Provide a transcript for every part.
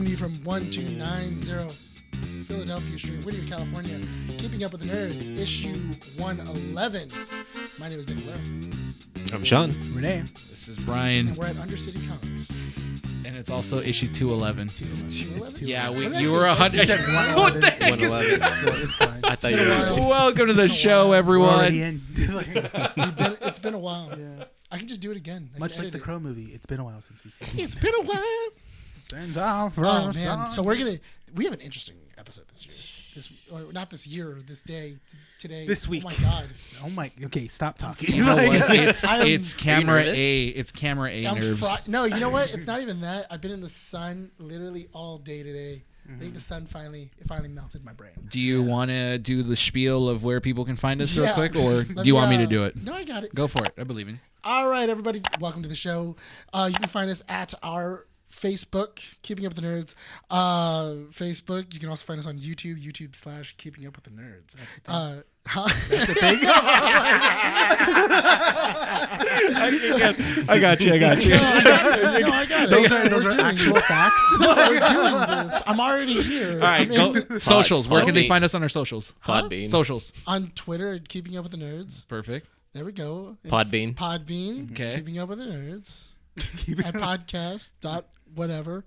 Coming to you from 1290 Philadelphia Street, Whittier, California. Keeping Up with the Nerds, issue 111. My name is Nick Blair. I'm Sean. Rene. This is Bryan. And we're at Undercity Comics. And it's also issue 211. Is it 211? Yeah, What did I you say? were I 100. said What the heck? 111. It's fine. I thought you been a were. while. Welcome to the show, We're everyone. already in. It's been a while. Yeah. I can just do it again. I Much can like the edit Crow movie, it's been a while since we've seen it. it. It's been a while. Turns out for Oh, a man. song. So we have an interesting episode this year. Or not this year, this day, today. This week. Oh my God. Oh my. Okay, stop talking. You know what? I'm- It's camera nervous? A. It's camera A nerves. No, you know what? It's not even that. I've been in the sun literally all day today. I think the sun finally melted my brain. Do you want to do the spiel of where people can find us real Yeah. quick, or Let do you want me to uh, do it? No, I got it. Go for it. I believe in you. All right, everybody. Welcome to the show. You can find us at our Facebook, Keeping Up with the Nerds. Facebook. You can also find us on YouTube, YouTube/Keeping Up with the Nerds. That's a thing. I got you. No, I got it. Those are actual facts. We're doing this. I'm already here. All right, I'm go. Socials. Where can they Podbean. find us on our socials? Podbean. Socials. on Twitter at Keeping Up with the Nerds. Perfect. There we go. Podbean. Podbean. Okay. Keeping Up with the Nerds. Keep it At podcast dot whatever.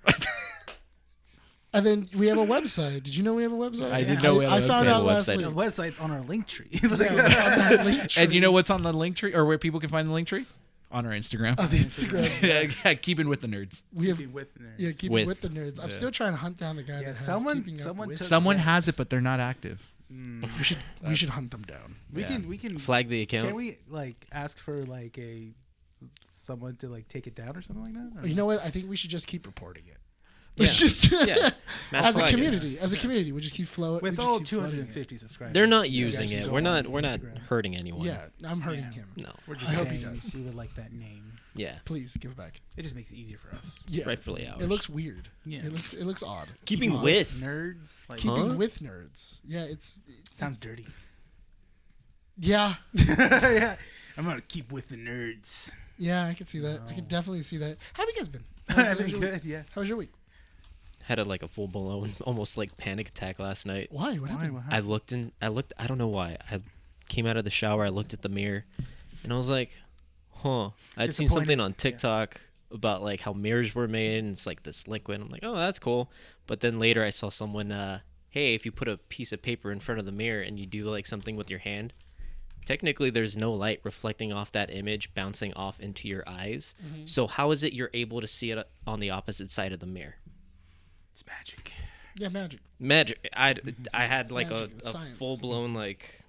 And then we have a website. Did you know we have a website? I didn't know we had a I found website. out last Website. week. The website's on our link tree. Yeah, on that link tree. And you know what's on the link tree, or where people can find the link tree? On our Instagram. On the Instagram. Yeah, keeping with the nerds. We have with nerds. yeah, keeping with the nerds. I'm still trying to hunt down the guy that has someone keeping up with. took- Someone Yes. has it, but they're not active. We should hunt them down. We can Flag the account. Can we like ask for like someone to like take it down or something like that? Or You know what? I think we should just keep reporting it. Yeah. Let's just Yeah. Mass as a flag it. community, we just keep flowing. with all 250 subscribers, They're not you using guys it. go We're not. on We're not Instagram. hurting anyone. Yeah, I'm hurting him. No. We're I just hope he saying does. we would like that name. Yeah. Please give it back. It just makes it easier for us. Yeah, Rightfully ours. it looks weird. Yeah. It looks odd. Keeping Odd. with. Nerds, like Keeping with nerds. Yeah, sounds dirty. Yeah, Yeah, I'm gonna keep with the nerds. yeah, I can see that. I can No. definitely see that. How have you guys been? I've been your week? good. Yeah. How was your week? Had a full blown, almost like panic attack last night. Why? What happened? I looked. I don't know why. I came out of the shower. I looked at the mirror, and I was like, "Huh." I'd seen something on TikTok about like how mirrors were made, and it's like this liquid. I'm like, "Oh, that's cool." But then later, I saw someone, "Hey, if you put a piece of paper in front of the mirror and you do like something with your hand, technically there's no light reflecting off that image, bouncing off into your eyes. So how is it you're able to see it on the opposite side of the mirror?" It's magic. Yeah, magic. Magic. I had like magic, a it's science. full blown like.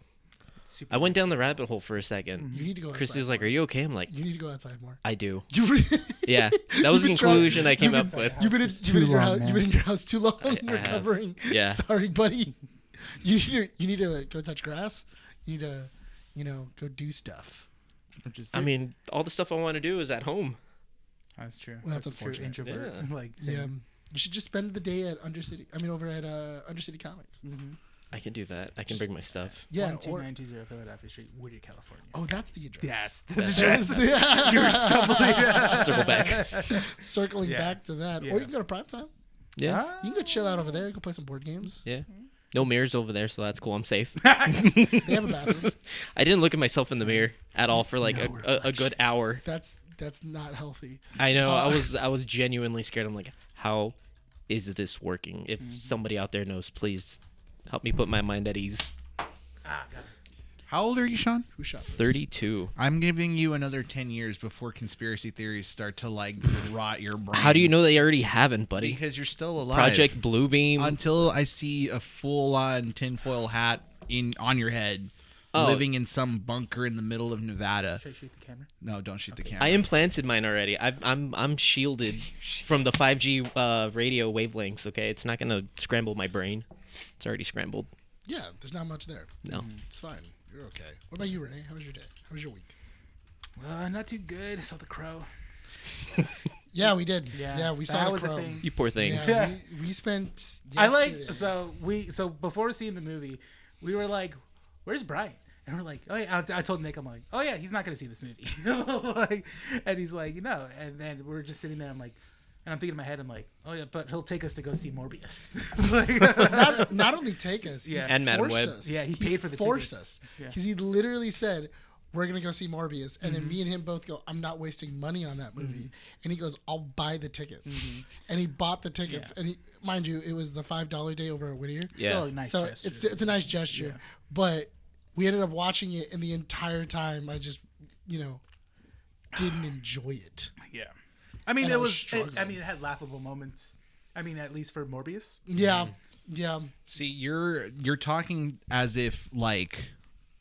It's super I went down the rabbit hole for a second. You need to go. Christy's outside like, more. "Are you okay?" I'm like, You need to go outside more. "I do." You re- Yeah, that was the You've been conclusion I came you've up been- with. You've been in Too your long, house. man. You've been in your house too long. I You're have. recovering. Yeah. Sorry, buddy. You need to go touch grass. You need to, go do stuff. I mean, all the stuff I want to do is at home. That's true. Well, that's a true unfortunate. introvert. Yeah. Like Yeah. You should just spend the day at over at Undercity Comics. I can do that. I can bring my stuff. Yeah. 12920 Philadelphia Street, Whittier, California. Oh, that's the address. Yes, That that's was address. the- You were stumbling. Circle back. Circling Yeah. back to that. Yeah. Or you can go to Primetime. Yeah. You can go chill out over there. You can play some board games. Yeah. No mirrors over there, so that's cool. I'm safe. They have a bathroom. I didn't look at myself in the mirror at all for like No a good hour. That's not healthy. I know. I was genuinely scared. I'm like, how is this working? If somebody out there knows, please help me put my mind at ease. How old are you, Sean? Who shot first? 32. I'm giving you another 10 years before conspiracy theories start to like rot your brain. How do you know they already haven't, buddy? Because you're still alive. Project Bluebeam. Until I see a full-on tinfoil hat on your head, Oh. living in some bunker in the middle of Nevada. Should I shoot the camera? No, don't shoot the camera. I implanted mine already. I'm shielded from the 5G radio wavelengths. Okay, it's not gonna scramble my brain. It's already scrambled. Yeah, there's not much there. No. It's fine. You're okay. What about you, Rene? How was your day? How was your week? Not too good. I saw The Crow. Yeah, we did. Yeah, Yeah, we that saw The was a Crow. thing. You poor things. Yeah, Yeah. we spent. I like yesterday- so before seeing the movie, we were like, "Where's Bryan?" And we're like, "Oh yeah." I told Nick, I'm like, "Oh yeah, he's not gonna see this movie." Like, and he's like, "No." And then we're just sitting there. I'm like, And I'm thinking in my head, I'm like, oh yeah, but he'll take us to go see Morbius. Like, not only take us, Yeah. he And Madam forced Web. us. Yeah, he paid for the forced tickets. us Yeah. because he literally said, "We're gonna go see Morbius," and then me and him both go, "I'm not wasting money on that movie," and he goes, "I'll buy the tickets," and he bought the tickets, and he, mind you, it was the $5 day over at Whittier. Yeah. Still a nice So gesture. it's a nice gesture, Yeah. but we ended up watching it, and the entire time I just didn't enjoy it. Yeah. I mean, And I it was was. struggling. I mean, it had laughable moments. I mean, at least for Morbius. Yeah, yeah. See, you're talking as if like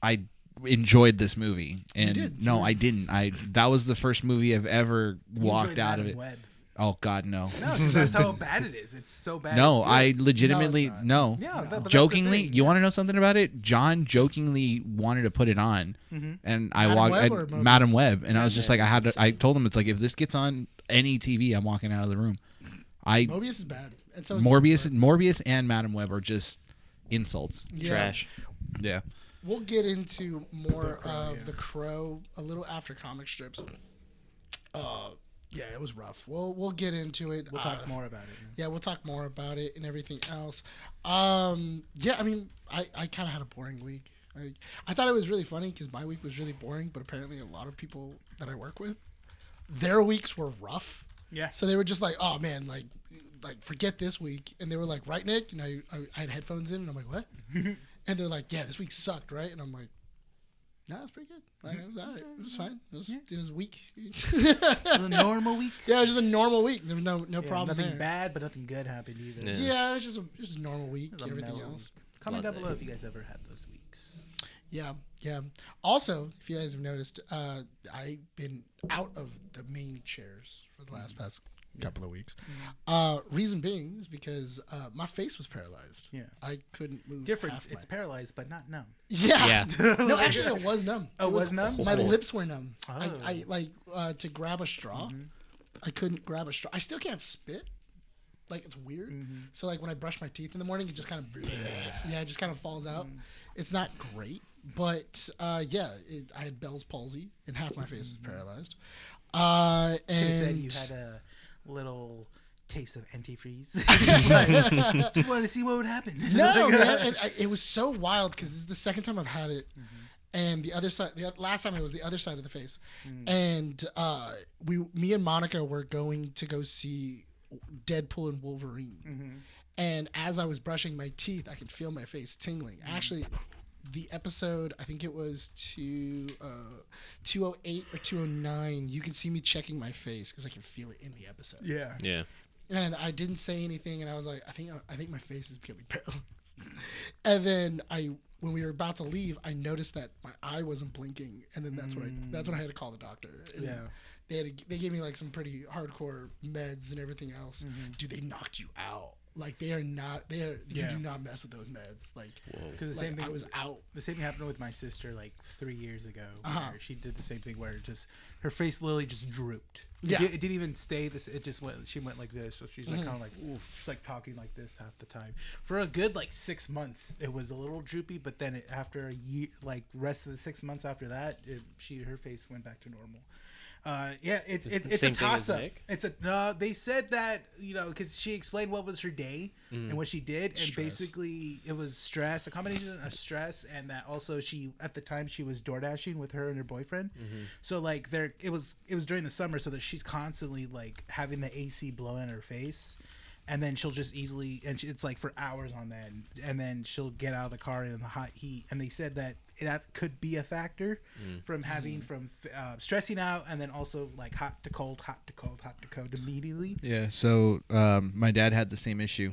I enjoyed this movie, and did. no, I didn't. That was the first movie I've ever You walked enjoyed out of Madam it. Web. Oh God, no. No, because that's how bad it is. It's so bad. No, it's I good. legitimately not. no. Yeah, but that's the Jokingly, thing. you want to know something about it? John jokingly wanted to put it on, and I Madam walked Web or at Mobius? Madam Web, and I was Madam just Web like, is insane. I told him it's like if this gets on any TV, I'm walking out of the room. Morbius is bad, and so is Morbius and Madam Web are just insults. Yeah. Trash. Yeah. We'll get into more Crow, of yeah. The Crow a little after comic strips. Yeah, it was rough. We'll get into it. We'll talk more about it. Yeah, we'll talk more about it and everything else. Yeah, I mean, I kind of had a boring week. I thought it was really funny because my week was really boring, but apparently a lot of people that I work with, their weeks were rough. Yeah. So they were just like, oh man, like forget this week. And they were like, right, Nick? And I had headphones in, and I'm like, what? And they're like, yeah, this week sucked, right? And I'm like, no, it's pretty good. Like, it was all right. It was fine. It was a week. A normal week. Yeah, it was just a normal week. There was no Yeah, problem nothing there. bad, but nothing good happened either. Yeah. Yeah, it was just a normal week. It was a Everything mellow else. week. Comment down Blase. below if you guys ever had those weeks. Yeah, yeah. Also, if you guys have noticed, I've been out of the main chairs for the last past couple of weeks. Reason being is because my face was paralyzed. Yeah. I couldn't move. Difference. half It's my- paralyzed, but not numb. Yeah. Yeah. No, actually, it was numb. Oh, it was numb? My Oh. lips were numb. Oh. I like to grab a straw. I couldn't grab a straw. I still can't spit. Like it's weird. So like when I brush my teeth in the morning, it just kind of it just kind of falls out. It's not great, but I had Bell's palsy and half my face was paralyzed. Could have And said you had a little taste of antifreeze. just wanted to see what would happen. no, man, and it was so wild because this is the second time I've had it. And the other side, the last time it was the other side of the face, and me and Monica were going to go see Deadpool and Wolverine, and as I was brushing my teeth, I could feel my face tingling. Actually, the episode, I think it was 208 or 209. You can see me checking my face because I can feel it in the episode. Yeah. Yeah. And I didn't say anything, and I was like, I think my face is becoming paralyzed. And then when we were about to leave, I noticed that my eye wasn't blinking, and then that's when I had to call the doctor. And Yeah. they gave me like some pretty hardcore meds and everything else. Dude, they knocked you out. Like you do not mess with those meds. Like, Because the like, same thing I was out. The same thing happened with my sister like 3 years ago. Uh-huh. Where she did the same thing where just her face literally just drooped. Yeah. It didn't even stay this. It just went. She went like this. So she's like kind of like she's like talking like this half the time. For a good like 6 months, it was a little droopy. But then after a year, like rest of the 6 months after that, her face went back to normal. It's a Same thing as toss up. Nick? It's a no. They said that because she explained what was her day and what she did, and Stress. basically it was stress, a combination of stress, and that also she at the time she was door dashing with her and her boyfriend. So like it was during the summer, so that she's constantly like having the AC blowing in her face. And then she'll just easily, it's like for hours on that, and then she'll get out of the car in the hot heat. And they said that could be a factor from having from stressing out, and then also like hot to cold immediately. Yeah. So my dad had the same issue.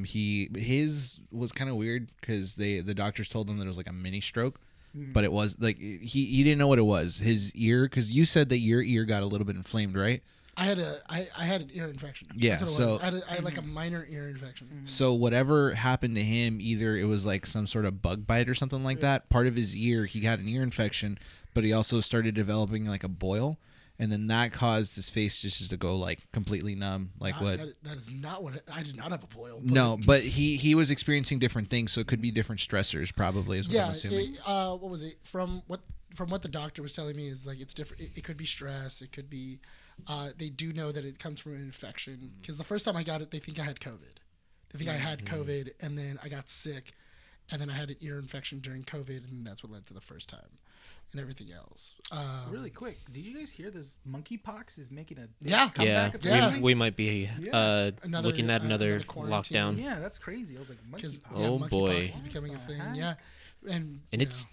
His was kind of weird because the doctors told him that it was like a mini stroke, but it was like he didn't know what it was. His ear, because you said that your ear got a little bit inflamed, right? I had an ear infection. Yeah, That's what it so- was. I had like a minor ear infection. So whatever happened to him, either it was like some sort of bug bite or something like that. Part of his ear, he got an ear infection, but he also started developing like a boil. and then that caused his face just to go like completely numb. Like what? That is not what I did not have a boil. No, but he was experiencing different things, so it could be different stressors. Probably is what I'm assuming. What was it from what the doctor was telling me is like it's different. It could be stress. It could be. They do know that it comes from an infection because the first time I got it, they think I had COVID. They think I had COVID, and then I got sick, and then I had an ear infection during COVID, and that's what led to the first time, and everything else. Really quick, did you guys hear this? Monkeypox is making a Yeah. comeback. Yeah. We might be looking at another quarantine. lockdown. Yeah, that's crazy. I was like, Because monkeypox. Oh, boy. monkeypox is becoming a thing. Yeah, and it's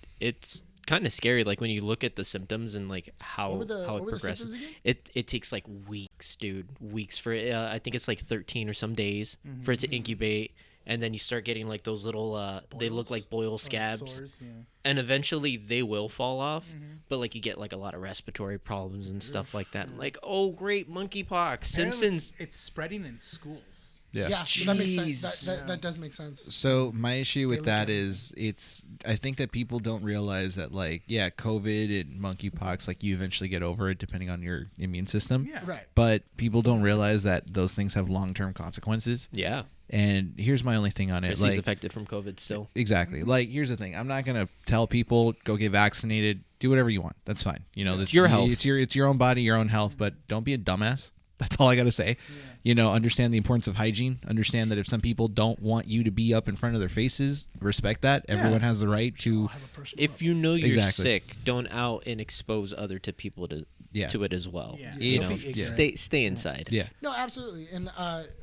kind of scary. Like when you look at the symptoms and like how what it were the progresses. symptoms again? It takes like weeks, dude. Weeks for it. I think it's like 13 or some days for it to incubate. And then you start getting like those little, they look Boils? like boil scabs. Sores, yeah. And eventually they will fall off. But like you get like a lot of respiratory problems and stuff like that. And like, oh, great, monkeypox. Simpsons. It's spreading in schools. Yeah, that makes sense. Jeez. That does make sense. So my issue with look that at it. is I think that people don't realize that like COVID and monkeypox, like you eventually get over it depending on your immune system. Yeah. Right. But people don't realize that those things have long-term consequences. Yeah. And here's my only thing on it. Chrissy's Like affected from COVID still. exactly. Like here's the thing. I'm not gonna tell people go get vaccinated. Do whatever you want. That's fine. You know, It's your health. It's your own body, your own health. But don't be a dumbass. That's all I gotta say. You know, understand the importance of hygiene. Understand that if some people don't want you to be up in front of their faces, respect that. Everyone has the right to. I'll have a personal If you know you're Exactly. sick, don't out and expose other people to it as well. Yeah. You Don't know, be ignorant. stay inside. Yeah. No, absolutely. And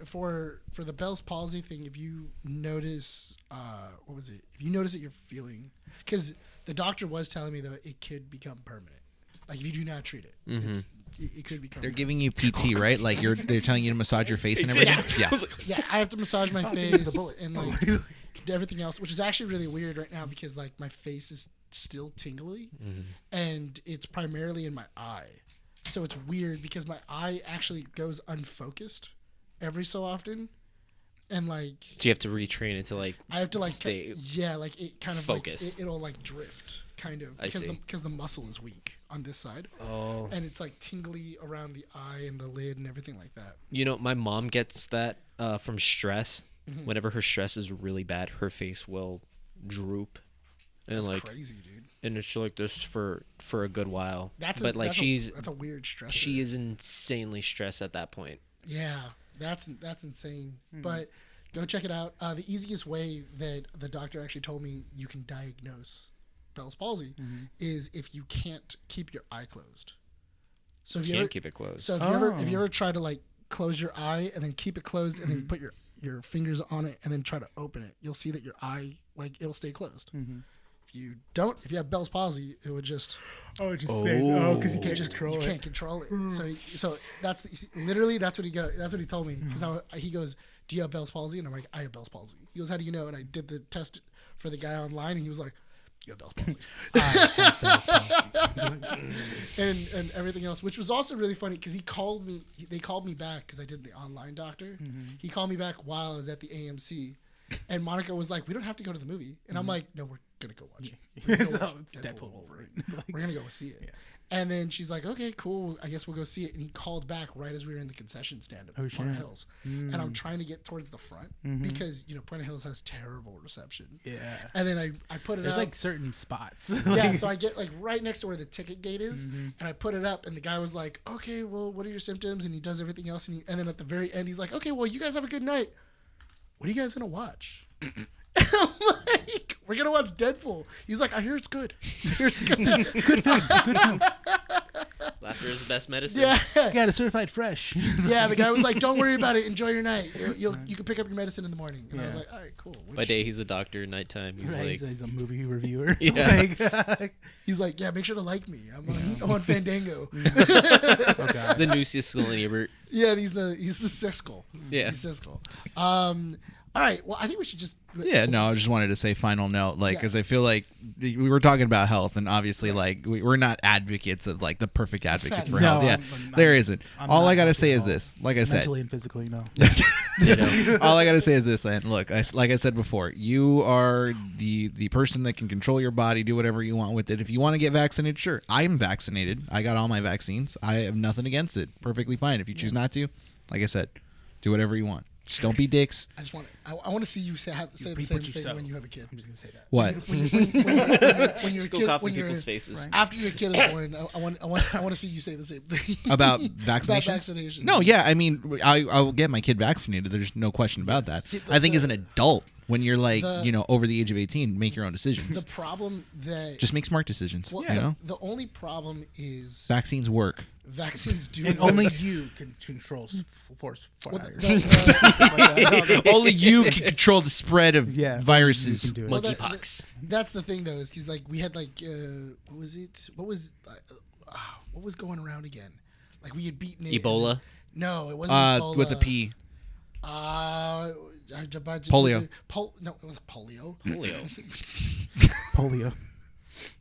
for the Bell's palsy thing, if you notice, what was it? If you notice that you're feeling, because the doctor was telling me that it could become permanent. Like if you do not treat it, it could become. They're giving you PT, right? Like they're telling you to massage your face and everything. Yeah. Yeah, I have to massage my give me the face bullet. and like everything else, which is actually really weird right now because like my face is still tingly, and it's primarily in my eye. So it's weird because my eye actually goes unfocused every so often, and like So you have to retrain it to like. I have to like stay like it kind of focused. Like, it'll like drift kind of I see. because the muscle is weak on this side, Oh. and it's like tingly around the eye and the lid and everything like that. You know, my mom gets that from stress. Whenever her stress is really bad, her face will droop, and That's like, crazy, dude. and it's like this for a good while. That's but like that's a weird stress. she is insanely stressed at that point. Yeah, that's insane. But go check it out. The easiest way that the doctor actually told me you can diagnose Bell's palsy is if you can't keep your eye closed. So if you Can't ever, keep it closed. so if you ever try to like close your eye and then keep it closed and then put your fingers on it and then try to open it, you'll see that your eye like it'll stay closed. If you have Bell's palsy, it would just Because you can't control it. So that's literally that's what he told me because he goes, "Do you have Bell's palsy?" And I'm like, "I have Bell's palsy." He goes, "How do you know?" And I did the test for the guy online, and he was like, "You have Bell's palsy." I have Bell's palsy. and everything else, which was also really funny because he called me. They called me back because I did the online doctor. He called me back while I was at the AMC, and Monica was like, "We don't have to go to the movie," and I'm like, "No, we're gonna go watch it. We're gonna go watch It's Deadpool and Wolverine. We're gonna go see it." And then she's like, "Okay, cool. I guess we'll go see it." And he called back right as we were in the concession stand at Point of Hills, and I'm trying to get towards the front because Point of Hills has terrible reception. Yeah. And then I put it There's up. like certain spots. Yeah, so I get like right next to where the ticket gate is, and I put it up, and the guy was like, "Okay, well, what are your symptoms?" And he does everything else, and then at the very end, he's like, "Okay, well, you guys have a good night. What are you guys gonna watch?" I'm like, "We're gonna watch Deadpool." He's like, "I hear it's good. I hear it's good." Good film. Good film. Laughter is the best medicine. Yeah, Got it certified fresh. yeah. The guy was like, "Don't worry about it. Enjoy your night. You can pick up your medicine in the morning." And I was like, "All right, cool." By day he's a doctor. Nighttime he's Right, like he's a movie reviewer. Yeah. He's like, "Yeah, make sure to like me. I'm on Fandango." Oh god. the new Siskel and Ebert. Yeah, he's the Siskel. Yeah. He's Siskel. All right. Well, I think we should just. Yeah, no, I just wanted to say final note, like, Yeah. because I feel like we were talking about health, and obviously, like, we're not advocates of like the perfect advocates for No, health. Yeah, I'm there isn't. I'm All not I gotta healthy say at is all. this. Like I said, Mentally and physically, no. all I gotta say is this. And look, like I said before, you are the person that can control your body, do whatever you want with it. If you want to get vaccinated, sure. I'm vaccinated. I got all my vaccines. I have nothing against it. Perfectly fine. If you choose not to, like I said, do whatever you want. Just don't be dicks. I just want to. I want to see you say the same Pre-put thing yourself. when you have a kid. I'm just gonna say that. What? When you're a Just go kid, cough in when you're people's faces. Right. after your kid is born, I want to see you say the same thing About About vaccinations? vaccinations. No, yeah, I mean, I will get my kid vaccinated. There's no question about that. See, I think as an adult, when you're like, the- over the age of 18, make your own decisions. The problem that Just make smart decisions. well, You know, the only problem is vaccines work. vaccines do. And only you can control force Well, fires. Only you can control the spread of Yeah, only viruses. you can do it. Well, Monkeypox. that's the thing though, is because like we had like what was it? What was going around again? Like we had beaten it. Ebola. No, it wasn't Ebola. With a P. Polio. No, it wasn't polio. Polio. Polio.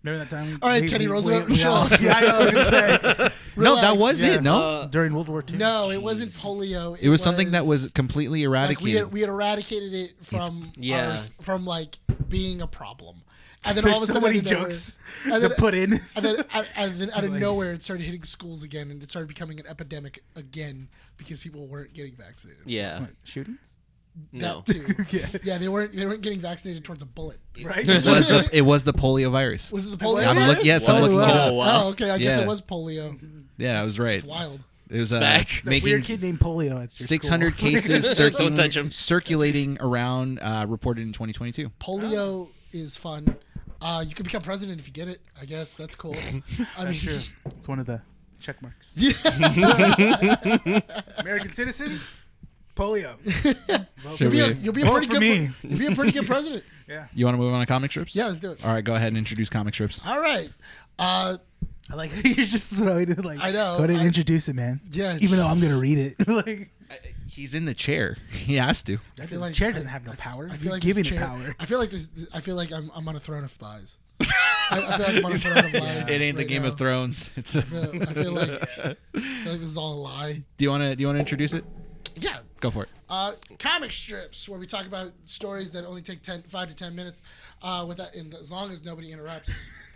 Remember that time? All right, Teddy Roosevelt, we all- Michelle. yeah, I know. I was gonna say No, that Relax. was Yeah. it. No, during World War II. No, it wasn't polio. it was something that was completely like eradicated. we had eradicated it from yeah. from like being a problem, and then There's all of a so sudden many out of nowhere- jokes and to then, put in. and then out of nowhere it started hitting schools again, and it started becoming an epidemic again because people weren't getting vaccinated. Yeah. What, shootings? No. That too. Yeah. Yeah, they weren't getting vaccinated towards a bullet. Right? it was the polio virus. Was it the polio? I'm virus? yes, I'm Was looking it? it up. Oh, wow. Oh, okay. I guess Yeah. it was polio. Yeah, I was right. It's wild. It was back. That making weird kid named Polio at your 600 school. cases Don't touch 'em. circulating around, reported in 2022. Polio is fun. You can become president if you get it. I guess that's cool. I That's true. It's one of the check marks. Yeah. American citizen, polio. Vote You'll for be a, me. you'll be a Vote pretty for good. me. You'll be a pretty good president. Yeah. You want to move on to comic strips? Yeah, let's do it. All right, go ahead and introduce comic strips. All right. I like how you're just throwing it like. I know, Go ahead and I- introduce it, man. Yeah. Even though I'm gonna read it. Like, He's in the chair. He has to. I feel feel like- like chair doesn't have no power. I You're feel like giving this it chair, power. I feel like this. I feel like I'm on a throne of thighs. I feel like I'm on a throne of thighs. It ain't the right Game now. of Thrones. It's I feel like this is all a lie. Do you want to introduce it? Yeah. Go for it. Comic strips where we talk about stories that only take 5 to 10 minutes with that, and as long as nobody interrupts.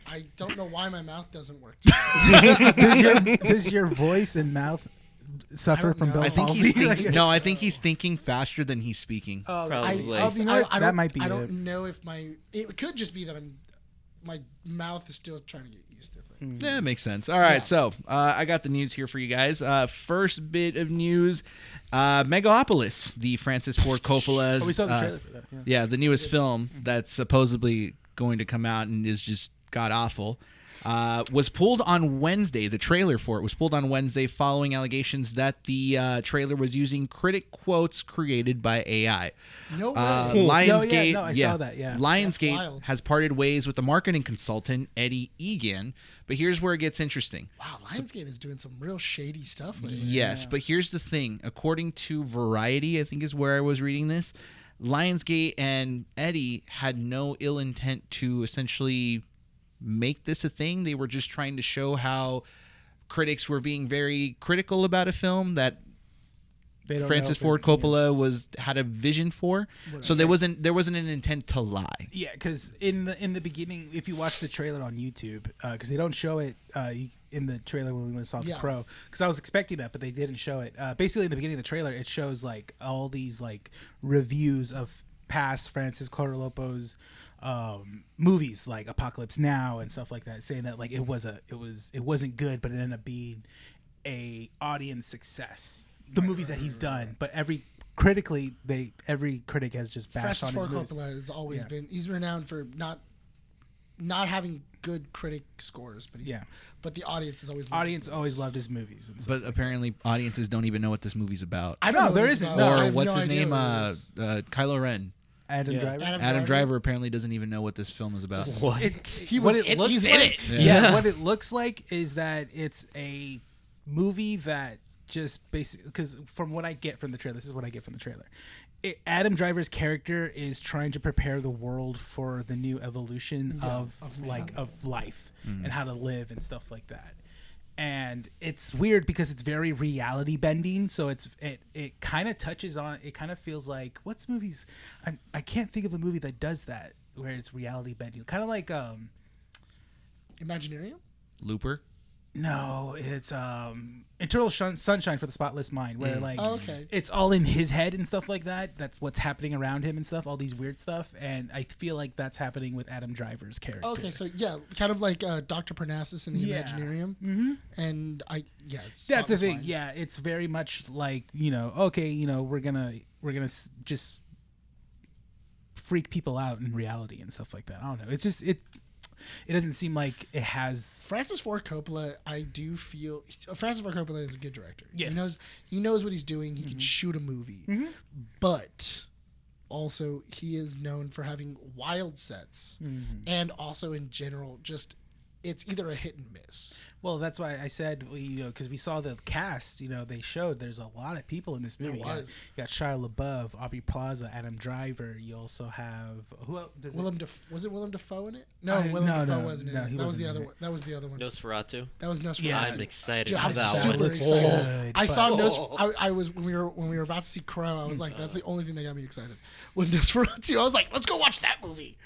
I don't know why my mouth doesn't work. Does your voice and mouth suffer don't from know. Bell's I I think palsy? he's thinking. Like, No, I think he's thinking faster than he's speaking. Probably. you know what? I That don't- might be I it. don't know if it could just be that my mouth is still trying to get used to things. Yeah, it makes sense. All right, Yeah. so I got the news here for you guys. First bit of news: Megalopolis, the Francis Ford Coppola's. Oh, we saw the trailer for that. Yeah. Yeah, the newest film that's supposedly going to come out and is just god awful. Was pulled on Wednesday. The trailer for it was pulled on Wednesday following allegations that the trailer was using critic quotes created by AI. No way. Lionsgate, I saw that, yeah. That's Lionsgate wild. has parted ways with the marketing consultant Eddie Egan. But here's where it gets interesting. Wow, Lionsgate is doing some real shady stuff lately. Yes, but here's the thing. According to Variety, I think is where I was reading this, Lionsgate and Eddie had no ill intent to essentially make this a thing. They were just trying to show how critics were being very critical about a film that They don't Francis know if Ford it's- Coppola had a vision for. So there wasn't an intent to lie. Yeah, because in the beginning, if you watch the trailer on YouTube, because they don't show it in the trailer when we went and saw The Yeah. Crow, because I was expecting that, but they didn't show it. Basically, in the beginning of the trailer, it shows like all these like reviews of past Francis Coppola movies, like Apocalypse Now and stuff like that, saying that like it wasn't good, but it ended up being a audience success. The movies that he's done, but every critic has just bashed Francis on his Ford movies. Coppola has always Yeah. been. He's renowned for not having good critic scores, but but the audience has always loved Audience his always movies. loved his movies. And stuff. But apparently audiences don't even know what this movie's about. I don't No, know there what it's isn't. about. No, I Or have what's no his idea name? what it is. Kylo Ren. Adam Yeah. Driver. Adam Driver apparently doesn't even know what this film is about. What? He what was it looks he's like. in it. Yeah. Yeah. What it looks like is that it's a movie that just basically, because from what I get from the trailer, this is what I get from the trailer. Adam Driver's character is trying to prepare the world for the new evolution of life and how to live and stuff like that. And it's weird because it's very reality bending. So it kind of touches on. It kind of feels like what's movies? I can't think of a movie that does that where it's reality bending. Kind of like Imaginarium? Looper. No, it's Eternal Sunshine for the Spotless Mind, where like okay. it's all in his head and stuff like that. That's what's happening around him and stuff, all these weird stuff. And I feel like that's happening with Adam Driver's character. Okay, so yeah, kind of like Dr. Parnassus in the Imaginarium. Mm-hmm. And That's the thing. Mind. Yeah, it's very much like, okay, we're gonna just freak people out in reality and stuff like that. I don't know. It's just it doesn't seem like it has. Francis Ford Coppola, I do feel Francis Ford Coppola is a good director. Yes. He knows what he's doing. He can shoot a movie, but also he is known for having wild sets, and also in general, just it's either a hit and miss. Well, that's why I said, because we saw the cast, they showed there's a lot of people in this movie. There was. You got Shia LaBeouf, Aubrey Plaza, Adam Driver. You also have who else? Was it Willem Dafoe in it? No, Willem Dafoe wasn't in it. That was the other one. That was the other one. Nosferatu. That was Nosferatu. Yeah. I'm excited Dude, for I'm that super one. excited. I saw but- I was when we were about to see Crow. I was like, that's the only thing that got me excited was Nosferatu. I was like, let's go watch that movie.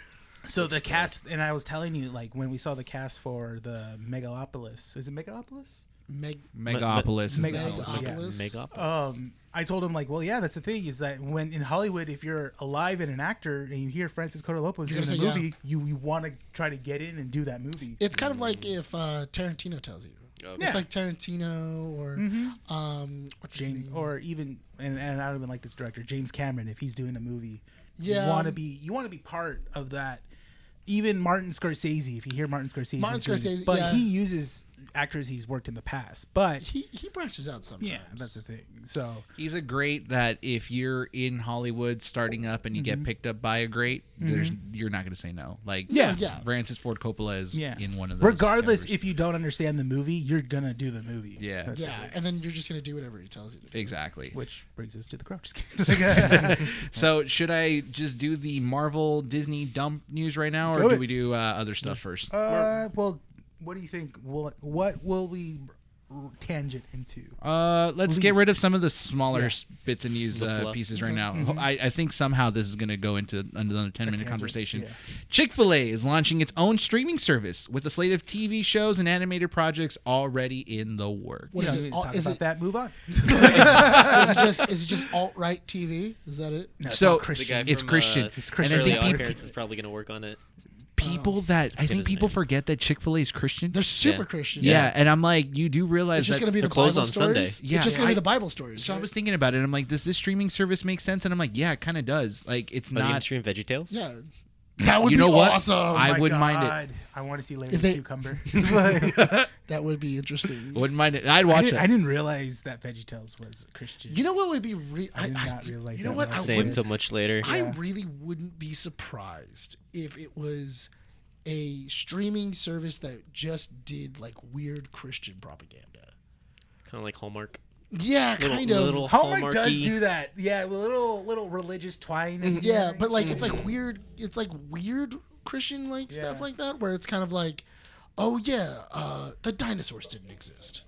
So the cast, and I was telling you, like when we saw the cast for the Megalopolis, is it Megalopolis? Megapolis. is the Megapolis. Megapolis. I told him like, well, yeah, that's the thing is that when in Hollywood, if you're alive and an actor and you hear Francis Ford Coppola doing a movie, you want to try to get in and do that movie. It's kind of like if Tarantino tells you. Okay. It's like Tarantino or what's his name? Or even and I don't even like this director, James Cameron, if he's doing a movie. Yeah. You want to be part of that. Even Martin Scorsese, if you hear Martin Scorsese, but yeah. he uses actors he's worked in the past. But he branches out sometimes. yeah, that's the thing. So He's a great that if you're in Hollywood starting up and you get picked up by a great, you're not going to say no. Like Yeah. Francis Ford Coppola is in one of those. regardless categories. if you don't understand the movie, you're gonna do the movie. Yeah. That's Yeah, and then you're just gonna do whatever he tells you to do. Exactly. Which brings us to the Crow. Just kidding. So should I just do the Marvel Disney dump news right now, or Do do it. we do other stuff first? Well, what do you think? What will we tangent into? Let's get rid of some of the smaller bits and news The fluff. pieces right now. I think somehow this is going to go into another 10-minute tangent, conversation. yeah. Chick-fil-A is launching its own streaming service with a slate of TV shows and animated projects already in the works. What is We it? talk Is about it that. Move on. is it just alt-right TV? Is that it? No, it's So all The Christian. guy It's from, Christian. It's Christian. And I Early think Odd people, Parents is probably going to work on it. I think his people name. forget that Chick-fil-A is Christian. They're super Yeah. Christian. Yeah, and I'm like, you do realize It's just that gonna be the they're closed Bible on Sunday. stories. Yeah, It's just gonna be I- the Bible stories. So I right? was thinking about it, and I'm like, does this streaming service make sense? And I'm like, yeah, it kind of does. Like, it's Are they going not. to stream VeggieTales? Yeah, that would You be know what? awesome. I My wouldn't mind it. God, I want to see Larry If they- Cucumber. That would be interesting. Wouldn't mind it. I'd I watch didn't, it. I didn't realize that VeggieTales was Christian. You know what would be? I did not realize You know that what? was. I Same wouldn't. till much later. I Yeah. really wouldn't be surprised if it was a streaming service that just did like weird Christian propaganda. Kind of like Hallmark. Yeah, kind of. Little Hallmark does Hallmarky. do that. Yeah, with a little religious twine. in Yeah, there. but like it's like weird. It's like weird Christian like stuff Yeah. like that, where it's kind of like, oh yeah, the dinosaurs didn't exist,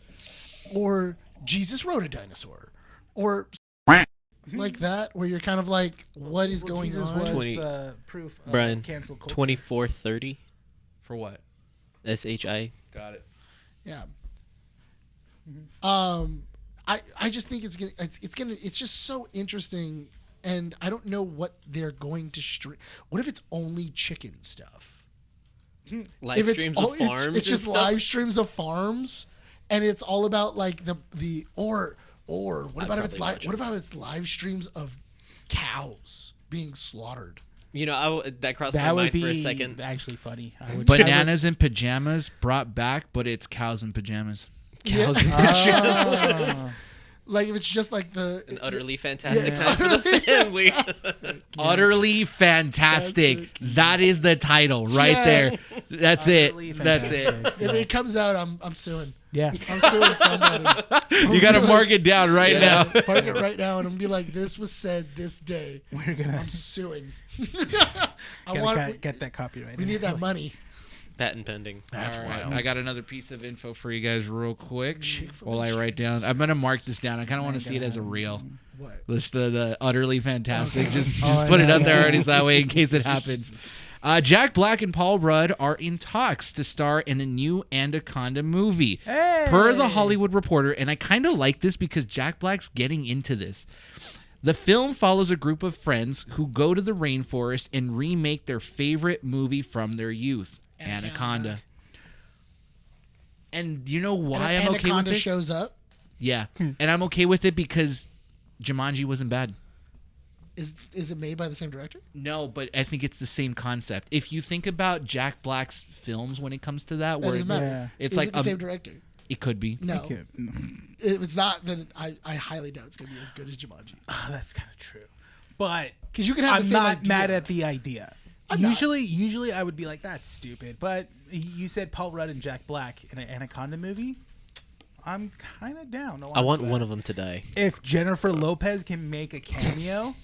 or Jesus rode a dinosaur, or like that, where you're kind of like, what is going Jesus on? was 20 the proof of Bryan, cancel culture. 2430 For what? SHI. Got it. Yeah. I just think it's just so interesting, and I don't know what they're going to stream. What if it's only chicken stuff? Live If it's streams all- of farms. It's just and stuff? live streams of farms, and it's all about like the or what about if it's probably live? watch What it. about it's live streams of cows being slaughtered? You know, that crossed my That would mind be for a second. actually funny. I would Bananas in pajamas brought back, but it's cows in pajamas. Cows Yeah. and Ah. Like if it's just like An utterly fantastic it's time for the utterly family. Utterly fantastic. Fantastic. That is the title right Yeah. there. That's Utterly it. That's it. fantastic. If it comes out, I'm suing. Yeah. I'm suing somebody. You got to mark it down right now. Mark it right now, and I'm be like, this was said this day. We're gonna I'm suing. I gotta want. get that copyright. We need that money. Patent pending. That's All right, wild. I got another piece of info for you guys real quick Chick-fil-A while I write down. I'm going to mark this down. I kind of want to see it as a reel. What? List the utterly fantastic. Okay. Just Oh, put it no, up there yeah. already so that way in case it happens. Jack Black and Paul Rudd are in talks to star in a new Anaconda movie. Hey! Per the Hollywood Reporter, and I kind of like this because Jack Black's getting into this. The film follows a group of friends who go to the rainforest and remake their favorite movie from their youth, Anaconda. And you know why And I'm okay with Anaconda it? shows up. Yeah, and I'm okay with it because Jumanji wasn't bad. Is it made by the same director? No, but I think it's the same concept. If you think about Jack Black's films when it comes to that, That where doesn't matter. Yeah. it's Is like it the same director? it could be. No. Okay. If it's not, then I highly doubt it's gonna be as good as Jumanji. Oh, that's kind of true. But Because you can have the I'm same not idea. mad at the idea. I'm not. Usually I would be like, that's stupid. But you said Paul Rudd and Jack Black in an Anaconda movie. I'm kind of down. I want one of them to die. If Jennifer Lopez can make a cameo,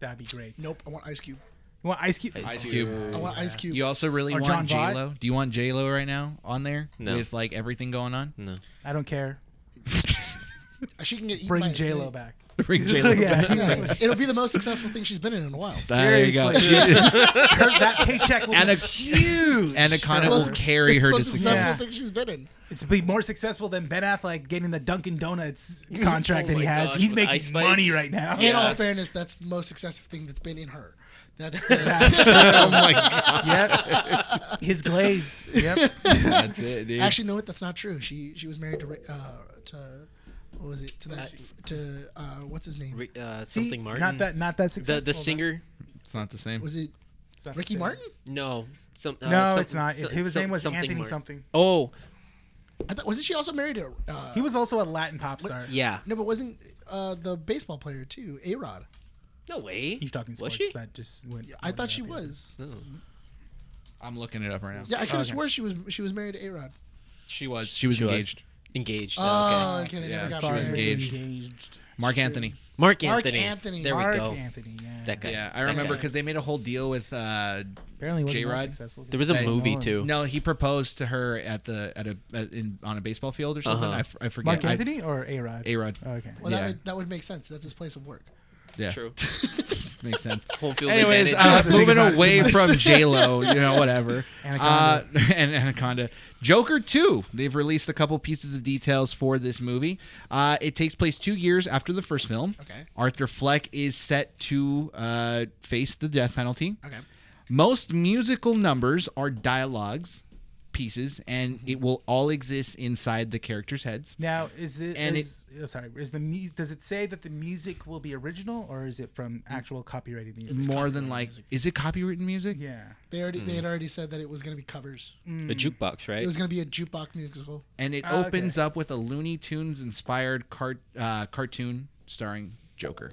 that'd be great. Nope. I want Ice Cube. You want Ice Cube? Ice Cube. I want Ice Cube. You also really Or want John Vought? J-Lo? Do you want J-Lo right now on there No. with like everything going on? No. I don't care. She can get eaten by Bring a J Lo snake. back. Bring J-Lo Yeah. Yeah, it'll be the most successful thing she's been in a while. There you go. Seriously. That paycheck will Ana- be huge. Anaconda It's will the most- carry it's her the to most success. successful Yeah. thing she's been in. It's be more successful than Ben Affleck getting the Dunkin' Donuts contract Oh that he my has. gosh, He's with making Ice Spice. money right now. In all fairness, that's the most successful thing that's been in her. That's the, Oh my god. Yep. His glaze. Yep. That's it, dude. actually, no, that's not true. She was married to what was it? To what's his name? See, Something Martin. Not that successful. the singer. It's not the same. Was it It's not the Ricky same. Martin? No. No, it's not. His name was something Anthony Martin. something. Oh, I thought wasn't she also married to? He was also a Latin pop star. yeah. No, but wasn't the baseball player too? A-Rod. No way. You're talking Was sports. she? That just went. I thought she was. No. I'm looking it up right now. Yeah, I could have Okay. swore she was married to A-Rod. She was She was. engaged. Engaged. Oh, okay. okay. They Yeah, never as got far as married. engaged. Mark True. Anthony. Mark Mark Anthony. Anthony. There Mark we go. Anthony. Yeah. That guy. Yeah, I That remember guy. because they made a whole deal with Apparently, wasn't J-Rod? that successful. There was a Hey, movie too. no, he proposed to her on a baseball field or something. Uh-huh. I forget. Mark Anthony or A Rod? A-Rod. Okay. Well, Yeah. that would make sense. That's his place of work. Yeah. True. Makes sense. Home field Anyways, advantage. moving Not too away much. from J-Lo, whatever. Anaconda. And Anaconda. Joker 2. They've released a couple pieces of details for this movie. It takes place 2 years after the first film. Okay. Arthur Fleck is set to face the death penalty. Okay. Most musical numbers are dialogues pieces, and it will all exist inside the characters' heads. Now, is this? And does it say that the music will be original, or is it from actual copyrighted music? It's more than like, is it copywritten music? Yeah. They had already said that it was going to be covers. The jukebox, right? It was going to be a jukebox musical. And it Okay. opens up with a Looney Tunes inspired cartoon starring Joker.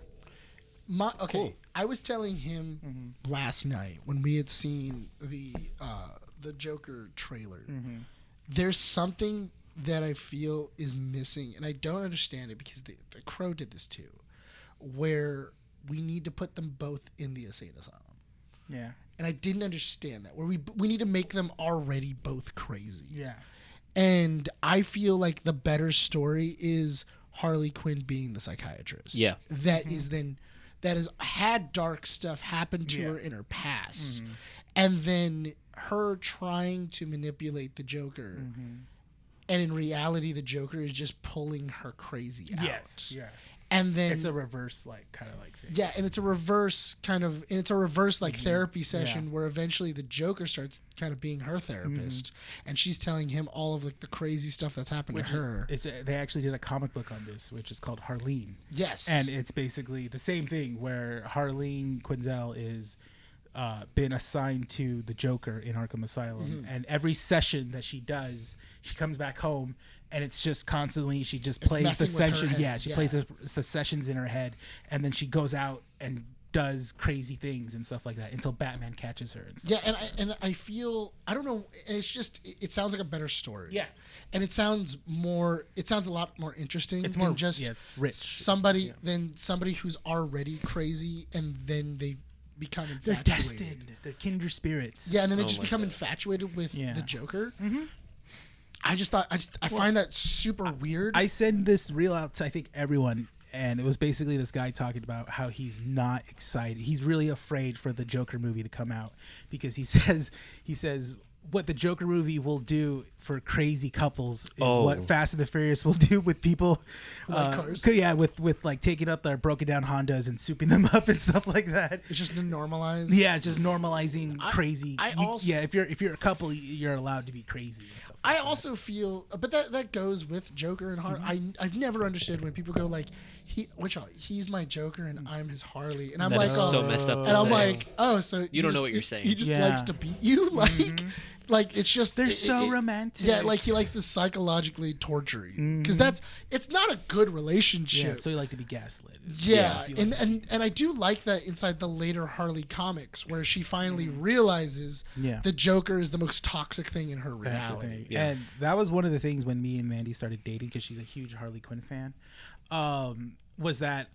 Okay. Cool. I was telling him last night when we had seen the Joker trailer. There's something that I feel is missing, and I don't understand it because the Crow did this too, where we need to put them both in the insane asylum. Yeah. And I didn't understand that. Where we need to make them already both crazy. Yeah. And I feel like the better story is Harley Quinn being the psychiatrist. Yeah. That has had dark stuff happen to her in her past. And then her trying to manipulate the Joker. And in reality, the Joker is just pulling her crazy out. Yes. Yeah. And then It's a reverse, kind of thing. yeah, and it's a reverse therapy session where eventually the Joker starts kind of being her therapist, and she's telling him all of the crazy stuff that's happened to her. They actually did a comic book on this, which is called Harleen. Yes, And it's basically the same thing where Harleen Quinzel is been assigned to the Joker in Arkham Asylum, and every session that she does, she comes back home, and it's just constantly she just plays the messing with her session. head. Yeah, she plays the sessions in her head, and then she goes out and does crazy things and stuff like that until Batman catches her. And stuff. Yeah, and I feel, I don't know, it's just, it sounds like a better story. Yeah. And it sounds a lot more interesting. It's more than just it's rich. somebody who's already crazy and then they become infatuated. They're destined. They're kindred spirits. Yeah, and then they Oh just my become God. infatuated with Yeah. the Joker. I find that super weird. I send this reel out to I think everyone, and it was basically this guy talking about how he's not excited. He's really afraid for the Joker movie to come out because he says what the Joker movie will do for crazy couples is what Fast and the Furious will do with people Like cars? Yeah, with like taking up their broken down Hondas and souping them up and stuff like that. it's just to normalize. Yeah, it's just normalizing crazy. I also- yeah, if you're a couple, you're allowed to be crazy and stuff. I also feel, but that goes with Joker and Harley. I've never understood when people go like, he's my Joker and I'm his Harley, and I'm That like, is oh, so messed up to and I'm say. like, oh, so You don't know just- what you're saying. He just Yeah. likes to beat you, like it's just They're so romantic. Yeah, like he likes to psychologically torture you because it's not a good Yeah, relationship. so you like to be gaslit. Yeah, I feel and, like- and I do like that inside the later Harley comics where she finally realizes Yeah. the Joker is the most toxic thing in her That's the reality. thing. Yeah. And that was one of the things when me and Mandy started dating because she's a huge Harley Quinn fan. Was that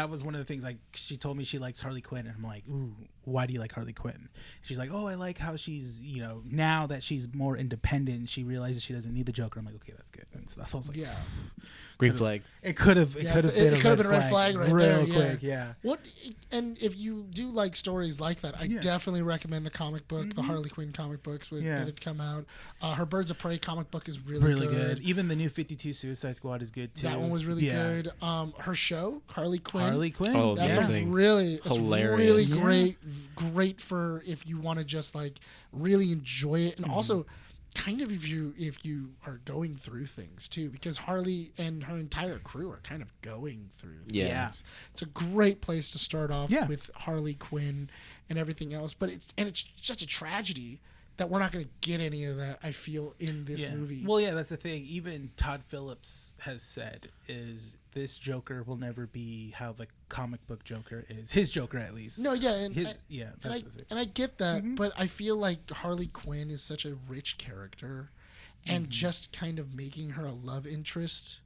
was one of the things, like, she told me she likes Harley Quinn, and I'm like, ooh, why do you like Harley Quinn? She's like, oh, I like how she's, now that she's more independent, she realizes she doesn't need the Joker. I'm like, okay, that's good and stuff. I was like, Yeah. Green flag. it could have Yeah, been a red flag right real there, yeah. quick, yeah. What and if you do like stories like that, I Yeah. definitely recommend the comic book, the Harley Quinn comic books Yeah. that had come out. Her Birds of Prey comic book is really Good. Even the new 52 Suicide Squad is good too. That one was really Yeah. good. Her show, Harley Quinn. Harley Quinn. Oh, That's yeah. amazing. it's really Hilarious. great for if you want to just like really enjoy it, and also kind of if you are going through things too, because Harley and her entire crew are kind of going through Yeah. things. It's a great place to start off Yeah. with Harley Quinn and everything else, but it's such a tragedy that we're not going to get any of that, I feel, in this movie. Well, yeah, that's the thing. Even Todd Phillips has said is this Joker will never be how the comic book Joker is. His Joker, at least. No, yeah, and His, yeah, and that's the thing. I get that, but I feel like Harley Quinn is such a rich character, and just kind of making her a love interest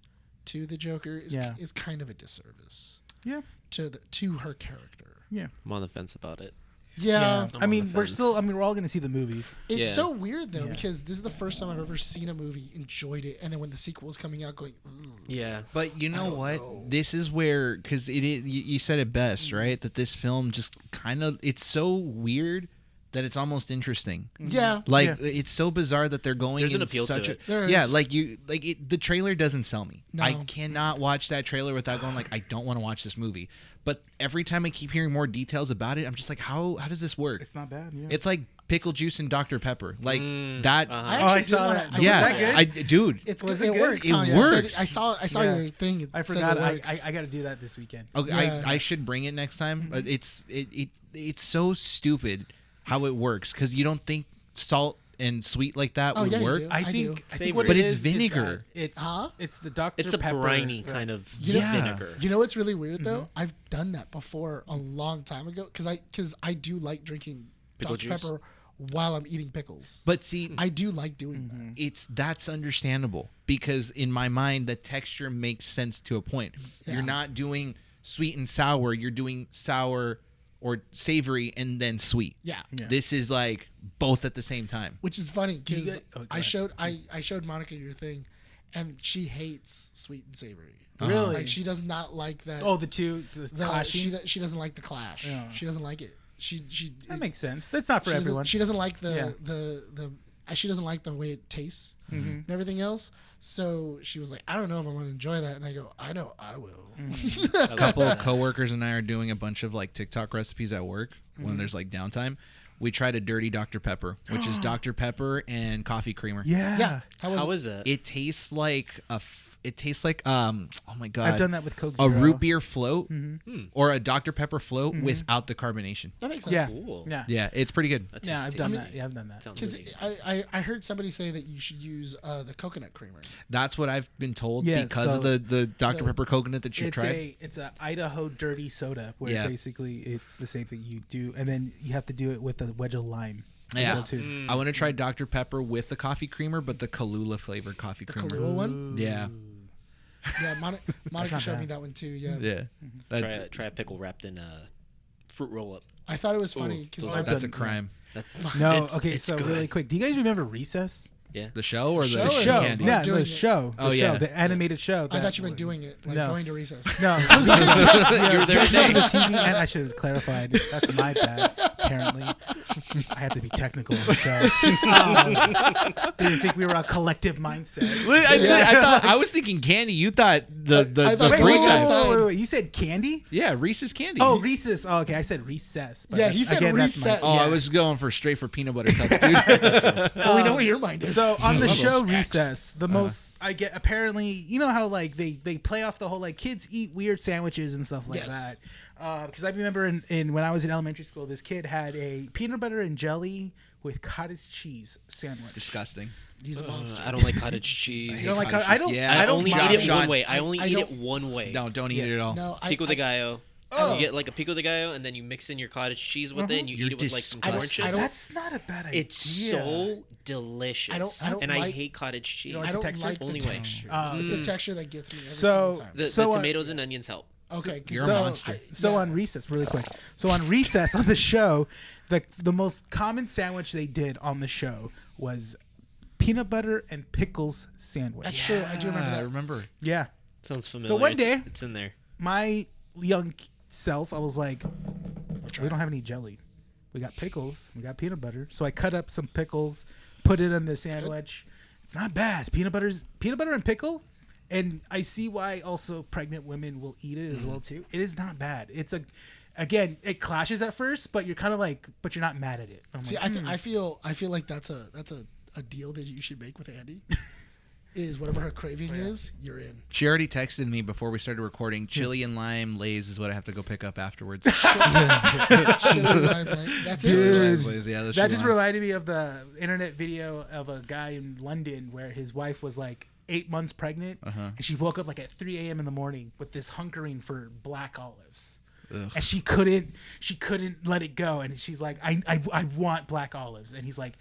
to the Joker is kind of a disservice Yeah. to her character. Yeah. I'm on the fence about it. Yeah, I'm I on mean, the we're fence. still. I mean, we're all going to see the movie. it's Yeah. so weird though, Yeah. because this is the first time I've ever seen a movie, enjoyed it, and then when the sequel was coming out, going, "Ugh." Yeah. But you know don't what? know. This is where, because you said it best, right? That this film just kind of, it's so weird that it's almost interesting. Yeah, Like it's so bizarre that they're going. There's an in appeal to such it. There yeah, is. the trailer doesn't sell me. No. I cannot watch that trailer without going like, I don't want to watch this movie. But every time I keep hearing more details about it, I'm just like, how does this work? It's not bad. Yeah. It's like pickle juice and Dr Pepper, like that. I Oh, I actually saw did that. wanna- Yeah. I Was that was- good? dude. It's Was it it good? works. It Tanya. works. I saw Yeah. your thing. I It said forgot. it I works. got to do that this weekend. Okay, Yeah. I should bring it next time, but it's so stupid how it works because you don't think salt and sweet like that Oh, would yeah, you work. do. I I think. do. I think what But it it's is vinegar. that Huh? It's the Dr. It's a Pepper. briny Right. kind of Yeah. vinegar. You know what's really weird though? I've done that before a long time ago because I do like drinking Pickle Dr. juice? Pepper while I'm eating pickles. But see, I do like doing that's understandable because in my mind the texture makes sense to a point. Yeah. You're not doing sweet and sour, you're doing sour or savory and then sweet. that. Yeah. Yeah. This is like both at the same time. Which is funny you because get- oh, go I ahead. showed Monica your thing, and she hates sweet and savory. Really? Like she does not like that. Oh, the two. The the, clashing? she doesn't like the clash. Yeah. She doesn't like it. She That makes sense. That's not for she doesn't- everyone. She doesn't like Yeah. the she doesn't like the way it tastes Mm-hmm. and everything else. So she was like, I don't know if I'm gonna enjoy that. And I go, I know I will. A couple of coworkers and I are doing a bunch of like TikTok recipes at work when there's like downtime. We tried a dirty Dr. Pepper, which is Dr. Pepper and coffee creamer. yeah. Yeah. How is that? It tastes like It tastes like oh my god, I've done that with Coke a Zero. root beer float Mm-hmm. or a Dr Pepper float without the carbonation. That makes sense. Yeah. Cool. Yeah. Yeah, it's pretty good. That Yeah, tastes I've done tasty. that. Yeah, I've done that. Sounds Because amazing. I heard somebody say that you should use the coconut creamer. That's what I've been told Yeah, because so of the Dr the- Pepper coconut that you tried. It's a Idaho dirty soda where Yeah. basically it's the same thing you do, and then you have to do it with a wedge of lime. as Yeah. well, too. I want to try Dr Pepper with the coffee creamer, but the Kahlua flavored coffee The creamer. Kahlua one? Yeah, Yeah, Monica not showed me bad. that one too. Yeah. yeah. That's Try a pickle wrapped in a fruit roll up. I thought it was funny because those my are- that's a done- crime. No, It's- okay, it's so good. really quick. Do you guys remember Recess? Yeah. The show or the show or Show. candy? Yeah, Doing the it. show. Oh, The yeah. show, the animated show. I thought you meant doing it, like No. going to recess. No, You were there today. the TV, and I should have clarified. That's my bad. Apparently, I had to be technical on the show. Didn't think we were a collective mindset. I thought I was thinking candy. You thought the I thought free wait, time. wait, You said candy? Yeah, Reese's candy. Oh, Reese's. Oh, okay, I said recess. But Yeah, that's- he said again, that's my- recess. Oh, I was going for straight for peanut butter cups, dude. Oh, we know where your mind is. So on the Levels. show Recess, the most I get apparently, you know how like they play off the whole like kids eat weird sandwiches and stuff like Yes. that. Because I remember in when I was in elementary school, this kid had a peanut butter and jelly with cottage cheese sandwich. Disgusting. He's a monster. I don't like cottage cheese. You know, like Cottage I don't. cheese. Yeah, I I don't only mind eat it Sean. one way. I only I eat don't- it one way. No, don't eat it at all. No, Pico de gallo. Oh. You get like a pico de gallo, and then you mix in your cottage cheese with it, and you You're eat it with like some I don't- corn I chips. don't- That's not a bad idea. It's so delicious. I don't and I like- hate cottage cheese. like I the don't texture? like the Only way. texture. Oh. It's the texture that gets me every So- single time. The So, tomatoes and onions help. Okay, 'cause You're a so, monster. So on Recess, really quick. So on Recess on the show, the most common sandwich they did on the show was peanut butter and pickles sandwich. That's true. I do remember I that. remember. Yeah. Sounds familiar. So one day- it's in there. My young self, I was like, we don't have any jelly. We got pickles. We got peanut butter. So I cut up some pickles, put it in the sandwich. It's not bad. Peanut butter and pickle. And I see why also pregnant women will eat it as well too. It is not bad. Again, it clashes at first, but you're kind of like, but you're not mad at it. I'm See, like, I feel like that's a deal that you should make with Andy. Is whatever her craving is, you're in. She already texted me before we started recording. Chili and lime Lay's is what I have to go pick up afterwards. That's Dude. it. Lay's, yeah, that just reminded me of the internet video of a guy in London where his wife was like 8 months pregnant, and she woke up like at 3 a.m. in the morning with this hunkering for black olives. Ugh. And she couldn't let it go, and she's like, I want black olives, and he's like,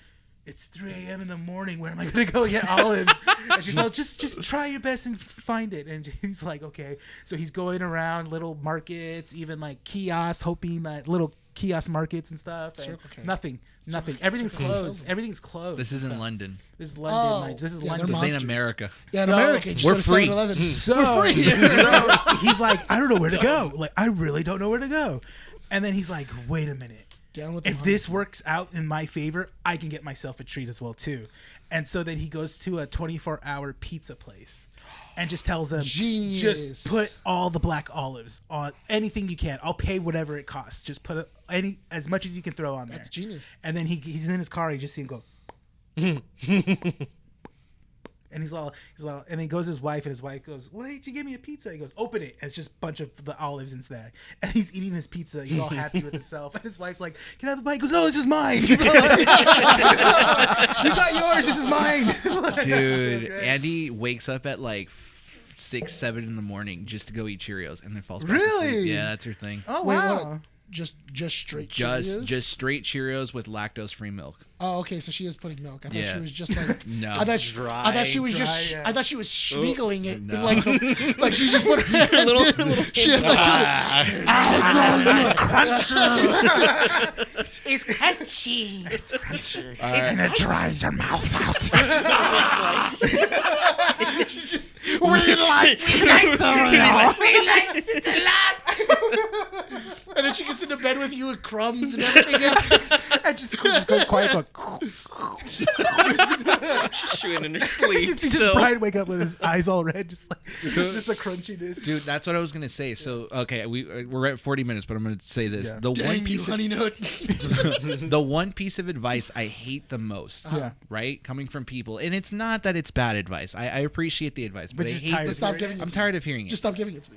it's 3 a.m. in the morning. Where am I gonna go get olives? And she's like, just try your best and find it. And he's like, okay. So he's going around little markets, even like kiosks, hoping that little kiosk markets and stuff. And Circle K. nothing. Circle- Everything's Circle K. closed. Everything's closed. This and isn't stuff. London. This is London. Oh, Mike. This is yeah, London. they're This ain't monsters. America. Yeah, in So- America, you just We're go to free. 7-Eleven. So, so he's like, I don't know where to go. Like, I really don't know where to go. And then he's like, wait a minute. Down with the If money. this works out in my favor, I can get myself a treat as well too. And so then he goes to a 24-hour pizza place and just tells them, Genius. just put all the black olives on anything you can. I'll pay whatever it costs. Just put as much as you can throw on there. That's genius. And then he's in his car. You just see him go. And he's all, and then he goes to his wife, and his wife goes, "Why did you give me a pizza?" He goes, "Open it." And it's just a bunch of the olives in there. And he's eating his pizza. He's all happy with himself. And his wife's like, "Can I have a bite?" He goes, "No, this is mine." He's all like, "You got yours. This is mine." Like, that's so Dude, great. Andy wakes up at like 6, 7 in the morning just to go eat Cheerios and then falls back Really? asleep. Yeah, that's her thing. Oh Wait, wow. what? Just straight Just Cheerios? just straight Cheerios with lactose-free milk. Oh, okay. So she is putting milk. I thought Yeah. she was just like. No. I thought Dry. I thought she was just. Dry, yeah. I thought she was schmiegling it. no. Like, like she just put her little- She had It's crunchy. It's crunchy. And it dries your mouth out. we like cereal. We like it a lot. And then she gets into bed with you with crumbs and everything else. I just go quiet. Go. She's chewing in her You sleep. see still. just Bryan wake up with his eyes all red, just the crunchiness. Dude, that's what I was gonna say. So, okay, we're at 40 minutes, but I'm gonna say this: Yeah. the Dang one you, piece, honey nut. the one piece of advice I hate the most, Yeah. right, coming from people, and it's not that it's bad advice. I appreciate the advice, but I you're hate. tired The, of Stop giving it I'm to tired of hearing it. Just stop giving it to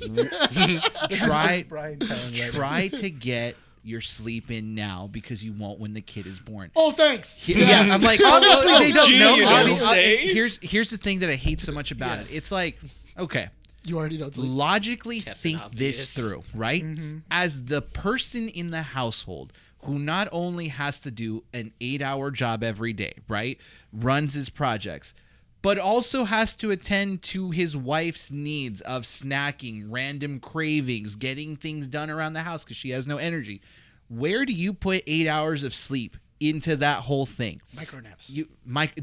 me. try Bryan telling you right now. try to get your sleep in now because you won't when the kid is born. Oh, thanks. Yeah, I'm like, Obviously, they don't Gee, know. you don't Obviously, say. here's the thing that I hate so much about it. It's like, okay, You already know it's like, logically think Obvious. this through, right? As the person in the household who not only has to do an 8-hour job every day, right? Runs his projects, but also has to attend to his wife's needs of snacking, random cravings, getting things done around the house because she has no energy. Where do you put 8 hours of sleep into that whole thing? micro naps.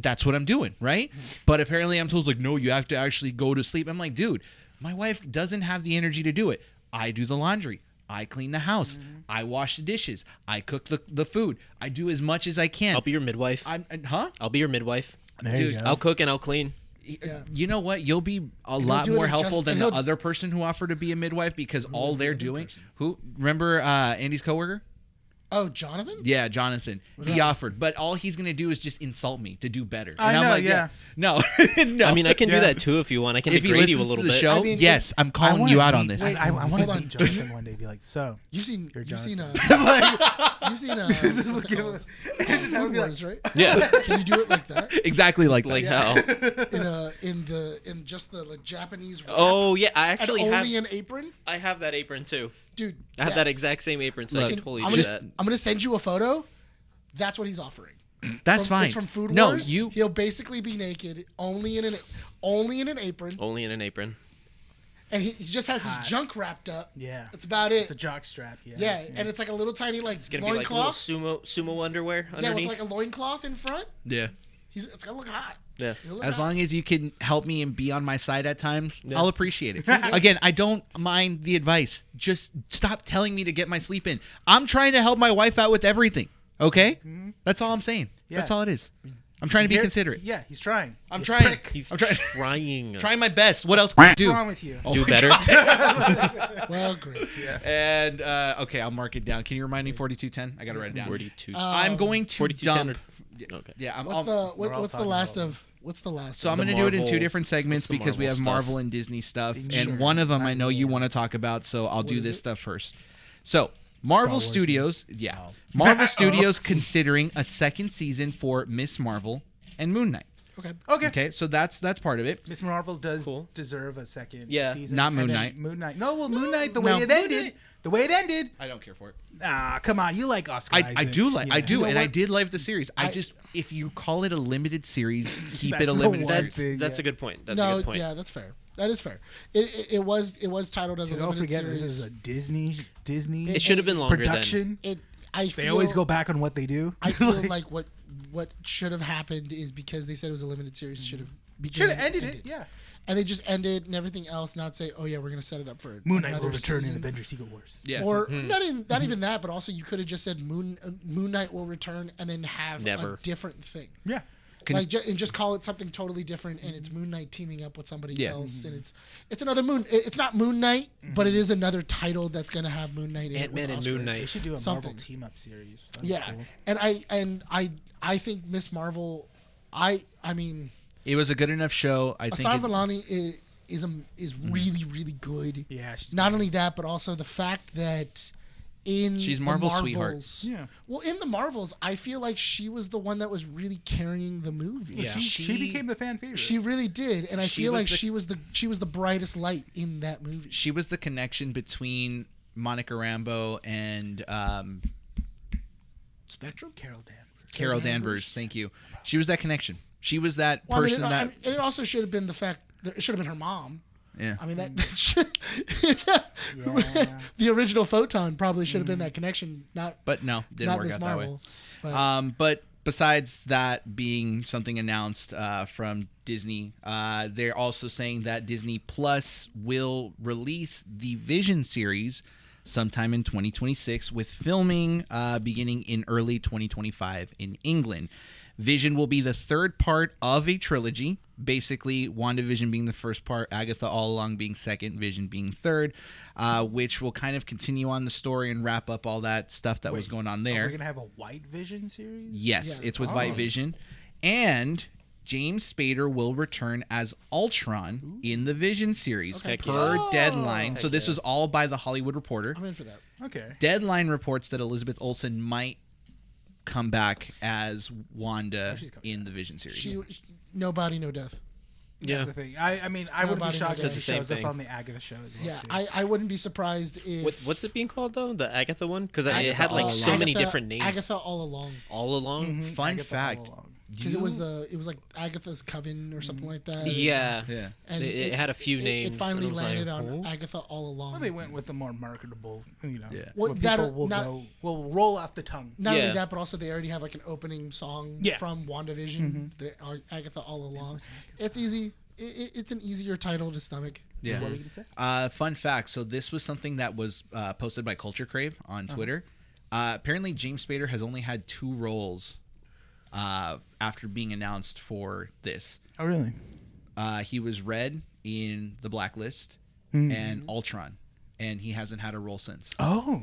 That's what I'm doing, right? But apparently I'm told, like, no, you have to actually go to sleep. I'm like, dude, my wife doesn't have the energy to do it. I do the laundry. I clean the house. I wash the dishes. I cook the food. I do as much as I can. I'll be your midwife. Huh? I'll be your midwife. There you Dude, go. I'll cook and I'll clean. Yeah. You know what? You'll be a lot do it more in helpful just- than and the he'll- other person who offered to be a midwife because all was the they're other doing. person? Who? Remember Andy's coworker? Oh, Jonathan? Yeah, Jonathan. He Yeah. offered, but all he's gonna do is just insult me to do better. I And I'm know, like, yeah. no, no. I mean, I can Yeah. do that too if you want. I can if he degrade you a listens little to the bit. show, I mean, yes, I'm calling you out on this. Wait, I want hold to on. meet Jonathan one day. Be like, so You've seen Jonathan. you've seen what's it give called? us- just have Food me like- Wars, right? Yeah. Can you do it like that? Exactly like Like that. how? In just the like Japanese wrap Oh yeah, I and actually have. only an apron? I have that apron too. Dude, I have that yes. exact same apron, so Look, I can totally I'm do gonna, that. I'm gonna send you a photo. That's what he's offering. That's fine. It's from Food no, Wars. you. He'll basically be naked, only in an apron, Only in an apron. and he just has his Hot. junk wrapped up. yeah, That's about it. it's a jock strap. Yeah, Yeah, and it's like a little tiny like It's gonna be like little loincloth. sumo underwear Yeah, with underneath. like a loincloth in front. Yeah. It's gonna look hot. Yeah. It'll look As hot. long as you can help me and be on my side at times, Yeah. I'll appreciate it. Again, I don't mind the advice. Just stop telling me to get my sleep in. I'm trying to help my wife out with everything. Okay? That's all I'm saying. That's Yeah. all it is. I'm trying to be Here- considerate. Yeah, he's trying. I'm You trying. prick. He's I'm trying. trying. My best. What else can I What's do? wrong with you? Do better. Well, great. And okay, I'll mark it down. Can you remind me 4210? I got to write it down. 42. I'm going to 4210 dump. or- Okay. Yeah, I'm. What's I'll- we're all the talking last about of what's the last? So I'm of going to do it in Marvel- two different segments what's the because we have Marvel stuff? Marvel and Disney stuff, Sure. and one of them I know you Marvel. want to talk about, so I'll do is this it? stuff first. So Marvel Wars Studios, news. yeah, Oh. Marvel Studios considering a second season for Miss Marvel and Moon Knight. Okay. Okay. Okay, so that's part of it. Miss Marvel does Cool. deserve a second Yeah. season. Not and Moon then Knight. Moon Knight. No, well, Moon Knight, the way No. it Moon ended. Knight. The way it ended. I don't care for it. Ah, come on. You like Oscar I Isaac. do like I Yeah. do, You know and I what? did like the series. I I- just if you call it a limited series, keep That's it a the limited one series. thing. That's Yeah. a good point. That's a No, good point. yeah, that's fair. That is fair. It was titled as a Don't limited forget, series. this is a Disney It should have been longer production. I They feel, always go back on what they do. I feel like what should have happened is because they said it was a limited series, it should have Should have ended it. Yeah. and they just ended and everything else. Not say, oh yeah, we're gonna set it up for Moon Knight another will return in season. Avengers Secret Wars. Yeah. Or not even that, but also you could have just said Moon Knight will return and then have Never. a different thing. Yeah. And just call it something totally different, and it's Moon Knight teaming up with somebody Yeah. else, and it's another Moon. It's not Moon Knight, but it is another title that's gonna have Moon Knight in it. Ant-Man with and Oscar. Moon They Knight. should do a Something. Marvel team up series. That'd be Yeah, cool. and I think Miss Marvel. I mean, It was a good enough show. I think. Asad it- Vellani is really really good. Yeah. She's Not only that, but also the fact that in She's the Marvel's sweetheart. Marvels- Yeah. Well, in the Marvels, I feel like she was the one that was really carrying the movie. Yeah. She became the fan favorite. She really did, and I She feel was like the- she was the brightest light in that movie. she was the connection between Monica Rambeau and Spectrum. Carol Danvers. Thank you. She was that connection. She was that Well, person and it also should have been the fact that it should have been her mom. Yeah. I mean that should, Yeah. the original Photon probably should have been that connection, not But no, didn't not work Miss out that way. Marvel. But But besides that being something announced from Disney, they're also saying that Disney Plus will release the Vision series sometime in 2026 with filming beginning in early 2025 in England. Vision will be the third part of a trilogy. Basically, WandaVision being the first part, Agatha All Along being second, Vision being third, which will kind of continue on the story and wrap up all that stuff that was going on there. We're gonna have a White Vision series. Yes, Yeah. it's with White Vision, and James Spader will return as Ultron in the Vision series Okay. per Deadline. So Heck this yeah. was all by the Hollywood Reporter. I'm in for that. Okay. Deadline reports that Elizabeth Olsen might come back as Wanda she's coming in the Vision series. No body, no death. Yeah. That's the thing. I mean, I wouldn't be Nobody shocked knows. if It's it the same shows up thing. on the Agatha show as well. Yeah, too. I wouldn't be surprised if. What's it being called though? The Agatha one? Because it Agatha had like All so Along. many Agatha- different names Agatha all along. all along. Fun Agatha fact. all along. Because it was like Agatha's Coven or something like that. Yeah. Yeah. And It had a few names. It finally and I was landed like, on "Huh?" Agatha all along. Well, they went with the more marketable, Yeah. What Well, people that- will not- will roll off the tongue. Not Yeah. only that, but also they already have like an opening song Yeah. from WandaVision, the Agatha all along. It's easy. It's an easier title to stomach. Yeah. What were you gonna say? Fun fact. So this was something that was posted by Culture Crave on Twitter. Apparently, James Spader has only had 2 roles after being announced for this. Oh, really? He was Red in The Blacklist and Ultron, and he hasn't had a role since. Oh.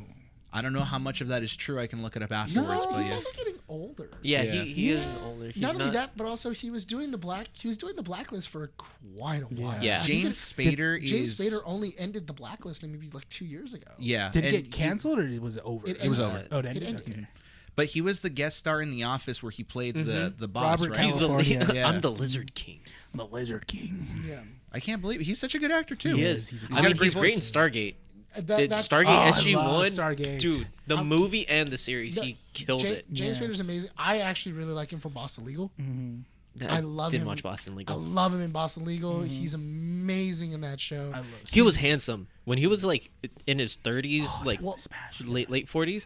I don't know how much of that is true. I can look it up afterwards. He's but yeah. also getting older. Yeah, Yeah. he is older. He's Not only that, but also he was doing the Blacklist for quite a while. Yeah. I think James Spader James is. Spader only ended the Blacklist maybe like 2 years ago. Yeah. Did it and get canceled or was it over? It was ended. over. Oh, it ended. It ended. Okay. But he was the guest star in The Office where he played the boss, Robert right? he's the California. Yeah. I'm the Lizard King. The Lizard King. Yeah. I can't believe he's such a good actor too. He is. He's a- I mean, got a he's great in voice. Stargate. That's Stargate I SG love One, Stargate. dude. The movie and the series, he killed it. James Yes. Spader's amazing. I actually really like him for Boston Legal. Mm-hmm. I love didn't him. watch Boston I Legal. love him in Boston Legal. He's amazing in that show. I love He was handsome when he was like in his 30s, like Well, Smash. late 40s.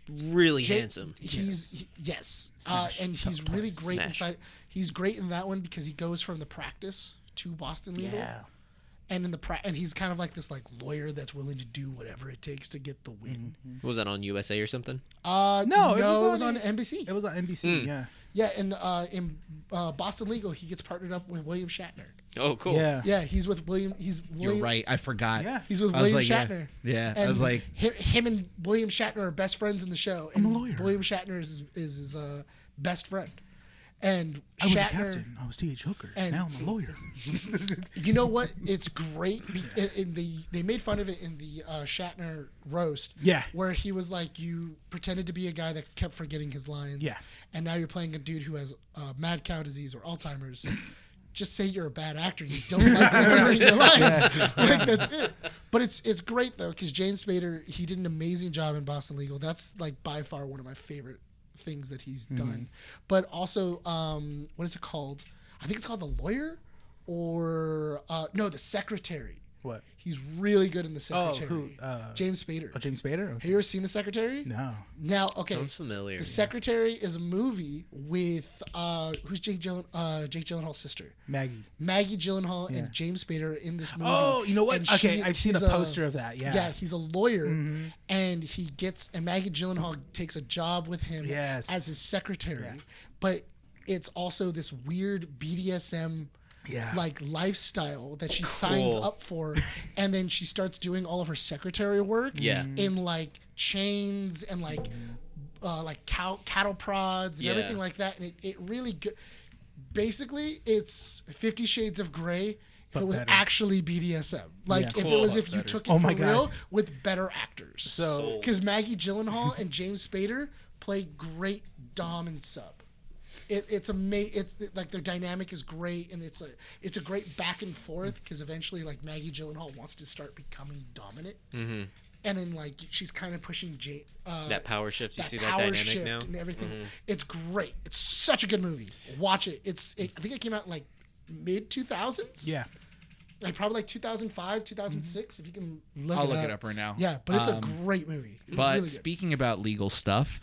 Really Jay- handsome. Yes, Smash. and he's Couple really points. great Smash. inside. He's great in that one because he goes from the practice to Boston Legal, Yeah. and in the and he's kind of like this like lawyer that's willing to do whatever it takes to get the win. Was that on USA or something? No, it it was was on on NBC. It was on NBC. Yeah. Yeah, and in Boston Legal, he gets partnered up with William Shatner. Oh, cool. Yeah. Yeah, he's with William. You're right. I forgot. Yeah. He's with I was William like, Shatner. Yeah. I And was like, him and William Shatner are best friends in the show. And I'm a lawyer. William Shatner is his best friend. And I was a Shatner, captain. I was T.H. Hooker. and- Now I'm a lawyer. you know what? It's great. They made fun of it in the Shatner roast. Yeah. Where he was like, you pretended to be a guy that kept forgetting his lines. Yeah. And now you're playing a dude who has mad cow disease or Alzheimer's. Just say you're a bad actor. You don't like remembering your lines. Like that's it. But it's great though because James Spader, he did an amazing job in Boston Legal. That's like by far one of my favorite things that he's done. But also, what is it called? I think it's called The Lawyer, or no, The Secretary. What? He's really good in The Oh, Secretary. who? James Spader. Oh, James Spader? Have Okay. you ever seen The Secretary? No. Now, okay. Sounds familiar. The Secretary is a movie with who's Jake Gyllenhaal's sister, Maggie. Maggie Gyllenhaal, Yeah. and James Spader in this movie. Oh, you know what? And Okay, I've seen a he's poster of that. Yeah. Yeah, he's a lawyer, and Maggie Gyllenhaal takes a job with him Yes. as his secretary, Yeah. but it's also this weird BDSM Yeah. like lifestyle that she signs Cool. up for, and then she starts doing all of her secretary work Yeah. in like chains and like cattle prods and Yeah. everything like that, and it really good. Basically, it's 50 Shades of Grey. If But it was better. actually BDSM, like Yeah. if it Cool. was if you Better. took it Oh for my God. real with better actors. So- because Maggie Gyllenhaal and James Spader play great dom and sub. It's amazing. It's like their dynamic is great, and it's a great back and forth because eventually like Maggie Gyllenhaal wants to start becoming dominant, and then like she's kind of pushing That power shift. You that see that power dynamic shift now? and everything. It's great. It's such a good movie. Watch it. I think it came out in like mid 2000s. Yeah. Like probably like 2005, 2006. If you can look I'll it look up. it up right now. Yeah, but it's a great movie. But Really good. speaking about legal stuff,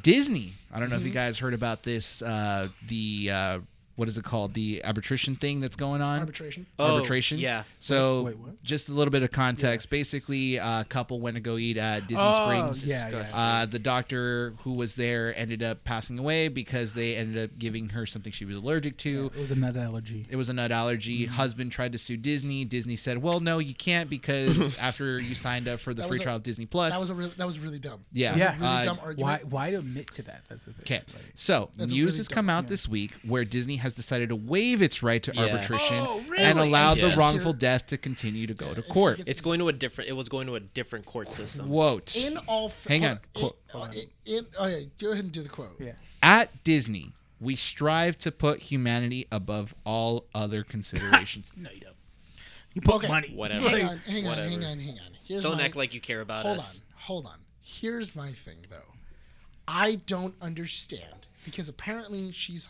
Disney. I don't know if you Mm-hmm. guys heard about this. The what is it called? The arbitration thing that's going on. Arbitration. Arbitration. Yeah. So Wait, what? just a little bit of context. Basically, a couple went to go eat at Disney Springs. Yeah. The doctor who was there ended up passing away because they ended up giving her something she was allergic to. It was a nut allergy. It was a nut allergy. Husband tried to sue Disney. Disney said, "Well, no, you can't because after you signed up for the free trial of Disney Plus." That was really dumb. Yeah. That was a really dumb argument. Why admit to that? That's the thing. Okay, Like, so That's a news really has dumb- come out this week where Disney has decided to waive its right to Yeah. arbitration Oh, really? and allow the Yeah. wrongful death to continue to go to court. It's- It's going to a different. It was going to a different court system. Quote. In all, Hang on. oh yeah, go ahead and do the quote. Yeah. At Disney, we strive to put humanity above all other considerations. No, you don't. You put Okay. money. Whatever. Hang on. Whatever. Here's Don't my- act like you care about Hold us. on. Here's my thing though. I don't understand because apparently she was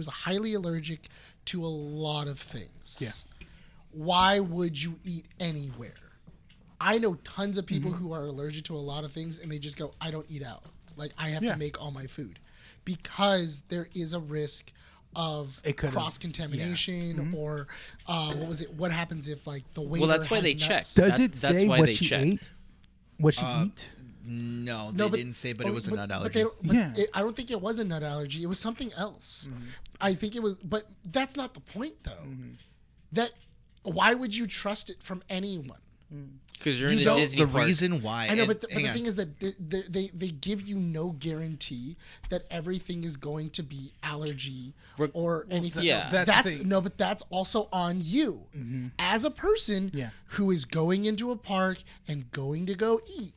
highly allergic to a lot of things. Yeah. Why would you eat anywhere? I know tons of people who are allergic to a lot of things and they just go, I don't eat out. Like I have Yeah. to make all my food because there is a risk of It could've- cross contamination or what was it? What happens if like the waiter Well, that's why had they nuts? check. Does it That's say why what they she checked. ate? What she eat? No, No, they didn't say, but it was a nut But allergy. they don't, but Yeah. I don't think it was a nut allergy. It was something else. Mm-hmm. I think it was, but that's not the point though. That why would you trust it from anyone? Because you're in You a don't- Disney the park. reason why. I know, and- but the hang on. thing is that they give you no guarantee that everything is going to be allergy or anything. yeah. else. That's the That's thing. no, but that's also on you as a person Yeah. who is going into a park and going to go eat.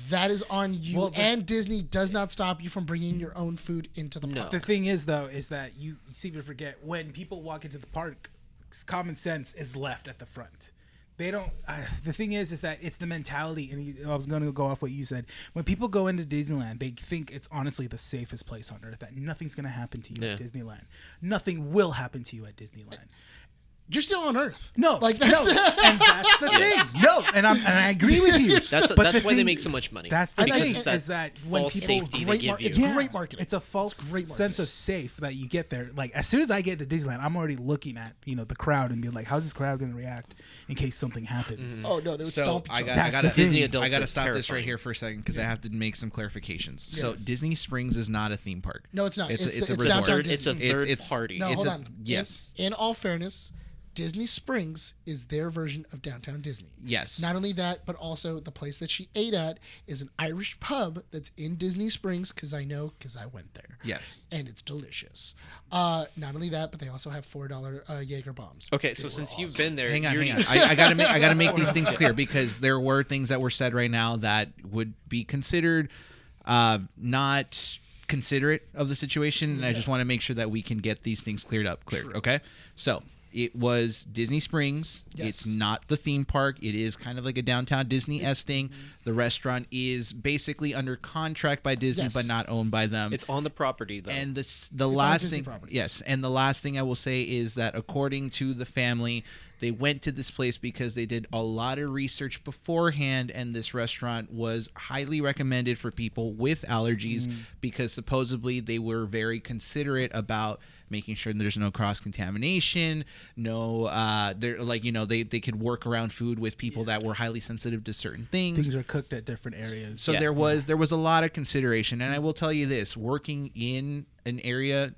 That is on you, Well, the- and Disney does not stop you from bringing your own food into the park. The thing is, though, is that you seem to forget when people walk into the park, common sense is left at the front. They don't. The thing is that it's the mentality, and I was going to go off what you said. When people go into Disneyland, they think it's honestly the safest place on earth. That nothing's going to happen to you at Disneyland. Nothing will happen to you at Disneyland. You're still on Earth. No, like that's no, and that's the thing. No, and I agree with you. That's But why the they thing- make so much money. That's the Because thing it's is that when false people safety they great give mar- you. it's great marketing. It's a false Great sense marketing. of safe that you get there. Like as soon as I get to Disneyland, I'm already looking at the crowd and being like, how's this crowd going to react in case something happens? Oh no, they would So stomp each I other. got, That's I got the to thing. Disney adults I got to are stop this right terrifying. here for a second because I have to make some clarifications. So Yes. Disney Springs is not a theme park. No, it's not. It's a It's resort. downtown It's a Disney. third party. No, it's hold a- on. yes. In all fairness, Disney Springs is their version of downtown Disney. Yes. Not only that, but also the place that she ate at is an Irish pub that's in Disney Springs because I went there. Yes. And it's delicious. Not only that, but they also have $4 Jaeger bombs. Okay, so since you've been there, Hang on. you're- I gotta make these things clear because there were things that were said right now that would be considered not considerate of the situation, and I just want to make sure that we can get these things cleared up. Okay? So it was Disney Springs. Yes. It's not the theme park. It is kind of like a downtown Disney-esque thing. The restaurant is basically under contract by Disney, Yes. but not owned by them. It's on the property though. And the last Disney thing, properties. yes, and the last thing I will say is that according to the family, they went to this place because they did a lot of research beforehand, and this restaurant was highly recommended for people with allergies because supposedly they were very considerate about making sure there's no cross contamination, they could work around food with people that were highly sensitive to certain things. Things are cooked at different areas. So Yeah. there was a lot of consideration, and I will tell you this: working in an area,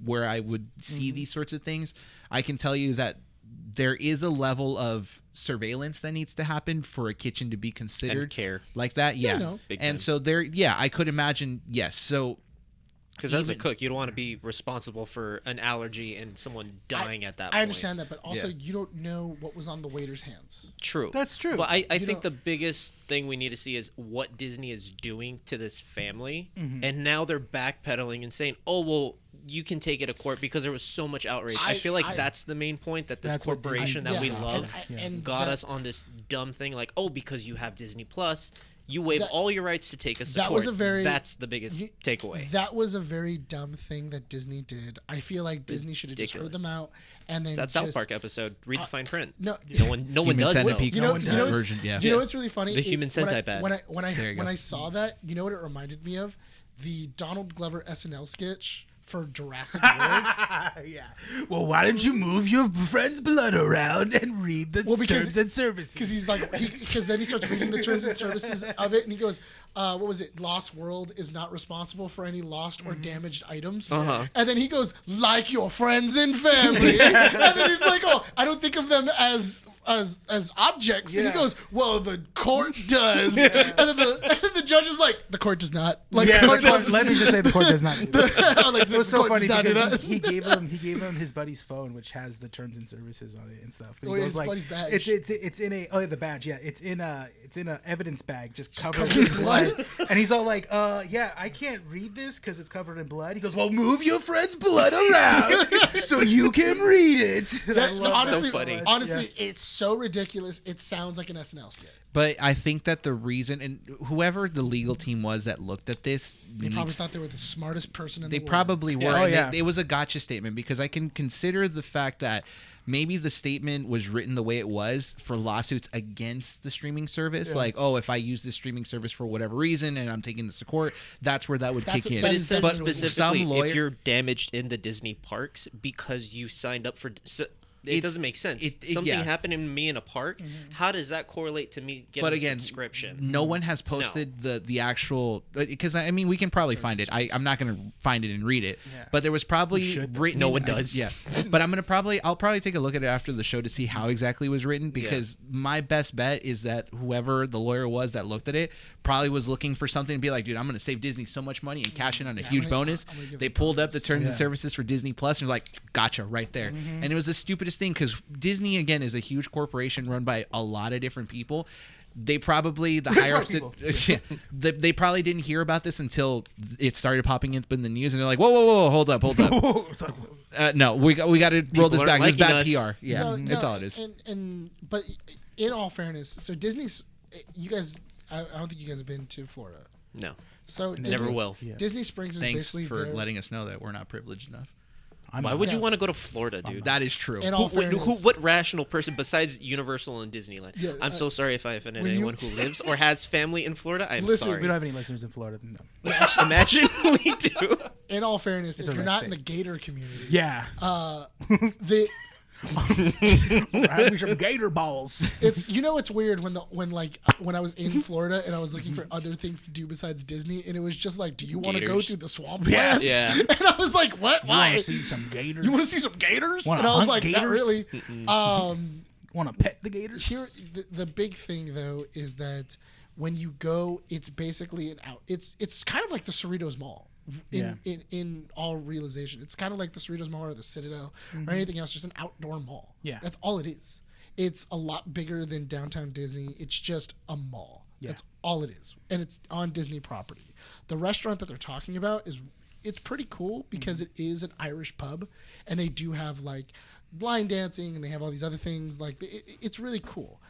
where I would see these sorts of things, I can tell you that there is a level of surveillance that needs to happen for a kitchen to be considered And care. like that. Yeah, no. Big and time. so there, I could imagine. Yes, so. Because as a even- cook, you don't want to be responsible for an allergy and someone dying at that point. I understand that, but also Yeah. you don't know what was on the waiter's hands. True. That's true. But I You think know- the biggest thing we need to see is what Disney is doing to this family. Mm-hmm. And now they're backpedaling and saying, oh, well, you can take it to court because there was so much outrage. I feel like that's the main point, that this That's what Disney- corporation that we Yeah, love and got that- us on this dumb thing. Like, oh, because you have Disney Plus, you waive That- all your rights to take us to that court. was a very- That's the biggest you- takeaway. That was a very dumb thing that Disney did. I feel like Disney should have just heard Ridiculous. them out and then It's that South just- Park episode. Read the fine print. No, No one Human does know. centipede You know, kind you of know, version, what's, yeah. you know what's really funny? The human centipede ad. When There you I go. saw that, you know what it reminded me of? The Donald Glover SNL sketch for Jurassic World. Yeah. Well, why don't you move your friend's blood around and read the terms and services? Because he's like, because then he starts reading the terms and services of it, and he goes, "What was it? Lost World is not responsible for any lost or damaged items." And then he goes, "Like your friends and family." And then he's like, "Oh, I don't think of them as objects." And he goes, "Well, the court does." And then the judge is like, "The court does not." Like, yeah, the court does. let me just say the court does not. Like, It was so funny do because that. he gave him his buddy's phone, which has the terms and services on it and stuff. But he goes his like, buddy's badge. it's in a the badge, yeah, it's in a evidence bag, just covered in blood. And he's all like, yeah, I can't read this because it's covered in blood. He goes, well, move your friend's blood around so you can read it. Honestly, so funny. Honestly, it's so ridiculous. It sounds like an SNL skit. But I think that the reason, and whoever the legal team was that looked at this, They probably thought they were the smartest person in the they world. probably were. Yeah. Oh, And yeah. it was a gotcha statement because I can consider the fact that maybe the statement was written the way it was for lawsuits against the streaming service. Yeah. Like, oh, if I use this streaming service for whatever reason and I'm taking this to court, that's where that would That's kick what- in. that But it is says definitely- specifically some lawyer- if you're damaged in the Disney parks because you signed up for. It doesn't make sense. Something yeah. happened to me in a park. How does that correlate to me getting But again, a subscription? no one has posted the actual, because I mean we can probably find it. I'm not going to find it and read it, Yeah. but there was probably We should, though. written. No one does. Yeah, but I'll probably take a look at it after the show to see how exactly it was written because my best bet is that whoever the lawyer was that looked at it probably was looking for something to be like, dude, I'm going to save Disney so much money and cash in on a huge bonus. I'm gonna give They them pulled up the bonus. terms and services for Disney Plus and you're like, gotcha, right there. And it was the stupidest thing because Disney again is a huge corporation run by a lot of different people. They probably higher ups people. they probably didn't hear about this until it started popping up in the news and they're like, whoa, hold up. No, we got to roll this aren't back. It's liking bad us. PR. Yeah, that's all it is. But in all fairness, so Disney's, you guys, I don't think you guys have been to Florida. No. So Never will. Yeah. Disney Springs is Thanks basically for their, letting us know that we're not privileged enough. Why would you want to go to Florida, dude? That is true. In all fairness, What rational person besides Universal and Disneyland? Yeah, I'm so sorry if I offended when you- anyone who lives or has family in Florida. I'm Listen, sorry. We don't have any listeners in Florida. No. Imagine we do. in all fairness, It's if a you're red not in state. the Gator community, Yeah. the Have me some gator balls. it's it's weird when when I was in Florida and I was looking for other things to do besides Disney, and it was just like, do you want to go Gators. through the swamp Yeah. lands? Yeah. And I was like, what? You want Why? to see some gators? You want to see some gators? Wanna And I was hunt like, not gators? really. Want to pet the gators? Here, the big thing though is that when you go, it's basically an out. It's kind of like the Cerritos Mall. In all realization, it's kind of like the Cerritos Mall or the Citadel or anything else, just an outdoor mall. Yeah. That's all it is. It's a lot bigger than downtown Disney. It's just a mall. Yeah. That's all it is, and it's on Disney property. The restaurant that they're talking about it's pretty cool because it is an Irish pub, and they do have like line dancing and they have all these other things. Like it's really cool.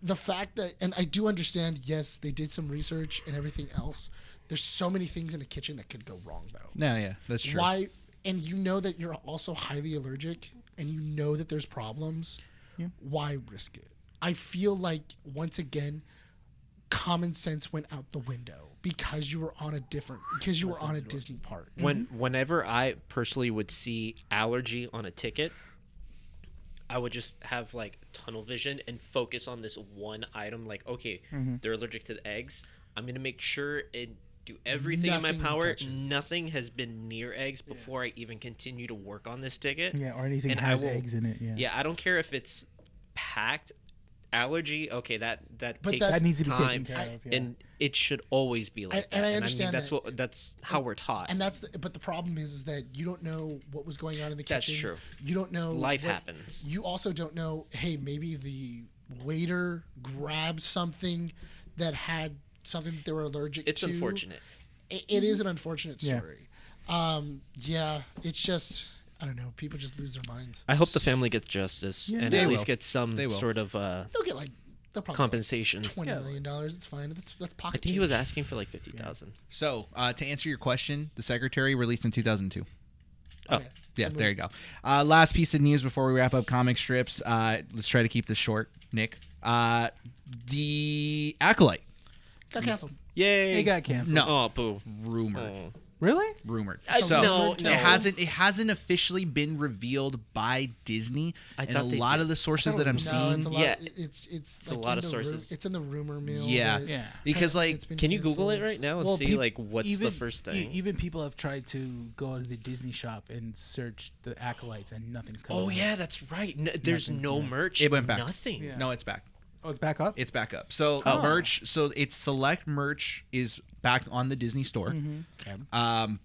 The fact that, and I do understand, yes, they did some research and everything else. There's so many things in a kitchen that could go wrong though. No, yeah, that's true. Why? And you know that you're also highly allergic, and you know that there's problems. Yeah. Why risk it? I feel like once again, common sense went out the window because you were on a Disney park. Whenever I personally would see allergy on a ticket, I would just have like tunnel vision and focus on this one item. Like, okay, they're allergic to the eggs. I'm gonna make sure and do everything in Nothing my power. touches. Nothing has been near eggs before I even continue to work on this ticket. Yeah, or anything And has I will- eggs in it. Yeah. Yeah, I don't care if it's packed. Allergy, okay, that But takes that needs to be taken time, care of, yeah. and it should always be like And that. I understand that's that. that's how we're taught. And but the problem is that you don't know what was going on in the That's kitchen. true. You don't know Life happens. You also don't know. Hey, maybe the waiter grabbed something that had something that they were allergic It's to. unfortunate. It is an unfortunate Yeah. story. It's just, I don't know. People just lose their minds. I hope the family gets justice and They at least will. gets some They will. sort of They'll get they'll probably compensation. get $20 million. It's fine. That's pocket. I think he was change. asking for like 50,000. So, to answer your question, The Secretary released in 2002. Okay. Yeah, So there you go. Last piece of news before we wrap up comic strips. Let's try to keep this short, Nick. The Acolyte Got canceled. Yay! It got canceled. No. Oh, boo. rumored. Really? Rumored. No, no. It hasn't officially been revealed by Disney. I And thought a they lot did. of the sources that I'm No, seeing, it's a lot, Yeah. it's a like lot in of the sources. it's in the rumor mill. Yeah. that Yeah. because like it's been Can you Google it canceled. right now and Well, see peop- like what's the first thing? Even people have tried to go to the Disney shop and search the acolytes, and nothing's coming. Oh out. yeah, that's right. There's no merch. It went back. Nothing. Yeah. no, it's back. Oh, it's back up. It's back up. So Oh. merch. So it's select merch is back on the Disney store. Okay.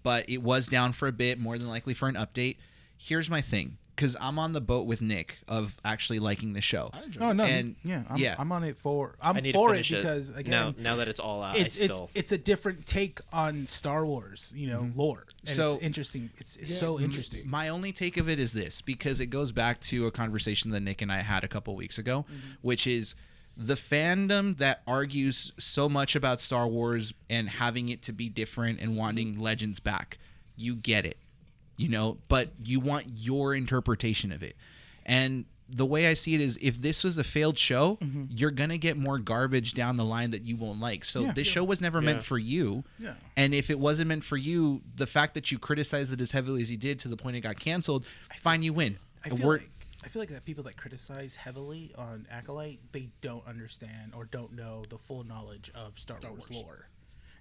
But it was down for a bit, more than likely for an update. Here's my thing, because I'm on the boat with Nick of actually liking the show. I enjoy Oh it. no, And- I'm, yeah. I'm on it for. I I'm need for to it finish because it. again, now that it's all out, it's a different take on Star Wars, lore. And So- it's interesting. It's so interesting. My only take of it is this, because it goes back to a conversation that Nick and I had a couple weeks ago, which is the fandom that argues so much about Star Wars and having it to be different and wanting Legends back. You get it, but you want your interpretation of it. And the way I see it is, if this was a failed show, you're going to get more garbage down the line that you won't like. So Yeah. this show was never meant for you. Yeah. And if it wasn't meant for you, the fact that you criticized it as heavily as you did to the point it got canceled, fine, you win. I feel like that people that criticize heavily on Acolyte, they don't understand or don't know the full knowledge of Star Wars lore.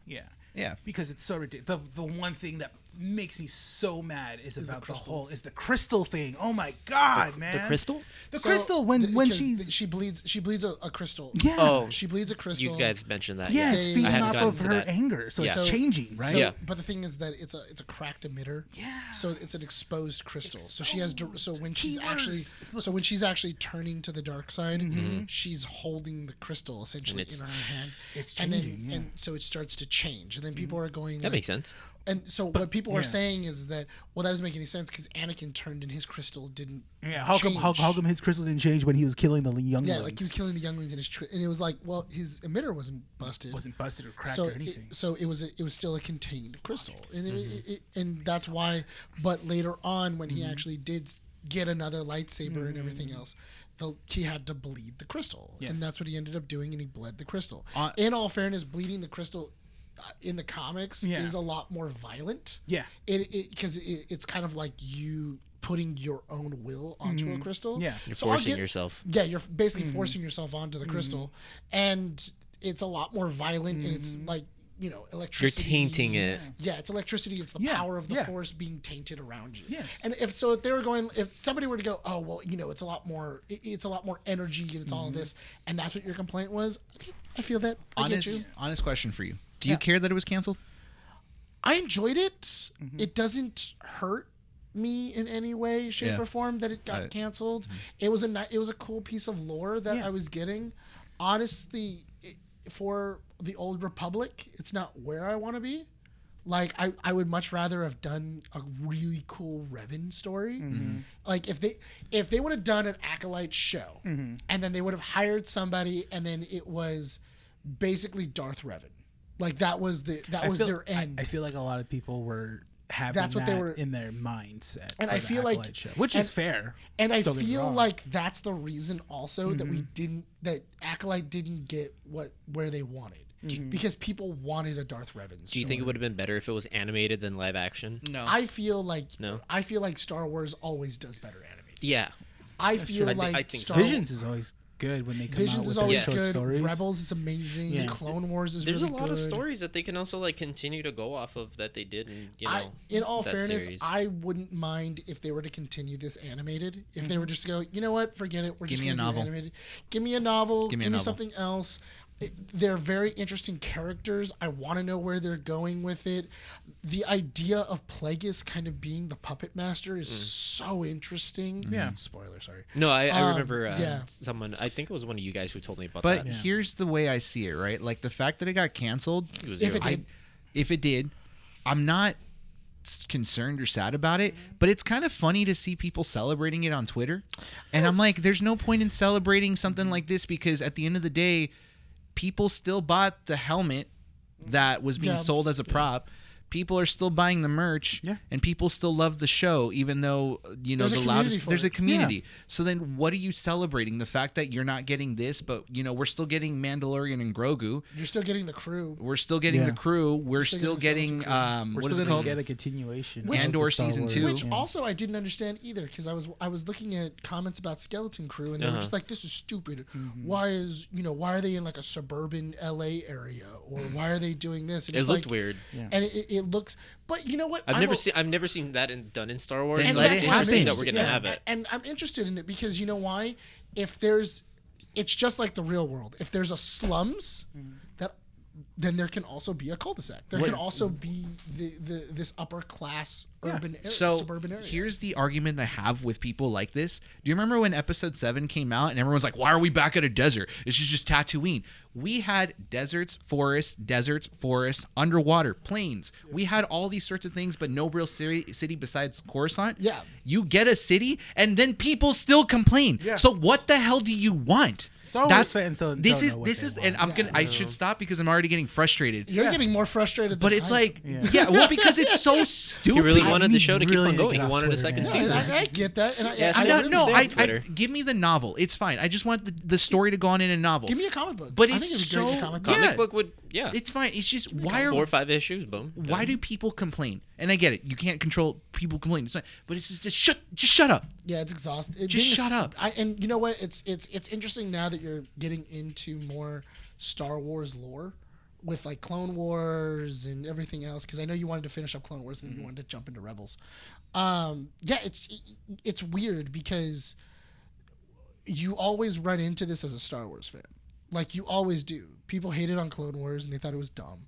Yeah. Yeah. Because it's so ridiculous. The one thing that makes me so mad is about the crystal thing. Oh my god, man. the crystal. The So, crystal when because she's she bleeds a crystal. yeah. Oh, She bleeds a crystal. you guys mentioned that. Yeah, it's They- feeding I haven't off gotten of to her that. anger, so Yeah. it's changing, right? So, Yeah. but the thing is that it's a cracked emitter. Yeah. So it's an exposed crystal. So she has so when she's Keyword. actually turning to the dark side, she's holding the crystal essentially And in her hand. It's and changing, then and so it starts to change. And then people are going That makes sense. And so what people are yeah. saying is that that doesn't make any sense because Anakin turned and his crystal didn't. Yeah, how come change. his crystal didn't change when he was killing the young Yeah, ones? like he was killing the younglings in his and it was like, well, his emitter wasn't busted. wasn't busted or cracked so or anything. it was still a contained crystal, and and that's why. But later on, when he actually did get another lightsaber and everything else, he had to bleed the crystal, Yes. and that's what he ended up doing, and he bled the crystal. On- In all fairness, bleeding the crystal in the comics Yeah. is a lot more violent. Yeah. Because it's kind of like you putting your own will onto a crystal. Yeah. You're So I'll forcing get- yourself. Yeah, you're basically forcing yourself onto the crystal, and it's a lot more violent, and it's like You're electricity. tainting it. Yeah, it's electricity. It's the Yeah, power of the yeah. force being tainted around you. Yes. And if somebody were to go, oh well, it's a lot more. It's a lot more energy, and it's all of this, and that's what your complaint was. Okay, I feel that. I get you. Honest question for you. Do you Yeah. care that it was canceled? I enjoyed it. It doesn't hurt me in any way, shape, Yeah. or form that it got canceled. It was a cool piece of lore that Yeah. I was getting. Honestly, for the Old Republic, it's not where I want to be. Like I would much rather have done a really cool Revan story. Like if they would have done an Acolyte show, and then they would have hired somebody, and then it was basically Darth Revan. Like that was their end. I feel like a lot of people were having That's what they that were- in their mindset. And for I the feel like- Acolyte show, which and- is fair. And I Don't get me feel wrong. like that's the reason also that Acolyte didn't get where they wanted. Because people wanted a Darth Revan. Do you think it would have been better if it was animated than live action? No. I feel like No? I feel like Star Wars always does better animated. Yeah. I feel true. like I think so. Star Visions is always good when they come Visions out with is their always short good. stories. Rebels is amazing. Yeah. The Clone Wars is There's really a lot of good. stories that they can also like continue to go off of that they did in In all that fairness, series. I wouldn't mind if they were to continue this animated. If they were just to go, you know what, forget it. We're Give just me going a to do novel. animated. Give me a novel. Give me a Give me novel. something else. They're very interesting characters. I want to know where they're going with it. The idea of Plagueis kind of being the puppet master is so interesting. Yeah. Spoiler, sorry. No, I remember yeah. someone. I think it was one of you guys who told me about But that. here's the way I see it, right? Like the fact that it got canceled, It was If zero. it did. if it did, I'm not concerned or sad about it, but it's kind of funny to see people celebrating it on Twitter. And I'm like, there's no point in celebrating something like this because at the end of the day, people still bought the helmet that was being Yeah. sold as a prop. people are still buying the merch, and people still love the show, even though There's the a loudest. community There's for a it. community. So then, what are you celebrating? The fact that you're not getting this, but we're still getting Mandalorian and Grogu. You're still getting the crew. We're still getting the crew. We're still getting We're what is still it gonna called? get a continuation. Andor of the Star season Wars. 2. Which also I didn't understand either, because I was looking at comments about Skeleton Crew, and they were just like, "This is stupid. Why are they in like a suburban LA area, or why are they doing this?" And It it's looked like, weird. and it looks. But you know what? I've never seen that done in Star Wars. Then So let it's it interesting happen. that we're gonna have it. And I'm interested in it because you know why? It's just like the real world. If there's a slums, then there can also be a cul-de-sac. There can also be this upper class urban area, suburban area. Here's the argument I have with people like this. Do you remember when episode 7 came out and everyone's like, why are we back at a desert? This is just Tatooine. We had deserts, forests, underwater, plains. We had all these sorts of things, but no real city besides Coruscant. Yeah. You get a city and then people still complain. Yeah. So what the hell do you want? Star Wars fans don't this know is what this they is want. and I should stop because I'm already getting frustrated. You're getting more frustrated But than it's I like, am. well, because it's so stupid. He really wanted the show to keep really on to going. get He off wanted a Twitter, second man. season. I get that, and Yeah, I so don't no, understand. Twitter. give me the novel. It's fine. I just want the story to go on in a novel. Give me a comic book. But I it's think it'd be great in a so- comic book. Yeah. Comic book would, It's fine. It's just 4 or 5 issues, boom. why do people complain? And I get it. You can't control people complain. It's fine. But it's just shut up. Yeah, it's exhausting. Just shut up. And you know what? It's interesting now that you're getting into more Star Wars lore with like Clone Wars and everything else. Because I know you wanted to finish up Clone Wars and then you wanted to jump into Rebels. It's weird because you always run into this as a Star Wars fan. Like you always do. People hated on Clone Wars and they thought it was dumb.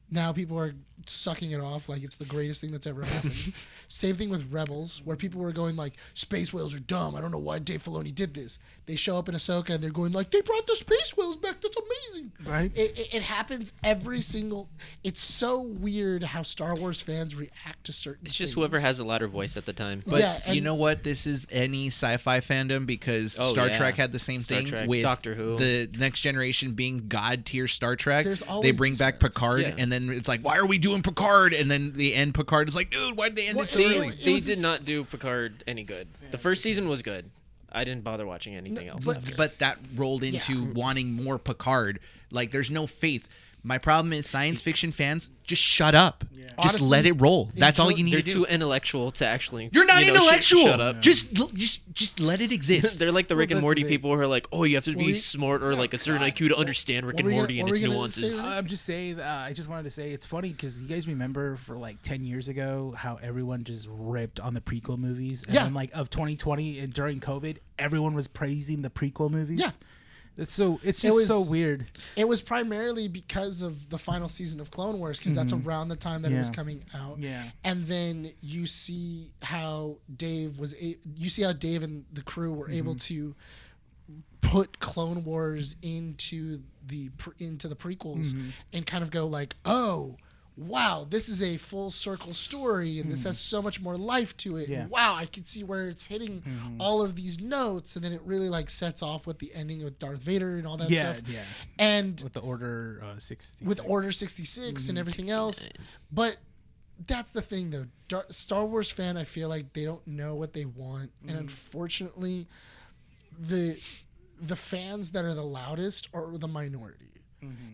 Now people are sucking it off like it's the greatest thing that's ever happened. Same thing with Rebels, where people were going like, space whales are dumb. I don't know why Dave Filoni did this. They show up in Ahsoka and they're going like, they brought the space whales back. That's amazing. Right. It happens every single. It's so weird how Star Wars fans react to certain. It's just things. whoever has a louder voice at the time. But Yeah, you and- know what? This is any sci-fi fandom because Oh, Star yeah. Trek had the same Star thing Trek, with Doctor Who. the Next Generation being god tier Star Trek. There's They always bring these back fans. Picard, Yeah. and then it's like, why are we doing Picard? And then the end Picard is like, dude, why did they end Well, it so they- early? They was did this- not do Picard any good. The first season was good. I didn't bother watching anything else. But that rolled into wanting more Picard. Like, there's no faith. My problem is science fiction fans, just shut up. Just Honestly, let it roll. That's all you need They're to do. too intellectual to actually. You're not intellectual. Shut up. Just let it exist. They're like the Rick and that's Morty the- people who are like, oh, you have to be we- smart or like a certain IQ to understand Rick What and were you Morty gonna- and what its were you gonna nuances. say? I'm just saying. I just wanted to say it's funny because you guys remember for like 10 years ago how everyone just ripped on the prequel movies. And Yeah. then, like of 2020 and during COVID, everyone was praising the prequel movies. Yeah. It's just was- so weird. It was primarily because of the final season of Clone Wars, because that's around the time that it was Yeah. coming out. Yeah. And then you see how Dave and the crew were able to put Clone Wars into the prequels and kind of go like, oh, wow, this is a full circle story and this has so much more life to it. Yeah. Wow, I can see where it's hitting all of these notes, and then it really like sets off with the ending with Darth Vader and all that Yeah, stuff. yeah. And With the Order 66. with Order 66 and everything else. But that's the thing, though. Star Wars fan, I feel like they don't know what they want, and unfortunately, the fans that are the loudest are the minority.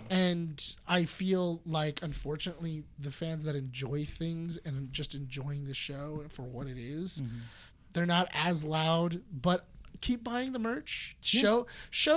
And I feel like, unfortunately, the fans that enjoy things and just enjoying the show for what it is, they're not as loud, but keep buying the merch. Show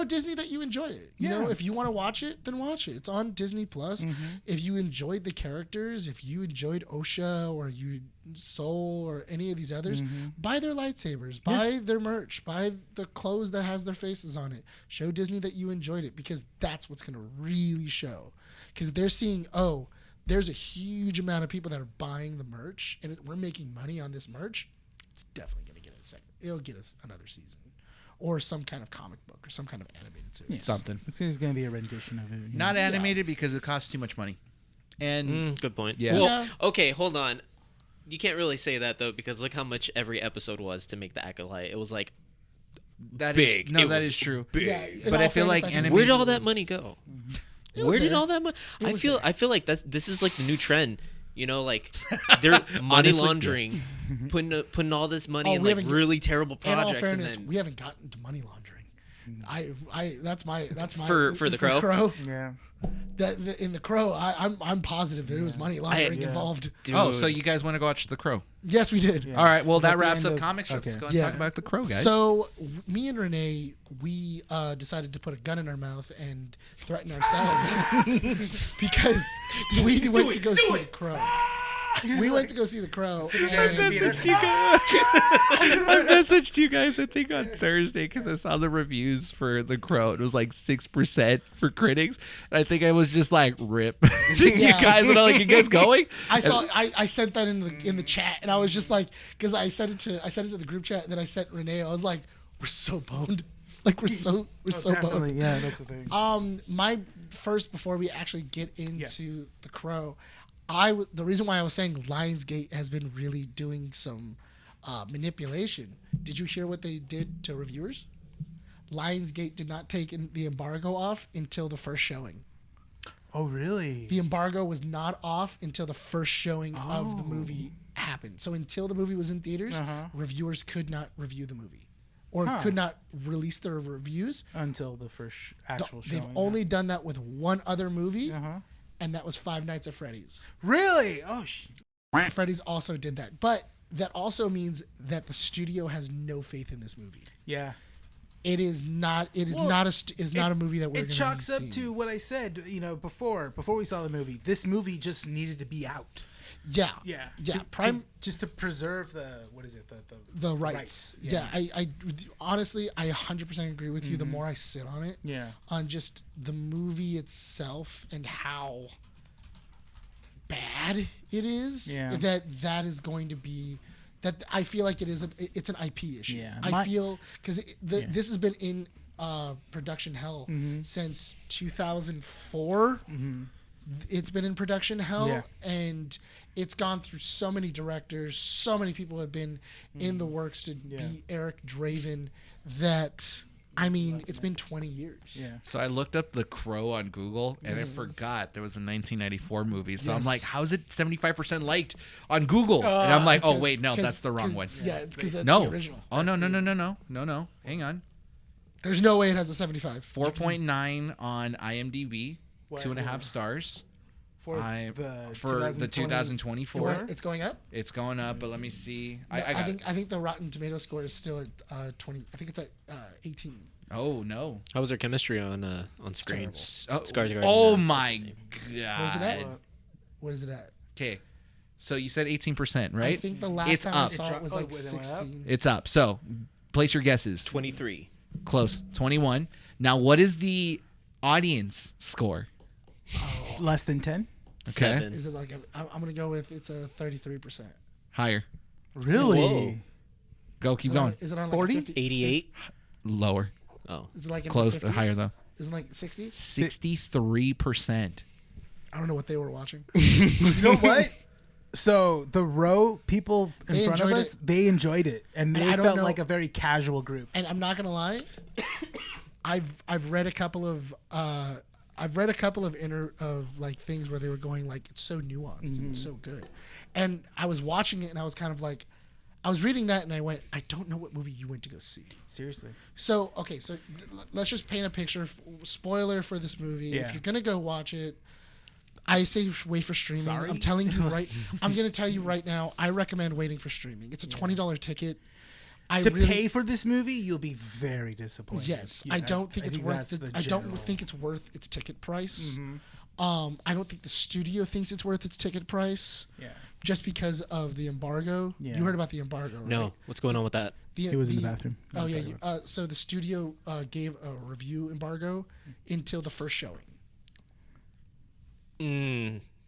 Disney that you enjoy it. You know, if you want to watch it, then watch it. It's on Disney Plus. If you enjoyed the characters, if you enjoyed OSHA or you Soul or any of these others, buy their lightsabers, buy their merch, buy the clothes that has their faces on it. Show Disney that you enjoyed it, because that's what's going to really show. Because they're seeing, oh, there's a huge amount of people that are buying the merch and we're making money on this merch. It's definitely going to get a second. It'll get us another season. Or some kind of comic book or some kind of animated series. Something. It's going to be a rendition of it. Not animated because it costs too much money. And Good point. Yeah. Well, Yeah. okay, hold on. You can't really say that though, because look how much every episode was to make the Acolyte. It was like that big. is no, It that was is true. big. Yeah, in But all I feel like fairness, anime- Where did all that money go? It was Where did there. all that money? I was feel there. like this is like the new trend. You know, like they're money Honestly, laundering, putting all this money in we like haven't- really terrible In all projects, fairness, and we haven't gotten to money laundering. That's my For The Crow? Yeah. In the Crow, I'm positive there was money laundering involved. Dude, Oh, so you guys want to go watch The Crow? Yes, we did. Yeah. All right. Well, Is that that the wraps end up of- comic strips. okay. Let's go and Yeah. talk about The Crow, guys. So me and Rene, we decided to put a gun in our mouth and threaten ourselves because we went to go see The Crow. We went to go see The Crow. And I messaged you guys, I think, on Thursday because I saw the reviews for The Crow. It was like 6% for critics. And I think I was just like, rip. You guys, and I'm like, you guys going? I sent that in the chat, and I was just like, because I sent it to the group chat, and then I sent Rene. I was like, we're so boned. Like we're so Definitely. boned. Yeah, that's the thing. My first, before we actually get into The Crow, the reason why I was saying Lionsgate has been really doing some manipulation. Did you hear what they did to reviewers? Lionsgate did not take the embargo off until the first showing. Oh, really? The embargo was not off until the first showing of the movie happened. So until the movie was in theaters, reviewers could not review the movie or could not release their reviews Until the first actual show. They've only done that with one other movie, and that was Five Nights at Freddy's. Really? Oh, Freddy's also did that, but that also means that the studio has no faith in this movie. yeah. It is not. It is Well, not a movie that we're. It chalks up to what I said, before we saw the movie. This movie just needed to be out. Yeah. Yeah. Just to preserve the the rights. Yeah. I honestly, I 100% agree with you. The more I sit on it, on just the movie itself and how bad it is, that is going to be. That I feel like it's an IP issue. Yeah. I feel because this has been in production hell since 2004. It's been in production hell, and it's gone through so many directors. So many people have been in the works to be Eric Draven. That I mean, it's been 20 years. Yeah. So I looked up The Crow on Google, and I forgot there was a 1994 movie. So I'm Yes. like, how is it 75% liked on Google? And I'm like, oh, Because- wait, no, because- that's the wrong 'cause- one. Yeah, it's because that's No. the original. Oh, no. Hang on. There's no way it has a 75. 4.9 on IMDb, What? 2.5 stars. For the For the 2024. It's going up. It's going up, but let me see. No, I think the Rotten Tomato score is still at 20. I think it's at 18. Oh, no. how was their chemistry on screen? terrible. Skarsgård. Oh, and, my Where's it God. at? What is it at? Okay. So you said 18%, right? I think the last It's time up. I saw it was Oh, like wait, it went up? 16. It's up. So place your guesses. 23. Close. 21. Now, what is the audience score? less than 10. Okay. 7. Is it like I'm gonna go with it's a 33%. Higher. Really? Whoa. Go. Keep Is it going. Is it on like 40? 50? 88. Lower. Oh. Is it like in Close. the 50s? Higher, though. Is it like 60? 63%. I don't know what they were watching. You know what? So the row people in They front of enjoyed us, they enjoyed it, and they I don't felt know- like a very casual group. And I'm not gonna lie, I've read a couple of like things where they were going like it's so nuanced and it's so good, and I was watching it and I was kind of like, I was reading that and I went, I don't know what movie you went to go see. Seriously. So okay, so let's just paint a picture. Spoiler for this movie: Yeah. if you're gonna go watch it, I say wait for streaming. Sorry? I'm telling you right. I'm gonna tell you right now. I recommend waiting for streaming. It's a $20 ticket. To pay for this movie, you'll be very disappointed. Yes, Yeah, I don't think it's worth. that's the I don't general- think it's worth its ticket price. I don't think the studio thinks it's worth its ticket price. Yeah. Just because of the embargo. Yeah. You heard about the embargo, right? No. What's going on with that? He was in the bathroom. Oh yeah. So the studio gave a review embargo until the first showing.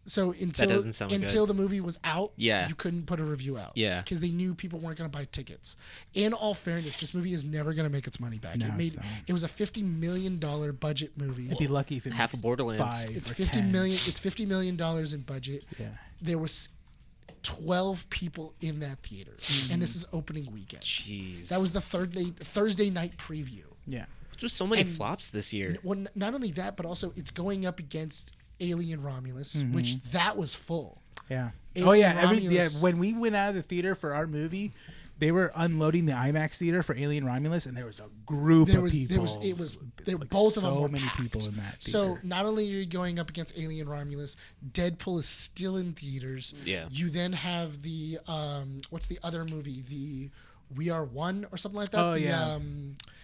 So until doesn't sound until good. the movie was out, Yeah. you couldn't put a review out. Yeah. Because they knew people weren't going to buy tickets. In all fairness, this movie is never going to make its money back. No, it it's not. it was a $50 million budget movie. I'd be lucky if it Half makes of Borderlands. 5 It's or 50 10. million. It's $50 million in budget. Yeah. There was 12 people in that theater, and this is opening weekend. Jeez. That was the Thursday night preview. Yeah. There's so many and- flops this year. Well, not only that, but also it's going up against Alien Romulus, which that was full. Yeah. Alien Yeah. Romulus. When we went out of the theater for our movie, they were unloading the IMAX theater for Alien Romulus, and there was a group of people. Both of them so were many packed. people in that theater. So not only are you going up against Alien Romulus, Deadpool is still in theaters. Yeah. You then have the what's the other movie? The We Are One or something like that. Oh, the, yeah.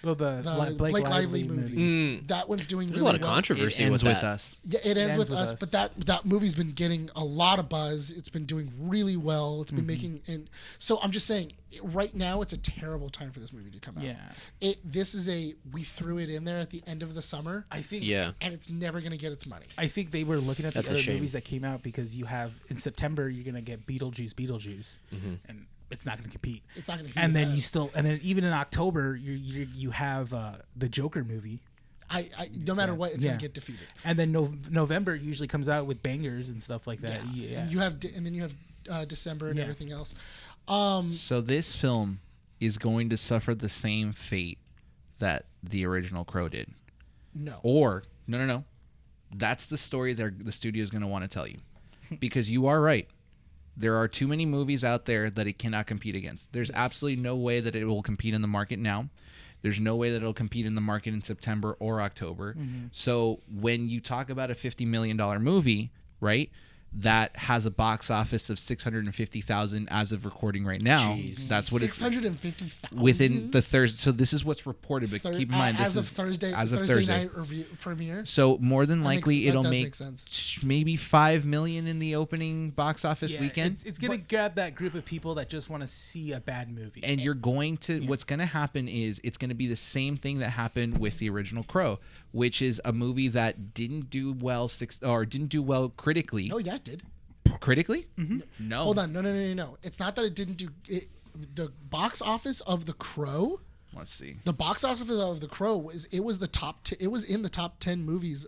The Blake Lively movie. That one's doing There's really a lot of well. controversy It ends with with that. us. Yeah, it ends with us, but that movie's been getting a lot of buzz. It's been doing really well. It's been making, and so I'm just saying, right now it's a terrible time for this movie to come out. Yeah. We threw it in there at the end of the summer, I think. Yeah. and it's never gonna get its money. I think they were looking at the That's a other shame. movies that came out because you have in September you're gonna get Beetlejuice, and it's not gonna compete. It's not gonna. And then even in October you have the Joker movie, no matter what, it's Yeah. gonna get defeated. and then November usually comes out with bangers and stuff like that. Yeah. And then you have December and Yeah. everything else. So this film is going to suffer the same fate that the original Crow did. No. Or no. That's the story the studio is going to want to tell you, because you are right. There are too many movies out there that it cannot compete against. There's absolutely no way that it will compete in the market now. There's no way that it'll compete in the market in September or October. So when you talk about a $50 million movie, right, that has a box office of 650,000 as of recording right now, Jeez. that's what it's 650,000 within the Thursday. So this is what's reported, but keep in mind this as of is Thursday, as of Thursday Thursday. night premiere. So more than likely that it'll does make make sense. maybe 5 million in the opening box office Yeah, weekend. It's gonna grab that group of people that just want to see a bad movie. And you're going to what's going to happen is it's going to be the same thing that happened with the original Crow, which is a movie that didn't do well critically. Oh yeah, it did. Critically? No. Hold on, no. It's not that it didn't do it. The box office of The Crow. Let's see. The box office of The Crow was the top. It was in the top 10 movies,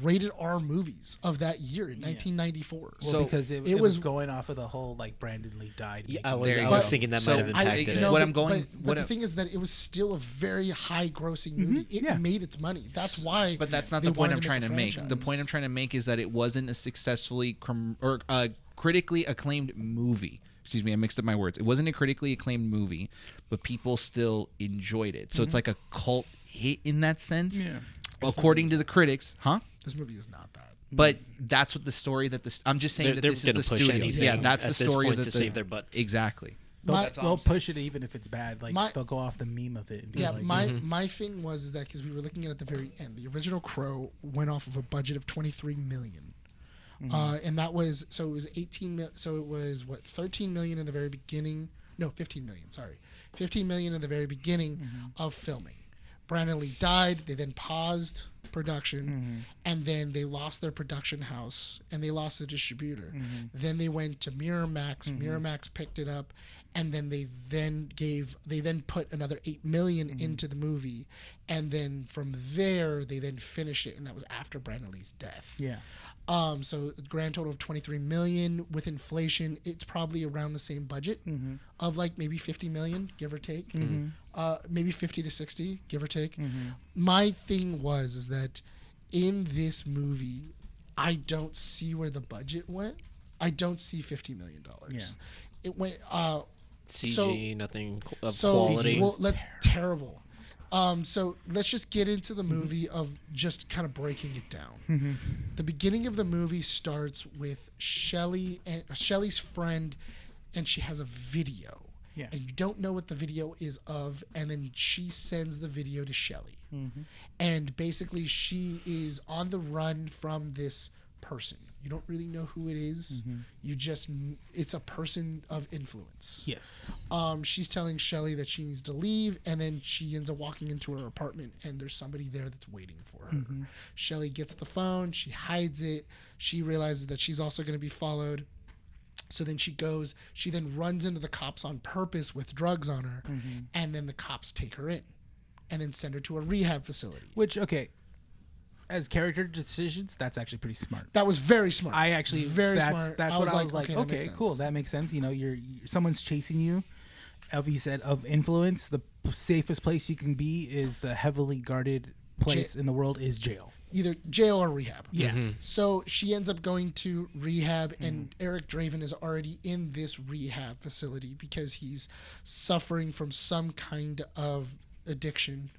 rated R movies of that year in 1994. Well, because it was going off of the whole like Brandon Lee died. Yeah, making I was, it. There you I was go. thinking that So might have I- impacted you it. know, what I'm but, going- but what the I- thing is that it was still a very high grossing movie. It made its money. That's why. But that's not they the point wanted I'm to trying make to a make. The franchise. point I'm trying to make is that it wasn't a successfully critically acclaimed movie. Excuse me, I mixed up my words. It wasn't a critically acclaimed movie, but people still enjoyed it. So it's like a cult hit in that sense, Yeah. according to the critics, huh? This movie is not that. But that's what the story that this. I'm just saying that They're this is gonna the push studio. anything Yeah, that's at the this story point that to the- save their butts. Exactly. They'll push it even if it's bad. Like they'll go off the meme of it. And be Yeah, like, my thing was that because we were looking at the very end, the original Crow went off of a budget of 23 million. And that was so it was 18 mil, so it was what 13 million in the very beginning, no 15 million, sorry, 15 million in the very beginning of filming. Brandon Lee died. They then paused production, and then they lost their production house and they lost the distributor. Then they went to Miramax. Miramax picked it up, and then they then put another 8 million into the movie, and then from there they then finished it, and that was after Brandon Lee's death. Yeah. So a grand total of 23 million. With inflation, it's probably around the same budget of like maybe 50 million, give or take. Maybe 50 to 60, give or take. My thing is that in this movie, I don't see where the budget went. I don't see $50 million. Yeah. It went CG, nothing of so quality. well, that's terrible. So let's just get into the movie of just kind of breaking it down. The beginning of the movie starts with Shelley's friend, and she has a video. Yeah. And you don't know what the video is of, and then she sends the video to Shelley. And basically she is on the run from this person. You don't really know who it is. You just it's a person of influence. Yes. She's telling Shelley that she needs to leave, and then she ends up walking into her apartment, and there's somebody there that's waiting for her. Shelley gets the phone, she hides it, she realizes that she's also going to be followed. So then she then runs into the cops on purpose with drugs on her, and then the cops take her in and then send her to a rehab facility. Which, okay, as character decisions, that's actually pretty smart. That was very smart. I actually very that's smart. That's what I was like. that makes Okay, sense. cool. That makes sense. You know, someone's chasing you. You said of influence. The safest place you can be is the heavily guarded place in the world is jail. either jail or rehab. Yeah. So she ends up going to rehab, and Eric Draven is already in this rehab facility because he's suffering from some kind of addiction.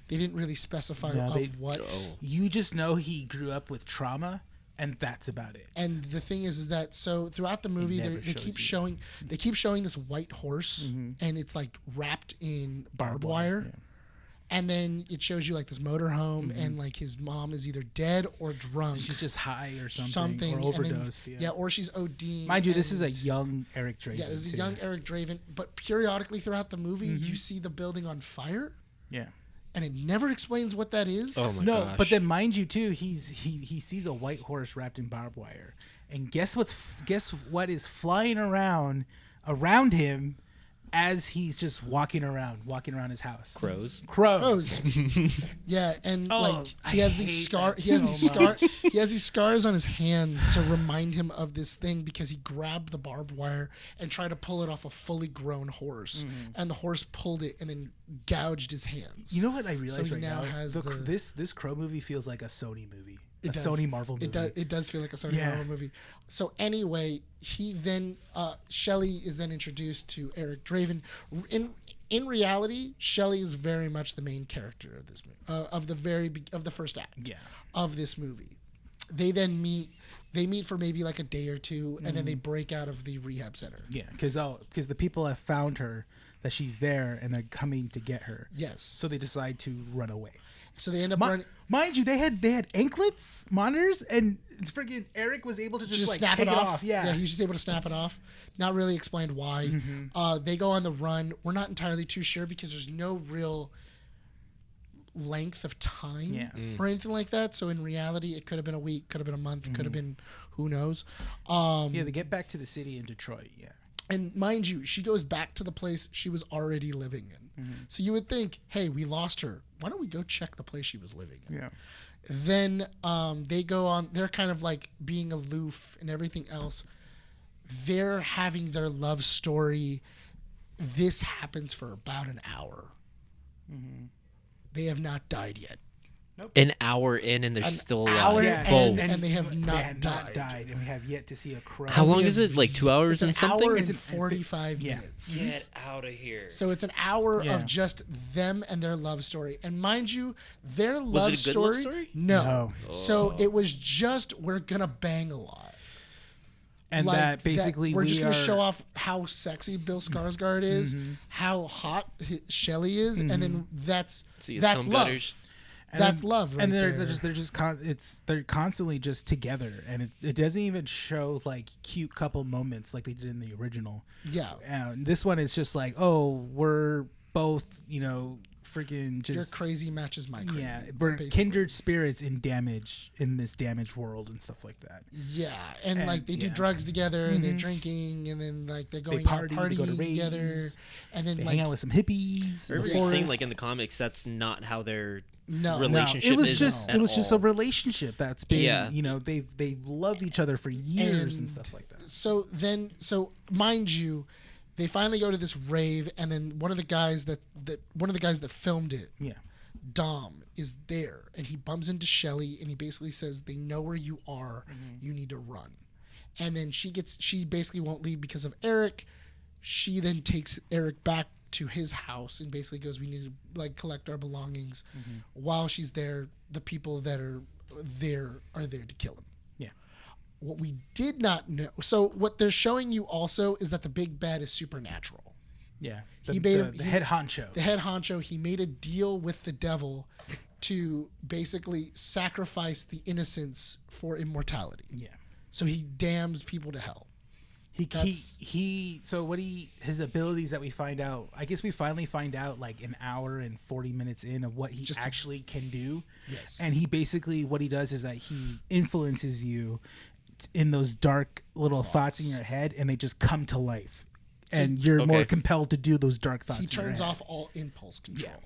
They didn't really specify what. Oh. You just know he grew up with trauma, and that's about it. And the thing is that so throughout the movie never they keep shows you. showing this white horse, and it's like wrapped in barbed wire. Yeah. And then it shows you like this motorhome, and like his mom is either dead or drunk. She's just high or something or and then- overdosed. yeah, or she's ODing. Mind you, this is a and- young Eric Draven. yeah, this is a too. young Eric Draven. But periodically throughout the movie, you see the building on fire, Yeah. and it never explains what that is. Oh my No, gosh. but then mind you too, he sees a white horse wrapped in barbed wire, and guess what is flying around him as he's just walking around his house. Crows. Crows. Yeah, and Oh, like he I has these hate scars. that He has so these scars. much. He has these scars on his hands to remind him of this thing because he grabbed the barbed wire and tried to pull it off a fully grown horse, and the horse pulled it and then gouged his hands. You know what I realized he right now now? has This Crow movie feels like a Sony movie. It does. Sony Marvel movie. It does feel like a Sony Yeah. Marvel movie. So anyway, he then Shelley is then introduced to Eric Draven. In reality, Shelley is very much the main character of this movie, of the first act Yeah. of this movie. They then meet. They meet for maybe like a day or two, and then they break out of the rehab center. Yeah, because the people have found her, that she's there, and they're coming to get her. Yes. So they decide to run away. So they end up running. Mind you, they had anklets, monitors, and it's freaking Eric was able to just like snap take it off. Yeah. he was just able to snap it off. Not really explained why. They go on the run. We're not entirely too sure because there's no real length of time Yeah. or anything like that. So in reality, it could have been a week, could have been a month, could have been who knows. Yeah, they get back to the city in Detroit. Yeah. And mind you, she goes back to the place she was already living in. So you would think, hey, we lost her. Why don't we go check the place she was living in? Yeah. Then they go on. They're kind of like being aloof and everything else. They're having their love story. This happens for about an hour. They have not died yet. An hour in and they're An still hour alive. and- Whoa. they have they not had died. and we have yet to see a crow. How long We is have- it? Like 2 hours It's an and something? hour It's and an- 45 yeah. minutes. Get out of here. So it's an hour Yeah. of just them and their love story. And mind you, their Was love it a good story, love story? No. No. So it was just we're gonna bang a lot. And Like that basically we're just we gonna are, show off how sexy Bill Skarsgård is, how hot Shelley is, and then that's See his that's cum love. gutters? and That's then- love, right and there. they're constantly just together, and it doesn't even show like cute couple moments like they did in the original. Yeah, And this one is just like, oh, we're both, freaking just your crazy matches my crazy. yeah, we're basically. kindred spirits in this damaged world and stuff like that. Yeah, and like they do yeah. drugs together, and they're drinking, and then like they're going party, out they go to partying together, raves, and then They like hang out with some hippies. Remember the you saying forest. like in the comics that's not how their no, relationship it was is just at it was just a all. relationship that's been Yeah. they've loved each other for years and And stuff like that. So mind you, they finally go to this rave, and then one of the guys that filmed it, Yeah. Dom, is there, and he bumps into Shelley, and he basically says, "They know where you are. You need to run." And then she basically won't leave because of Eric. She then takes Eric back to his house and basically goes, "We need to like collect our belongings." While she's there, the people that are there to kill him. Yeah. What we did not know. So what they're showing you also is that the big bad is supernatural. Yeah. He made the head honcho. The head honcho, he made a deal with the devil to basically sacrifice the innocents for immortality. Yeah. So he damns people to hell. His abilities that we find out, I guess we finally find out like an hour and 40 minutes in of what he actually can do. Yes. And he basically, what he does is that he influences you in those dark little thoughts in your head, and they just come to life. And you're more Okay. compelled to do those dark thoughts. He in your turns head. off all impulse control.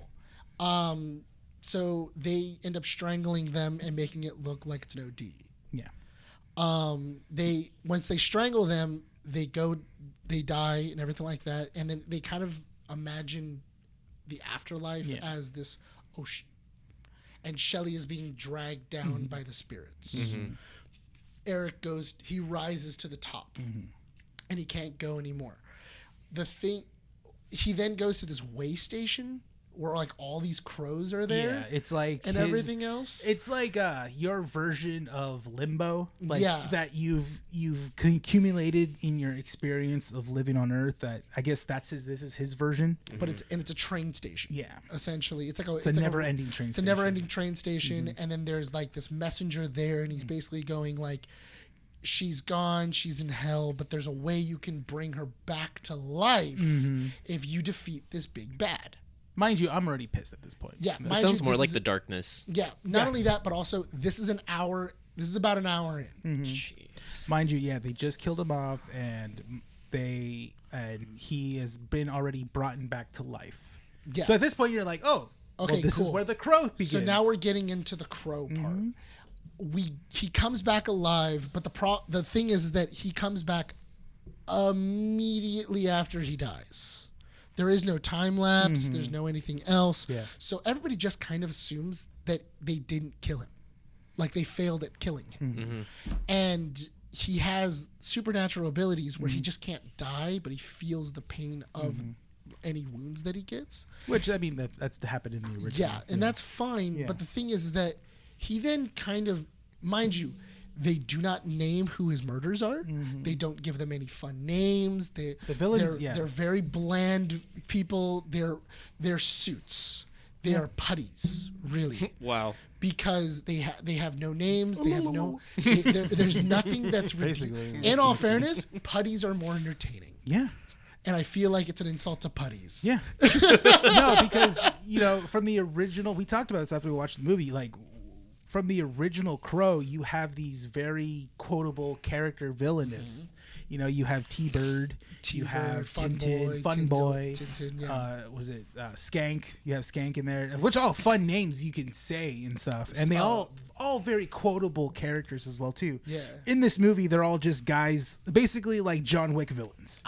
So they end up strangling them and making it look like it's an OD. Yeah. Once they strangle them, they die and everything like that, and then they kind of imagine the afterlife Yeah. as this ocean, and Shelley is being dragged down by the spirits. Eric he rises to the top, and he can't go anymore. He then goes to this way station where like all these crows are there. Yeah, it's like and everything else. It's like your version of Limbo, like Yeah. that you've accumulated in your experience of living on Earth. That I guess this is his version. But it's a train station. Yeah. Essentially, it's It's a never-ending train. It's a never-ending train station, and then there's like this messenger there, and he's basically going like, she's gone, she's in hell, but there's a way you can bring her back to life if you defeat this big bad. Mind you, I'm already pissed at this point. Yeah, It sounds more like The Darkness. Yeah, not only that, but also this is about an hour in. Jeez. Mind you, yeah, they just killed him off, and he has been already brought back to life. Yeah. So at this point, you're like, oh, Okay, well, this is cool. where the crow begins. So now we're getting into the crow part. He comes back alive, but the thing is that he comes back immediately after he dies. There is no time lapse. There's no anything else. Yeah. So everybody just kind of assumes that they didn't kill him, like they failed at killing him. And he has supernatural abilities where he just can't die, but he feels the pain of any wounds that he gets. Which, I mean, that's happened in the original. Yeah, and that's fine. Yeah. But the thing is that he then kind of, mind you, they do not name who his murders are. They don't give them any fun names. The villains, they're very bland people. They're suits. They are putties, really. Wow. Because they have no names. They have no. There's nothing that's Basically. In all fairness, putties are more entertaining. Yeah. And I feel like it's an insult to putties. Yeah. No, because, from the original, we talked about this after we watched the movie, like, from the original Crow, you have these very quotable character villainous. You have T-Bird, you have Tintin, Fun Boy, Tintin, yeah. was it Skank? You have Skank in there, which all fun names you can say and stuff, and they all very quotable characters as well too. Yeah. In this movie, they're all just guys, basically like John Wick villains.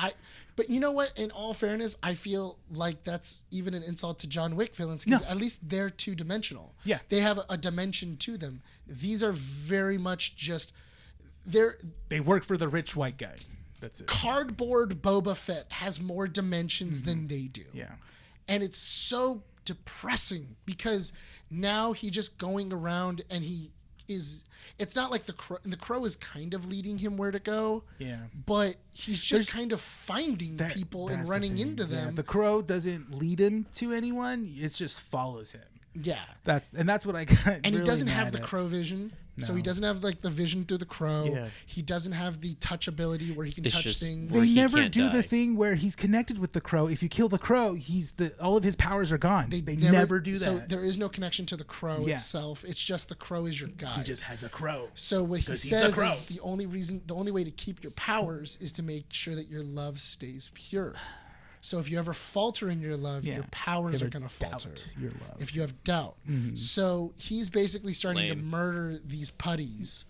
But you know what? In all fairness, I feel like that's even an insult to John Wick villains because at least they're two-dimensional. Yeah. They have a dimension to them. These are very much just... They work for the rich white guy. That's it. Cardboard Boba Fett has more dimensions than they do. Yeah. And it's so depressing because now he's just going around and he is... It's not like the crow is kind of leading him where to go. Yeah. But he's just kind of finding people and running into them. Yeah, the crow doesn't lead him to anyone. It just follows him. Yeah. That's what I got. And really he doesn't have mad the at. crow vision. So No. he doesn't have like the vision through the crow. Yeah. He doesn't have the touch ability where he can It's touch just things. where They he never can't do die. the thing where he's connected with the crow. If you kill the crow, all of his powers are gone. They never do that. So there is no connection to the crow Yeah. itself. It's just the crow is your guide. He just has a crow. So what he 'Cause he's the says crow. is the only way to keep your powers is to make sure that your love stays pure. So if you ever falter in your love, Yeah. your powers You are ever going to falter. doubt your love. If you have doubt. So he's basically starting to Lame. murder these putties.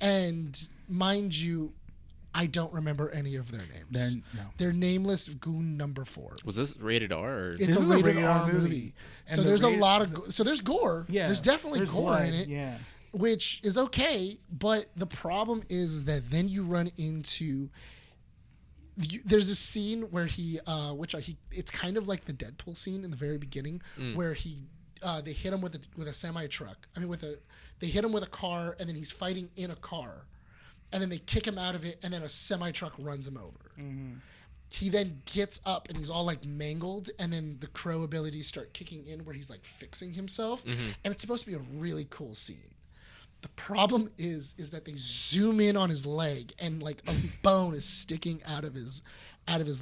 And mind you, I don't remember any of their names. They're nameless goon number 4. Was this rated R? Or? It's This a is rated R movie. And So the there's a rated- lot of so there's gore. Yeah. There's definitely There's gore blood. in it. Yeah. Which is okay, but the problem is that then you run into there's a scene where it's kind of like the Deadpool scene in the very beginning where they hit him with a semi truck. They hit him with a car and then he's fighting in a car, and then they kick him out of it and then a semi truck runs him over. He then gets up and he's all like mangled, and then the crow abilities start kicking in where he's like fixing himself, and it's supposed to be a really cool scene. The problem is that they zoom in on his leg and like a bone is sticking out of his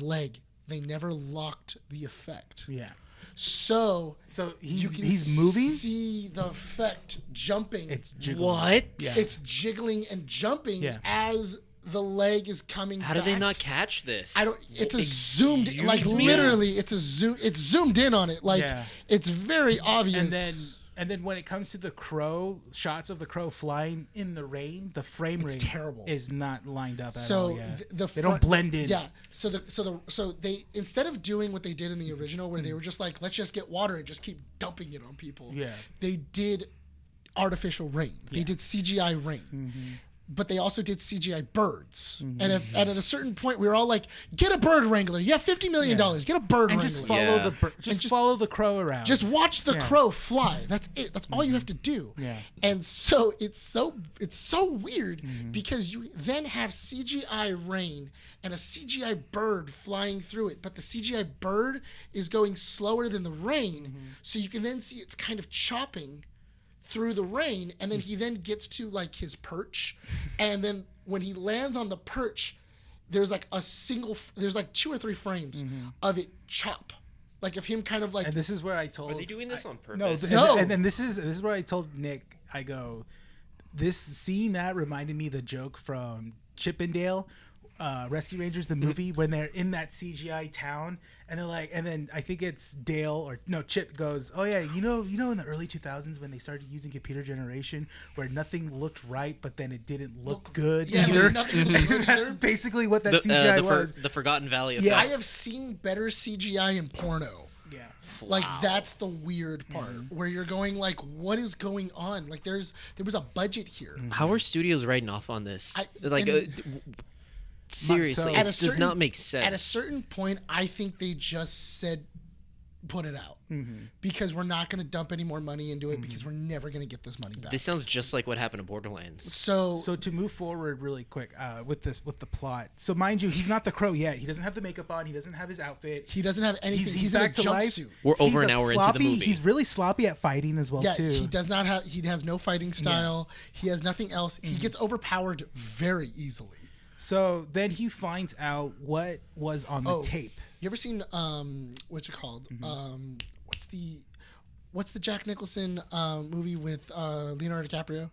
leg. They never locked the effect. Yeah. So he's you can moving. see the effect jumping. It's jiggling. What? Yeah. It's jiggling and jumping as the leg is coming How back. did they not catch this? It's a zoomed, like Excuse me? literally, it's zoomed in on it. Like it's very obvious. And then when it comes to the crow, shots of the crow flying in the rain, the frame rate terrible. is not lined up at So all. Yeah. the They don't blend in. Yeah. So they, instead of doing what they did in the original, where they were just like, let's just get water and just keep dumping it on people. Yeah. They did artificial rain. They did CGI rain. But they also did CGI birds. And at a certain point, we were all like, get a bird wrangler. You have $50 million. Get a bird And wrangler. just follow Yeah. just follow the crow around. Just watch the crow fly. That's it. That's all you have to do. Yeah. And so it's so weird because you then have CGI rain and a CGI bird flying through it, but the CGI bird is going slower than the rain, so you can then see it's kind of chopping through the rain, and then he then gets to like his perch, and then when he lands on the perch, there's like there's like 2 or 3 frames of it chop, like of him kind of like. And this is where I told. Are they doing this on No, purpose? No. and this is where I told Nick. I go, this scene that reminded me of the joke from Chip and Dale, Rescue Rangers, the movie, when they're in that CGI town, and they're like, and then I think it's Dale or no, Chip goes, oh yeah, you know, in the early 2000s when they started using computer generation, where nothing looked right, but then it didn't look good either. Nothing looked good That's either. basically what that CGI was. The Forgotten Valley effect. Yeah, I have seen better CGI in porno. Yeah. Like that's the weird part where you're going like, what is going on? Like there was a budget here. How are studios writing off on this? Seriously, So- it does not make sense. At a certain point, I think they just said, put it out because we're not going to dump any more money into it because we're never going to get this money back. This sounds just like what happened to Borderlands. so So to move forward really quick with the plot. So mind you, he's not the crow yet. He doesn't have the makeup on. He doesn't have his outfit. he doesn't have anything. He's in a back to life. jumpsuit. We're over He's an a hour into the sloppy- movie. He's really sloppy at fighting as well Yeah, too. he does not have. He has no fighting style. He has nothing else. He gets overpowered very easily. So then he finds out what was on the tape. You ever seen what's it called? What's the Jack Nicholson movie with Leonardo DiCaprio?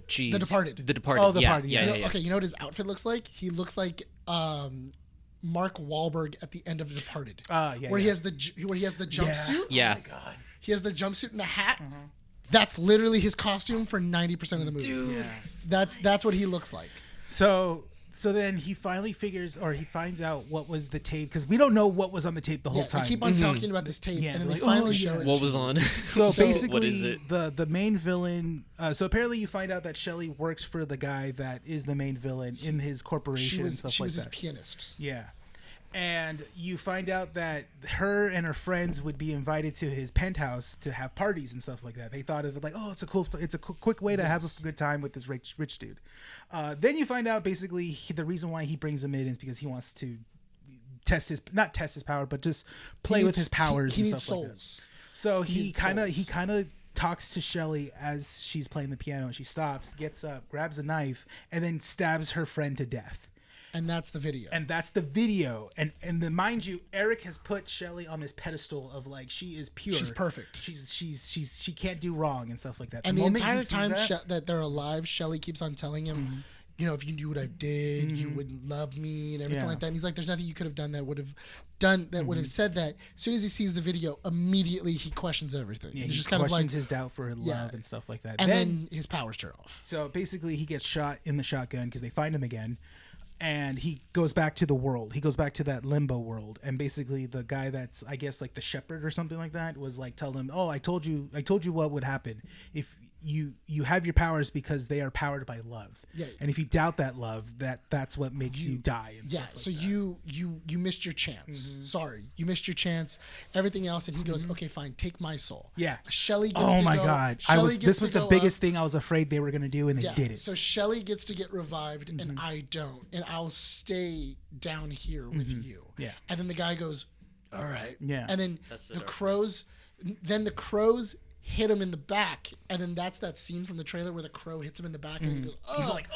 Geez. The Departed. The Departed. Oh, The yeah, Departed, yeah, yeah. yeah, You know- yeah. Okay, you know what his outfit looks like? He looks like Mark Wahlberg at the end of The Departed. Yeah, where he yeah. has the jumpsuit. Yeah. Oh my god. He has the jumpsuit and the hat. That's literally his costume for 90% of the movie. Dude. That's what he looks like. So then he finally finds out what was the tape, because we don't know what was on the tape the whole Yeah, time. they keep on talking about this tape, Yeah, and then they're they like, finally oh, show yeah. it. What was on? So basically, what is it? the main villain. So apparently, you find out that Shelley works for the guy that is the main villain in his corporation and stuff She like was his that. pianist. Yeah. And you find out that her and her friends would be invited to his penthouse to have parties and stuff like that. They thought of it like, oh, it's a quick way to have a good time with this rich dude. Then you find out basically the reason why he brings him in is because he wants to not test his power, but just play with his powers He and needs stuff like that. souls. So he needs kind souls. of talks to Shelley as she's playing the piano, and she stops, gets up, grabs a knife, and then stabs her friend to death. And that's the video. And that's the video. And then mind you, Eric has put Shelley on this pedestal of like, she is pure. She's perfect. She can't do wrong and stuff like that. And the moment he entire sees time that- that they're alive, Shelley keeps on telling him, you know, if you knew what I did, you wouldn't love me and everything Yeah. like that. And he's like, there's nothing you could have done that would have said that. As soon as he sees the video, immediately he questions everything. yeah, He's he just kind of like, questions his doubt for her love and stuff like that. and then his powers turn off. So basically, he gets shot in the shotgun because they find him again, and he goes back to the world. He goes back to that limbo world, and basically, the guy that's, I guess, like the shepherd or something like that was like, tell him, "Oh, I told you what would happen if you have your powers because they are powered by love. Yeah. And if you doubt that love, that's what makes you die." And Yeah, stuff like so that. you missed your chance. Sorry, you missed your chance. Everything else, and he goes, okay, fine, take my soul. Yeah. Shelley gets Oh to my go. God! Shelley This gets was to the go biggest up. thing I was afraid they were gonna do, and they did it. So Shelley gets to get revived, and I don't, and I'll stay down here with you. Yeah. And then the guy goes, all right. Yeah. And then That's the the dark crows, hit him in the back, and then that's that scene from the trailer where the crow hits him in the back, and he goes, oh, He's like,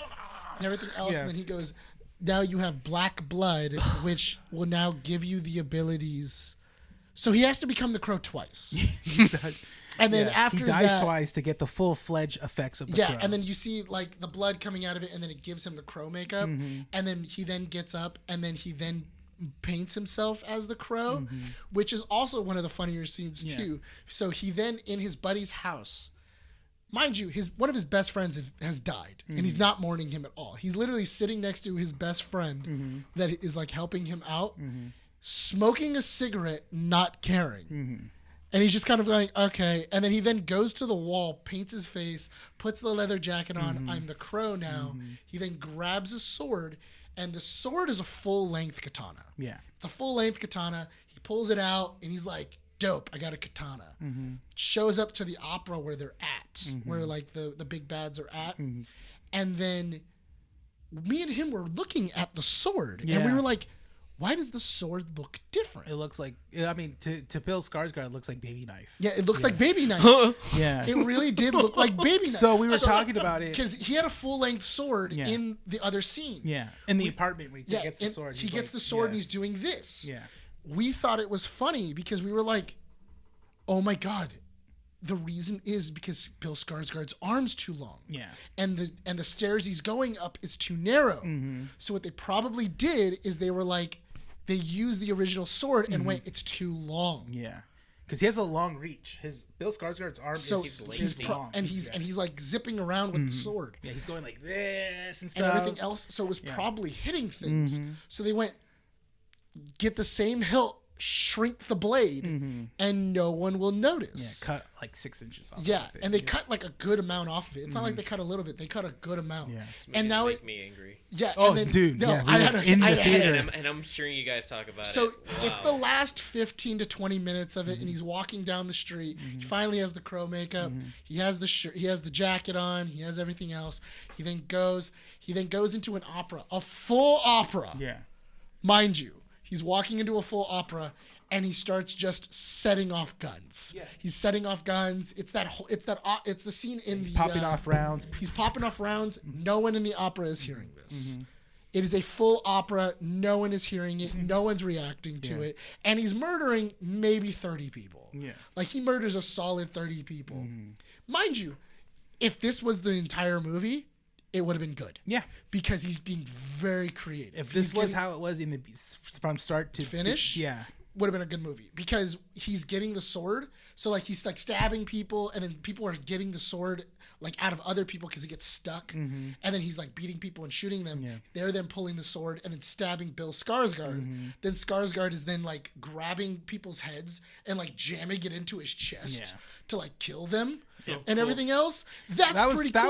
and everything else, Yeah. and then he goes, now you have black blood, which will now give you the abilities. So he has to become the crow twice. And then after he dies that, twice to get the full-fledged effects of the crow. and then you see like the blood coming out of it, and then it gives him the crow makeup, and then he then gets up, and then he then paints himself as the crow, which is also one of the funnier scenes too. So he then, in his buddy's house, mind you, one of his best friends has died, and he's not mourning him at all. He's literally sitting next to his best friend that is like helping him out, smoking a cigarette, not caring. And he's just kind of like, okay. And then he then goes to the wall, paints his face, puts the leather jacket on. I'm the Crow now. He then grabs a sword, and the sword is a full-length katana. Yeah. It's a full-length katana. He pulls it out, and he's like, dope, I got a katana. Shows up to the opera where they're at, where like the big bads are at. And then me and him were looking at the sword, and we were like, why does the sword look different? It looks like, I mean, to Bill Skarsgård, it looks like baby knife. Yeah, it looks like baby knife. Yeah. It really did look like baby knife. So we were talking about it. Because he had a full-length sword in the other scene. Yeah. In the apartment when he gets the sword. He gets the sword and he's doing this. Yeah. We thought it was funny because we were like, oh my God. The reason is because Bill Skarsgård's arm's too long. Yeah. And the stairs he's going up is too narrow. So what they probably did is they were like, they used the original sword and went, it's too long. Yeah. Because he has a long reach. Bill Skarsgård's arm is long. And he's like zipping around with the sword. Yeah, he's going like this and stuff. And everything else. So it was probably hitting things. So they went, get the same hilt, shrink the blade, and no one will notice. Yeah, cut like 6 inches off. Yeah, of it. and they cut like a good amount off of it. It's not like they cut a little bit; they cut a good amount. Yeah, and now make me angry. Yeah. Oh, and then, dude. No, Yeah, I had in the theater, and I'm hearing you guys talk about it. So it's the last 15 to 20 minutes of it, and he's walking down the street. He finally has the Crow makeup. He has the shirt. He has the jacket on. He has everything else. He then goes into an opera, a full opera. Yeah. Mind you, he's walking into a full opera. And he starts just setting off guns. Yeah. He's setting off guns. It's the scene in He's popping off rounds. He's popping off rounds. No one in the opera is hearing this. It is a full opera. No one is hearing it. No one's reacting to it. And he's murdering maybe 30 people. Yeah. Like he murders a solid 30 people. Mind you, if this was the entire movie, it would have been good. Yeah. Because he's being very creative. If this was how it was from start to finish. Yeah. Would have been a good movie because he's getting the sword. So like he's like stabbing people, and then people are getting the sword like out of other people because it gets stuck. And then he's like beating people and shooting them. Yeah. They're then pulling the sword and then stabbing Bill Skarsgård. Then Skarsgård is then like grabbing people's heads and like jamming it into his chest to like kill them. And everything else. That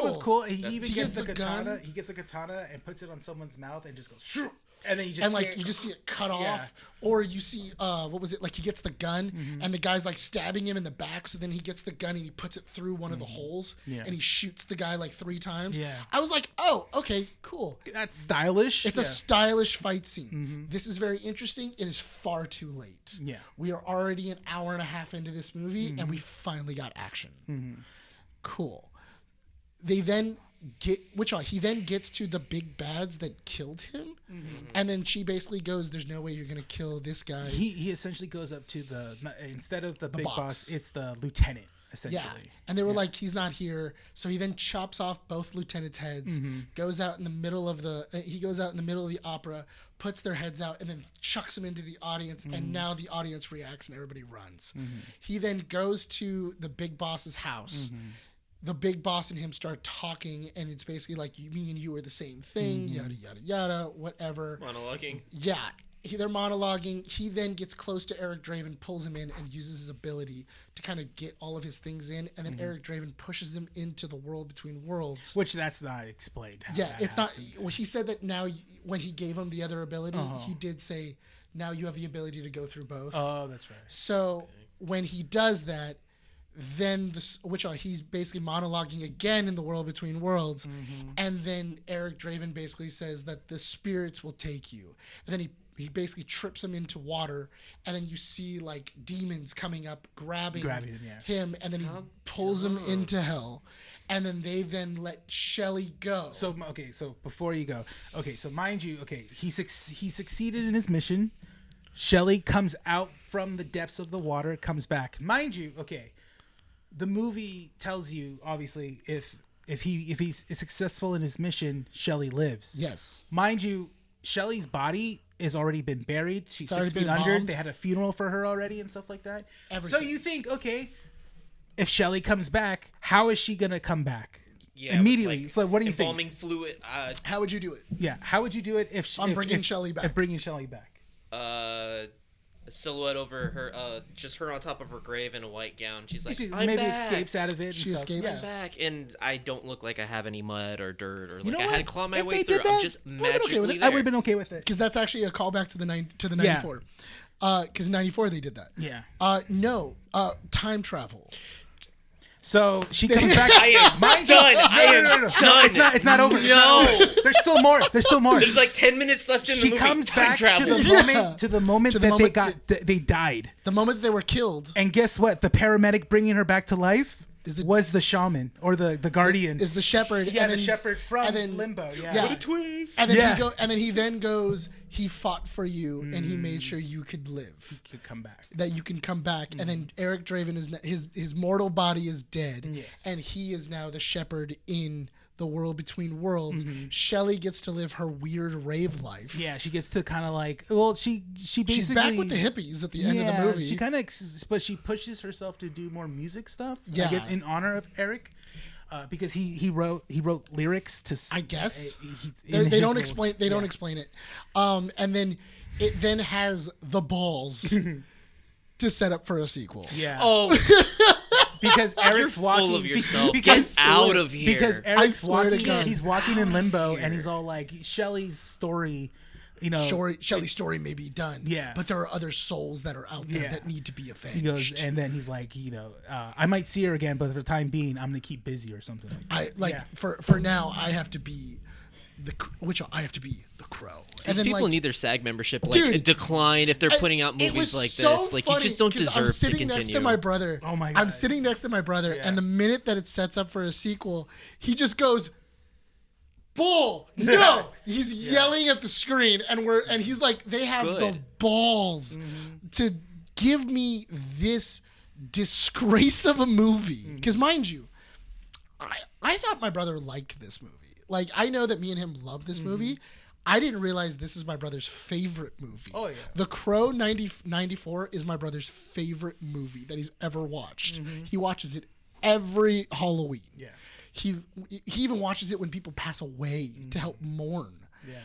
was cool. He even gets the katana. He gets the katana and puts it on someone's mouth and just goes shoo. And then you just see it cut off, or you see what was it like? He gets the gun, and the guy's like stabbing him in the back. So then he gets the gun and he puts it through one of the holes, and he shoots the guy like 3 times. Yeah, I was like, oh, okay, cool. That's stylish. It's a stylish fight scene. This is very interesting. It is far too late. Yeah, we are already an hour and a half into this movie, and we finally got action. Cool. They then he then gets to the big bads that killed him, and then she basically goes, there's no way you're gonna kill this guy. He essentially goes up to instead of the big boss, it's the lieutenant essentially. Yeah. And they were like, he's not here, so he then chops off both lieutenants' heads, goes out in the middle of the opera, puts their heads out, and then chucks them into the audience, and now the audience reacts and everybody runs. He then goes to the big boss's house. The big boss and him start talking, and it's basically like, me and you are the same thing, yada, yada, yada, whatever. Monologuing. Yeah. They're monologuing. He then gets close to Eric Draven, pulls him in, and uses his ability to kind of get all of his things in, and then Eric Draven pushes him into the world between worlds. Which that's not explained. It's not. Well, he said that now, when he gave him the other ability, he did say, now you have the ability to go through both. Oh, that's right. So when he does that, then he's basically monologuing again in the world between worlds, and then Eric Draven basically says that the spirits will take you, and then he basically trips him into water, and then you see like demons coming up grabbing him, and then he pulls him into hell, and then they then let Shelley go. So before you go, so mind you, he succeeded in his mission. Shelley comes out from the depths of the water, comes back. Mind you, the movie tells you, obviously, if he's successful in his mission, Shelley lives. Yes. Mind you, Shelley's body has already been buried. She's 6 feet under. They had a funeral for her already and stuff like that. Everything. So you think, if Shelley comes back, how is she gonna come back? Yeah, immediately. So what do you think? Embalming fluid. How would you do it? Yeah. How would you do it if bringing Shelley back? If bringing Shelley back. a silhouette over her, just her on top of her grave in a white gown. She's like, She I'm maybe back. escapes out of it. And She stuff. escapes? I'm Yeah. back, and I don't look like I have any mud or dirt or You like know I had what? to claw my If way they through. did I'm that, just I would've been okay magically with it. there. I would have been okay with it. Because that's actually a callback to the Yeah. 94. Because in 94 they did that. Yeah. No, time travel. So she comes back. I am done. I am done. It's not over. No. There's still more. There's still more. There's like 10 minutes left in the She movie. comes Time back travel. to the Yeah. moment To the that they moment got they died. The moment that they were killed And guess what? The paramedic bringing her back to life Is was the shaman or the guardian. is the shepherd. Yeah, and the then, shepherd from and then- Limbo. Yeah. Yeah. What a twist. And then Yeah. he then goes. He fought for you, and he made sure you could live. Could come back. That you can come back, and then Eric Draven is his mortal body is dead, Yes. and he is now the shepherd in the world between worlds. Shelley gets to live her weird rave life. Yeah, she gets to kind of like. Well, she basically. She's back with the hippies at the end of the movie. She kind of, but she pushes herself to do more music stuff. Yeah. I guess in honor of Eric, because he wrote lyrics to. I guess in they his don't little- explain. They don't yeah. explain it. And then it then has the balls to set up for a sequel. Yeah. Oh, Because Eric's you're walking. full of yourself. Because Get out of here. Because Eric's swear to walking. God. He's walking in limbo, and here. he's all like, Shelley's story. You know. Shelley's story may be done. Yeah. But there are other souls that are out there Yeah. that need to be avenged. He goes, and then he's like, I might see her again, but for the time being, I'm gonna keep busy or something like that. Yeah. for now I have to be I have to be the crow. These then, people like, need their SAG membership like Dude, decline if they're putting out it movies was like so this. Like funny you just don't 'cause deserve I'm to sitting continue. next to my brother. Oh my I'm God. sitting next to my brother, Yeah. and the minute that it sets up for a sequel, he just goes, "Bull, no!" He's yelling at the screen, and he's like, they have the Good. balls to give me this disgrace of a movie. Because mind you, I thought my brother liked this movie. Like, I know that me and him love this movie. I didn't realize this is my brother's favorite movie. Oh, yeah. The Crow 94 is my brother's favorite movie that he's ever watched. He watches it every Halloween. Yeah. He even watches it when people pass away to help mourn. Yeah.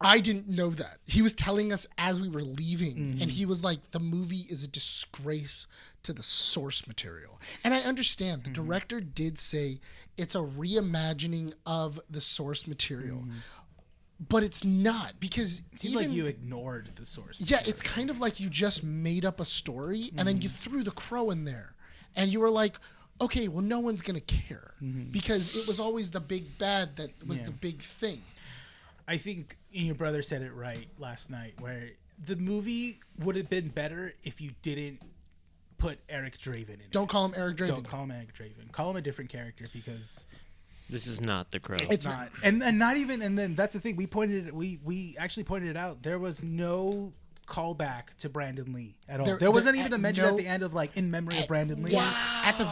I didn't know that. He was telling us as we were leaving, and he was like, the movie is a disgrace to the source material. And I understand the director did say it's a reimagining of the source material, but it's not, because It seems even like you ignored the source. yeah, it's kind of like you just made up a story and then you threw the crow in there, and you were like, okay, well, no one's gonna care because it was always the big bad that was Yeah. the big thing. I think your brother said it right last night, where the movie would have been better if you didn't put Eric Draven in it. Don't call him Eric Draven. Don't call him Eric Draven. Call him a different character, because This is not the Crow. it's not. And not even. And then that's the thing. We actually pointed it out. There was no callback to Brandon Lee at all. There wasn't even a mention at the end of like in memory of Brandon Lee. Yeah, at the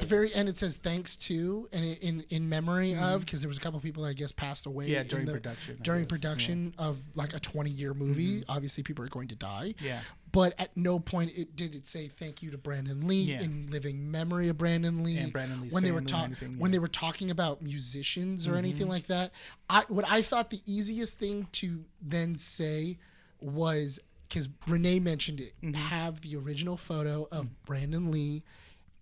very end, it says thanks to, and in memory of, because there was a couple people that I guess passed away. Yeah, during production, I During guess. production of like a 20-year movie. Obviously, people are going to die. Yeah. But at no point did it say thank you to Brandon Lee Yeah. in living memory of Brandon Lee. And Brandon Lee's when they were family and anything, when yeah. they were talking about musicians or anything like that. What I thought the easiest thing to then say was, because Rene mentioned it, have the original photo of Brandon Lee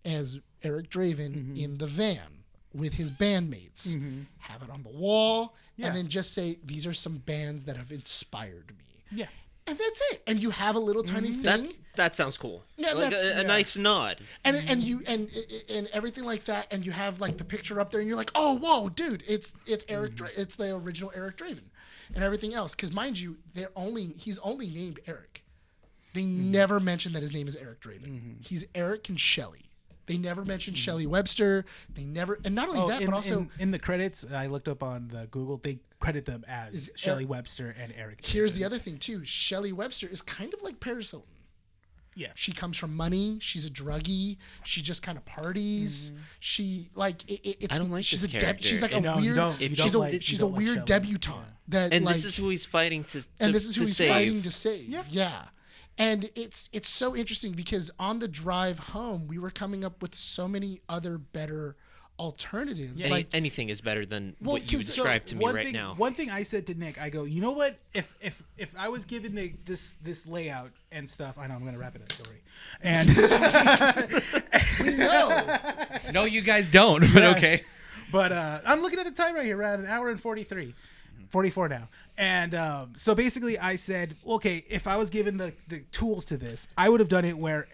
as Eric Draven in the van with his bandmates. Have it on the wall, Yeah. and then just say, these are some bands that have inspired me. Yeah. And that's it. And you have a little tiny thing. That sounds cool. Yeah, like that's- a nice nod. And you and everything like that, and you have like the picture up there, and you're like, oh, whoa, dude, it's Eric, it's the original Eric Draven, and everything else. Because mind you, he's only named Eric. They never mention that his name is Eric Draven. He's Eric and Shelley. They never mentioned Shelley Webster. They never, and not only that, but also in the credits, I looked up on the Google. They credit them as Shelley Webster and Eric. here's the other thing too. Shelley Webster is kind of like Paris Hilton. Yeah. She comes from money. She's a druggie. She just kind of parties. She like it's. I don't like she's this a character. She's like a No, you weird. don't- you she's don't a like- you she's a don't like weird Shelley. debutante that And like, this is who he's fighting to and this is who to he's save. fighting to save. Yeah. And it's so interesting because on the drive home, we were coming up with so many other better alternatives. Any, Like anything is better than Well, what you 'cause described to me one right thing, now. One thing I said to Nick, I go, you know what? If I was given this layout and stuff, I know I'm gonna wrap it up. Don't worry. And we know. No, you guys don't. But Yeah. okay. But I'm looking at the time right here, around an hour and 44 now. And so basically I said, okay, if I was given the tools to this, I would have done it where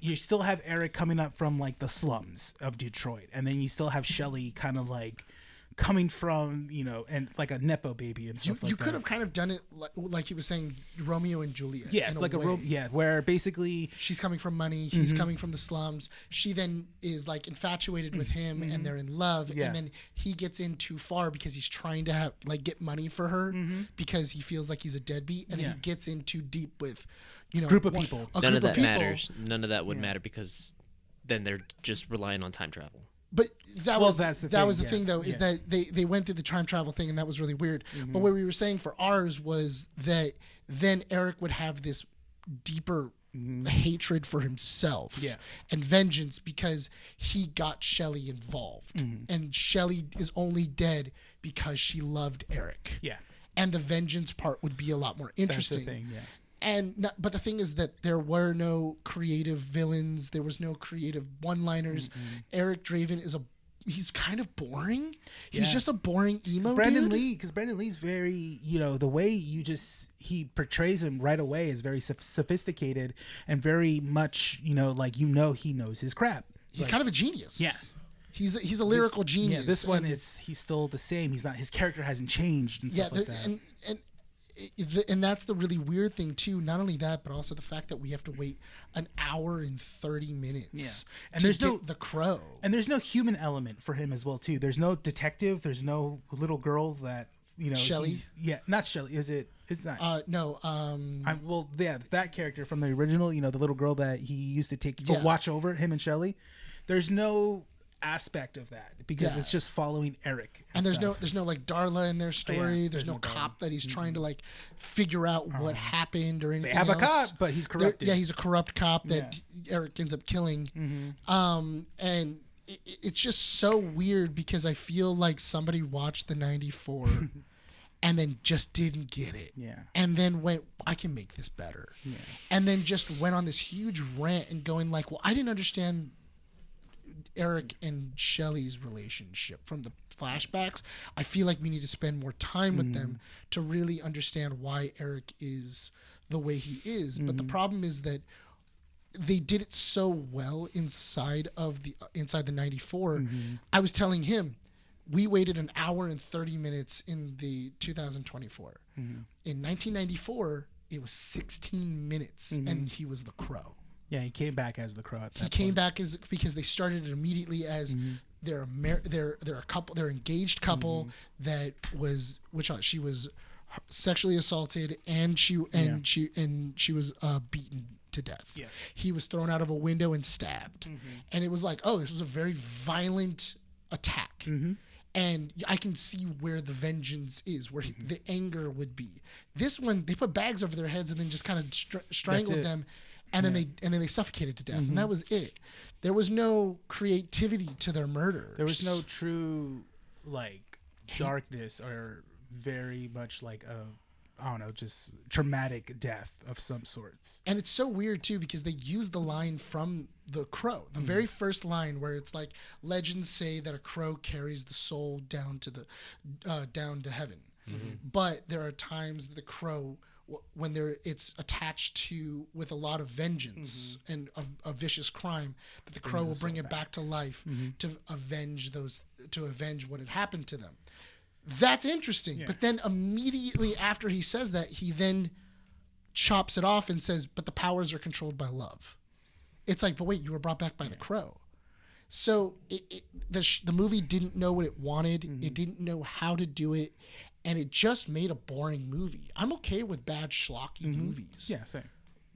you still have Eric coming up from like the slums of Detroit. And then you still have Shelly kind of like coming from, and like a Nepo baby and stuff You could have kind of done it like you were saying, Romeo and Juliet. Yeah, it's like where basically she's coming from money, he's coming from the slums. She then is like infatuated with him, and they're in love. Yeah. And then he gets in too far because he's trying to get money for her because he feels like he's a deadbeat, and then he gets in too deep with, Group of people. None of that matters. None of that would matter because then they're just relying on time travel. But that was that's the thing though, is that they went through the time travel thing, and that was really weird. But what we were saying for ours was that then Eric would have this deeper hatred for himself and vengeance because he got Shelly involved, and Shelly is only dead because she loved Eric. Yeah. And the vengeance part would be a lot more interesting. That's the thing, yeah. But the thing is that there were no creative villains. There was no creative one-liners. Eric Draven he's kind of boring. He's just a boring emo Brandon dude. Lee, because Brandon Lee's very, the way he portrays him right away is very sophisticated and very much, he knows his crap. He's kind of a genius. Yes. He's a lyrical genius. Yeah, this one he's still the same. His character hasn't changed and stuff like that. And that's the really weird thing too. Not only that, but also the fact that we have to wait an hour and 30 minutes. And to there's get the crow. And there's no human element for him as well too. There's no detective. There's no little girl that Shelly. Not Shelly. Is it? It's not. No. That character from the original. The little girl that he used to take watch over him and Shelly. There's no aspect of that because it's just following Eric. And there's no like Darla in their story. There's no cop that he's trying to like figure out what happened or anything. They have else. a cop, but he's corrupted. He's a corrupt cop that Eric ends up killing. And it's just so weird because I feel like somebody watched the 94 and then just didn't get it. Yeah. And then went, I can make this better. Yeah. And then just went on this huge rant and going like, well, I didn't understand Eric and Shelly's relationship from the flashbacks. I feel like we need to spend more time with them to really understand why Eric is the way he is. But the problem is that they did it so well inside the 94. I was telling him we waited an hour and 30 minutes in the 2024. In 1994, it was 16 minutes and he was the Crow. Yeah, he came back as the Crow. He came back because they started it immediately as they're a couple, they're engaged couple that was she was sexually assaulted and she was beaten to death. Yeah. He was thrown out of a window and stabbed, and it was like, oh, this was a very violent attack. And I can see where the vengeance is, where the anger would be. This one, they put bags over their heads and then just kind of strangled them. And then they suffocated to death, and that was it. There was no creativity to their murder. There was no true darkness or very much just traumatic death of some sorts. And it's so weird too because they used the line from The Crow, the very first line where it's like, legends say that a crow carries the soul down to heaven, but there are times that the crow, when it's attached to with a lot of vengeance and a vicious crime, that the crow will bring it back to life to avenge what had happened to them. That's interesting. But then immediately after he says that, he then chops it off and says, but the powers are controlled by love. It's like, but wait, you were brought back by the crow. So the movie didn't know what it wanted. It didn't know how to do it. And it just made a boring movie. I'm okay with bad schlocky movies. Yeah, same.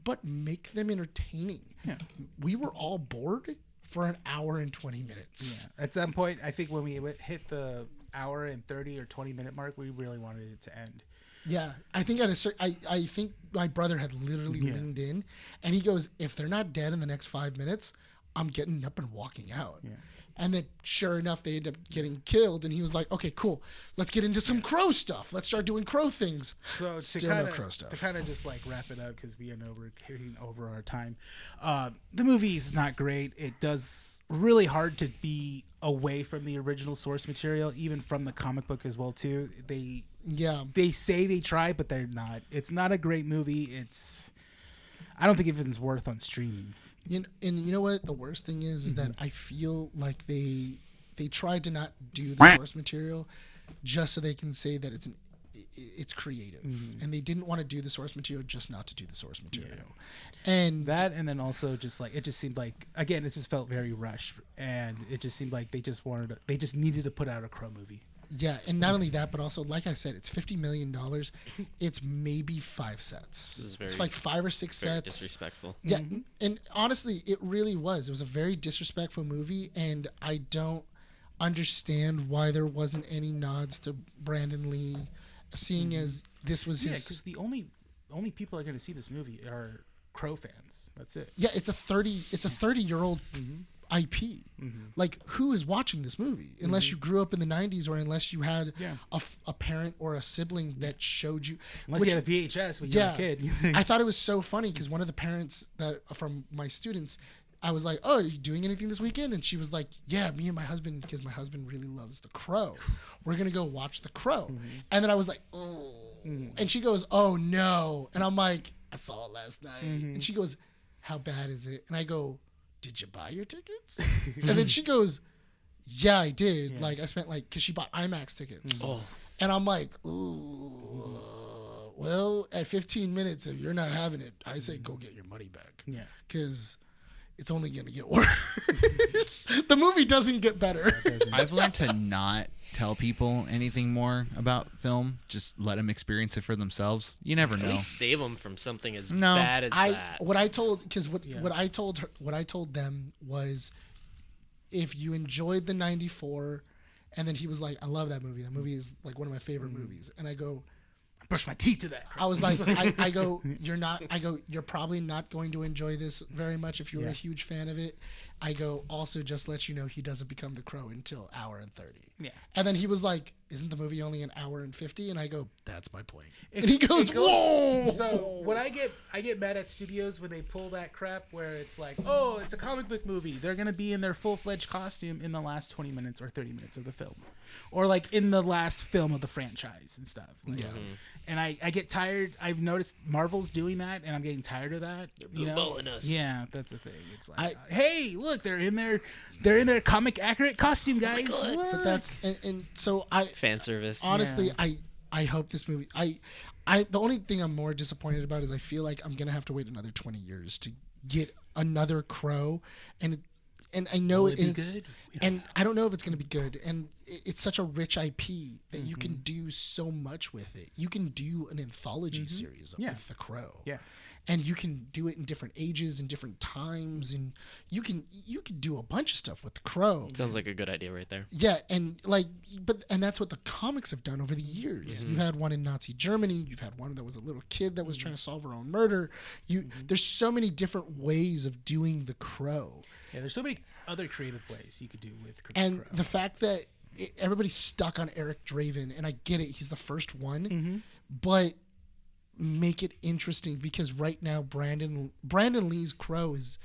But make them entertaining. Yeah. We were all bored for an hour and 20 minutes. Yeah. At some point, I think when we hit the hour and 30 or 20 minute mark, we really wanted it to end. Yeah. I think I think my brother had literally leaned in, and he goes, if they're not dead in the next 5 minutes, I'm getting up and walking out. Yeah. And then, sure enough, they end up getting killed. And he was like, "Okay, cool. Let's get into some crow stuff. Let's start doing crow things." So Still no crow stuff. to kind of just like wrap it up because we know we're carrying over our time. The movie is not great. It does really hard to be away from the original source material, even from the comic book as well too. They say they try, but they're not. It's not a great movie. I don't think it's worth on streaming. And you know what? The worst thing is that I feel like they tried to not do the source material just so they can say that it's creative, and they didn't want to do the source material just not to do the source material. And then also just like it just seemed like, again, it just felt very rushed, and it just seemed like they just needed to put out a Crow movie. Yeah, and not only that, but also, like I said, it's $50 million. It's maybe 5 sets. It's like 5 or 6 sets. Disrespectful. Yeah, and honestly, it really was. It was a very disrespectful movie, and I don't understand why there wasn't any nods to Brandon Lee, seeing as this was his. Yeah, because the only people that are going to see this movie are Crow fans. That's it. Yeah, it's a 30-year-old IP. Like, who is watching this movie unless you grew up in the 90s, or unless you had a parent or a sibling that showed you, unless you had a VHS when you were a kid. I thought it was so funny because one of the parents that from my students, I was like, "Oh, are you doing anything this weekend?" And she was like, "Yeah, me and my husband, because my husband really loves The Crow. We're gonna go watch The Crow." And then I was like, "Oh," and she goes, "Oh no," and I'm like, "I saw it last night," and she goes, "How bad is it?" And I go, "Did you buy your tickets?" And then she goes, "Yeah, I did. Yeah. Like, I spent because she bought IMAX tickets." And I'm like, "Ooh, well, at 15 minutes, if you're not having it, I say go get your money back." Yeah, because it's only gonna get worse. The movie doesn't get better. I've learned to not tell people anything more about film. Just let them experience it for themselves. You never know. At least save them from something as bad as that. What I told I told them was, if you enjoyed the '94, and then he was like, "I love that movie. That movie is like one of my favorite movies." And I go, brush my teeth to that. I was like, I go, you're probably not going to enjoy this very much if you were a huge fan of it. I go, also just let you know, he doesn't become the Crow until 1:30. Yeah. And then he was like, "Isn't the movie only 1:50?" And I go, "That's my point." And he goes, "Whoa!" So when I get mad at studios when they pull that crap where it's like, "Oh, it's a comic book movie. They're gonna be in their full-fledged costume in the last 20 minutes or 30 minutes of the film, or like in the last film of the franchise and stuff." Like, and I get tired. I've noticed Marvel's doing that, and I'm getting tired of that. They're blue-balling us. Yeah, that's the thing. It's like, hey, look, they're in their comic accurate costume, guys. But that's and so fan service. Honestly, I hope this movie. The only thing I'm more disappointed about is I feel like I'm gonna have to wait another 20 years to get another Crow, and I know it's good? And I don't know if it's gonna be good. And it's such a rich IP that you can do so much with it. You can do an anthology series with The Crow. Yeah. And you can do it in different ages and different times, and you can do a bunch of stuff with The Crow. Sounds like a good idea right there. Yeah, and that's what the comics have done over the years. You've had one in Nazi Germany. You've had one that was a little kid that was trying to solve her own murder. There's so many different ways of doing The Crow. Yeah, there's so many other creative ways you could do with Crow. And the fact that everybody's stuck on Eric Draven, and I get it, he's the first one, but make it interesting, because right now Brandon Lee's Crow is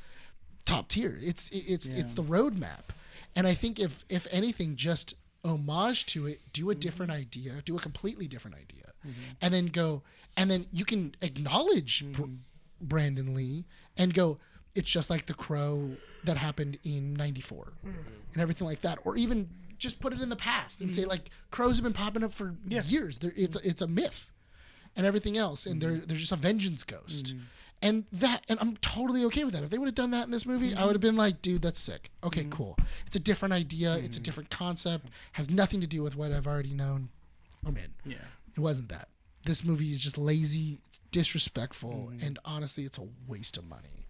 top tier. It's the roadmap, and I think if anything, just homage to it, do a different idea, do a completely different idea, and then you can acknowledge Brandon Lee and go, it's just like The Crow that happened in '94 and everything like that, or even just put it in the past and say, like, crows have been popping up for years. It's a myth. And everything else, and they're just a vengeance ghost, and I'm totally okay with that. If they would have done that in this movie, I would have been like, dude, that's sick. Okay, cool. It's a different idea. It's a different concept. Has nothing to do with what I've already known. I'm in. Yeah, it wasn't that. This movie is just lazy. It's disrespectful, and honestly, it's a waste of money.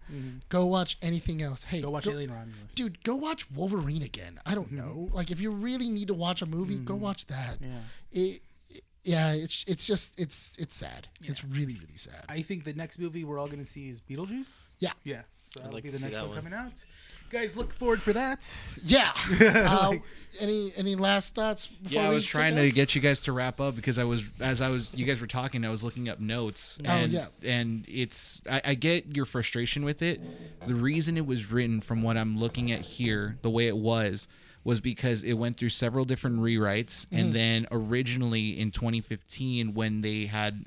Go watch anything else. Hey, go watch Alien Romulus. Dude, go watch Wolverine again. I don't know. Like, if you really need to watch a movie, go watch that. Yeah. It's sad. Yeah. It's really, really sad. I think the next movie we're all going to see is Beetlejuice. Yeah. Yeah. So that'll like be to the see next that one one. coming out. Guys, look forward for that. Yeah. Any last thoughts? Yeah, I was trying to get you guys to wrap up because you guys were talking, I was looking up notes. And I get your frustration with it. The reason it was written, from what I'm looking at here, the way it was because it went through several different rewrites, and then originally in 2015 when they had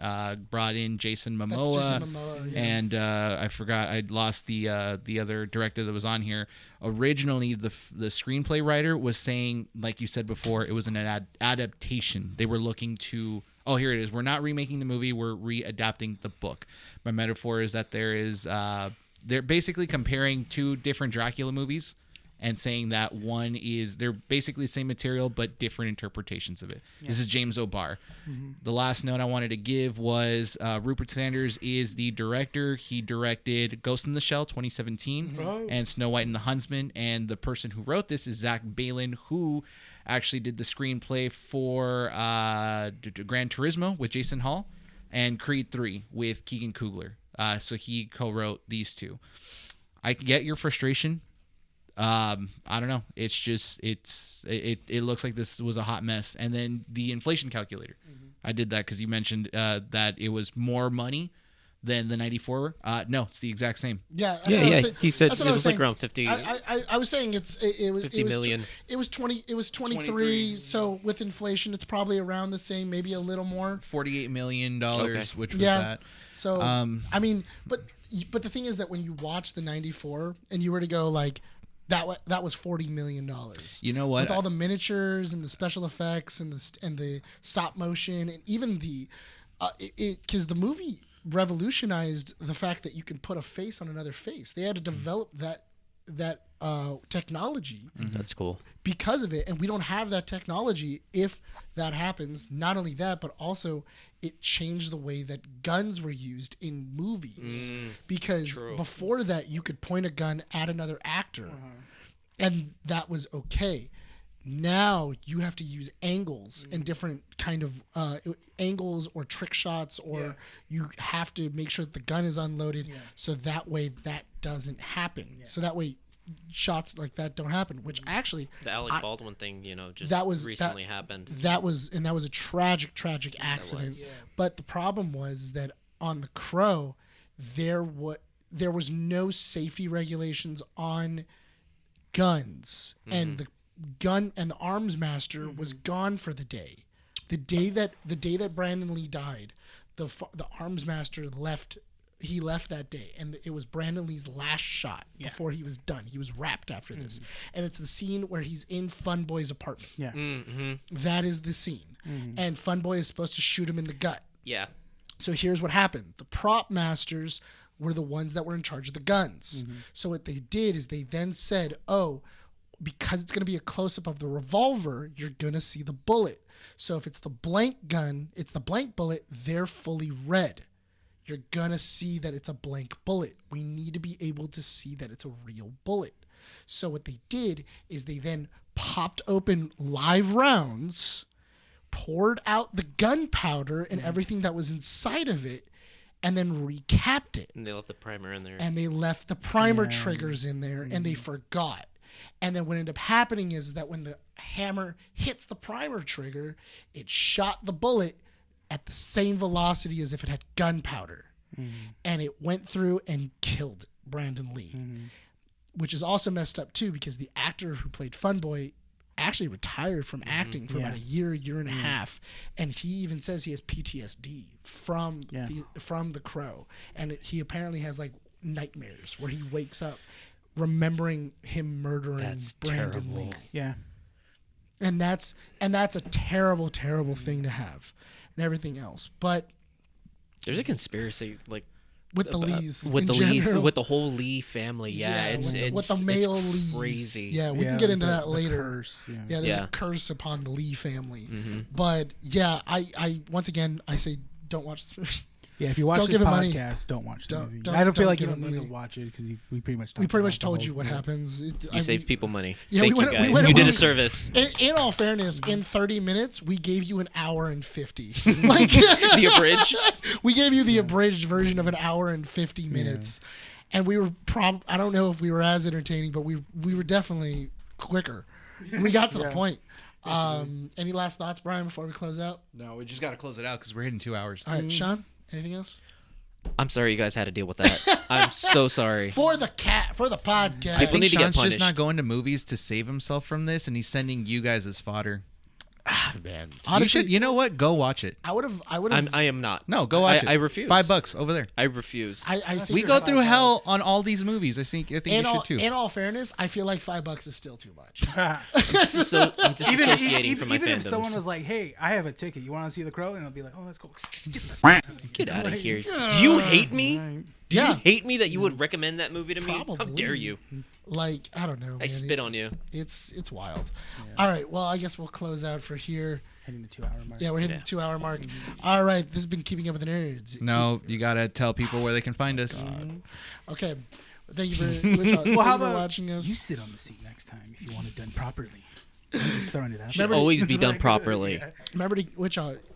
brought in Jason Momoa, and I forgot, I lost the other director that was on here. Originally, the screenplay writer was saying, like you said before, it was an adaptation. They were looking to, oh, here it is. We're not remaking the movie. We're readapting the book. My metaphor is that they're basically comparing two different Dracula movies and saying that one is, they're basically the same material but different interpretations of it. Yeah. This is James O'Barr. Mm-hmm. The last note I wanted to give was Rupert Sanders is the director. He directed Ghost in the Shell 2017 and Snow White and the Huntsman. And the person who wrote this is Zach Balan, who actually did the screenplay for Gran Turismo with Jason Hall and Creed 3 with Keegan Coogler. So he co-wrote these two. I get your frustration. I don't know. It's just it looks like this was a hot mess. And then the inflation calculator, I did that because you mentioned that it was more money than the 94. No, it's the exact same. Yeah. He said it was like around 50. I was saying it was 50 million. It was 20. It was 23. So with inflation, it's probably around the same, maybe a little more. $48 million, which was that. So I mean, but the thing is that when you watch the 94 and you were to go like, that was $40 million. You know what? With all the miniatures and the special effects and the stop motion and even because the movie revolutionized the fact that you can put a face on another face. They had to develop that technology. That's cool. Because of it, and we don't have that technology. If that happens, not only that, but also it changed the way that guns were used in movies. Because before that, you could point a gun at another actor, and that was okay. Now you have to use angles and different kind of angles or trick shots, or you have to make sure that the gun is unloaded, so that way that doesn't happen. So that way shots like that don't happen, which actually the Alec Baldwin thing, just recently happened. That was a tragic accident. But the problem was that on The Crow, there was no safety regulations on guns, and the gun and the arms master was gone for the day. The day that Brandon Lee died, the arms master left. He left that day, and it was Brandon Lee's last shot before he was done. He was wrapped after this, and it's the scene where he's in Fun Boy's apartment. That is the scene, and Fun Boy is supposed to shoot him in the gut. So here's what happened: the prop masters were the ones that were in charge of the guns. So what they did is they then said, "Oh, because it's going to be a close-up of the revolver, you're going to see the bullet. So if it's the blank gun, it's the blank bullet. They're fully red." You're going to see that it's a blank bullet. We need to be able to see that it's a real bullet. So what they did is they then popped open live rounds, poured out the gunpowder and everything that was inside of it, and then recapped it. And they left the primer in there. And they left the primer triggers in there, and they forgot. And then what ended up happening is that when the hammer hits the primer trigger, it shot the bullet at the same velocity as if it had gunpowder. And it went through and killed Brandon Lee, which is also messed up too, because the actor who played Fun Boy actually retired from acting for about a year and a half. And he even says he has PTSD from the Crow. And he apparently has like nightmares where he wakes up remembering him murdering Brandon Lee. Yeah. And that's a terrible thing to have. And everything else, but there's a conspiracy like with the Lees, with the Lees, with the whole Lee family. It's with the male Lees. Crazy. Yeah, we can get into that later. Curse, there's a curse upon the Lee family. But I once again I say don't watch this movie. Yeah, if you watch this podcast, don't watch the movie. I don't feel like you don't need to watch it because we pretty much told you what happens. You saved people money. Yeah, Thank you guys. You did a service. In all fairness, in 30 minutes, we gave you an hour and 50. Like the abridged. We gave you the abridged version of an hour and 50 minutes. and we were I don't know if we were as entertaining, but we were definitely quicker. We got to the point. Any last thoughts, Brian, before we close out? No, we just got to close it out because we're hitting 2 hours. All right, Sean, anything else? I'm sorry you guys had to deal with that. I'm so sorry. For the podcast. I People think need to get Sean's just punished. not going to movies to save himself from this, and he's sending you guys as fodder. Man, Honestly, honestly, you know what? Go watch it. I would have. I am not. No, go watch it. I refuse. $5 over there. I refuse. I think We you're go right. through hell on all these movies. I think you should too. In all fairness, I feel like $5 is still too much. I'm disassociating from my even fandoms. if someone was like, "Hey, I have a ticket. You want to see The Crow?" and I'll be like, "Oh, let's go." Get out of here. Do you hate me? Do Yeah. you hate me that you would recommend that movie to me? How Probably. dare you? Like, I don't know. I man. spit on you. It's wild. All right. Well, I guess we'll close out for here. Hitting the 2 hour mark. Yeah, we're hitting Yeah. the 2 hour mark. All right. This has been Keeping Up with the Nerds. No, you gotta tell people where they can find us. Okay. Thank you for, thank you How for about watching us. you sit on the seat next time if you want it done properly? I'm just throwing it out. Should there. always be done properly. Remember to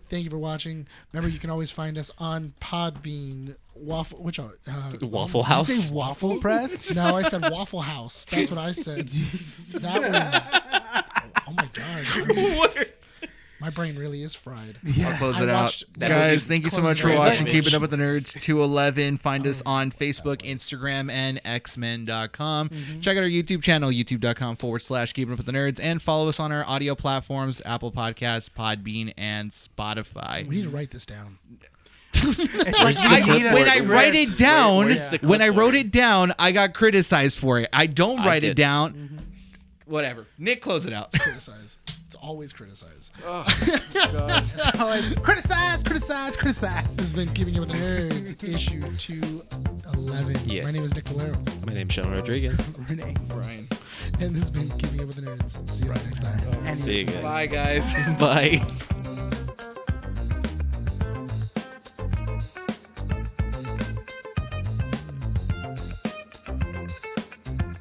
thank you for watching. Remember, you can always find us on Podbean, Waffle Waffle Did you House. say Waffle Press? No, I said Waffle House. That's what I said. That was. Oh my god. My brain really is fried. I'll close I it out. watched- Guys, thank you so Close much it for out. watching Image. Keeping Up with the Nerds 211. Find us on Facebook, Instagram, and xmen.com. Check out our YouTube channel, youtube.com/Keeping Up with the Nerds, and follow us on our audio platforms, Apple Podcasts, Podbean, and Spotify. We need to write this down. It's like the you need a When I script. write it down, Where's the when I clipboard? wrote it down, I got criticized for it. I don't I write it did. down. Whatever. Nick, close it out. Criticize. It's always criticize. Always criticize. This has been Keeping Up with the Nerds, issue 211. Yes. My name is Nick Valero, My name's Sean Rodriguez. Rene. Brian. and this has been Keeping Up with the Nerds. See you next time. And See you guys. Bye, guys. Bye.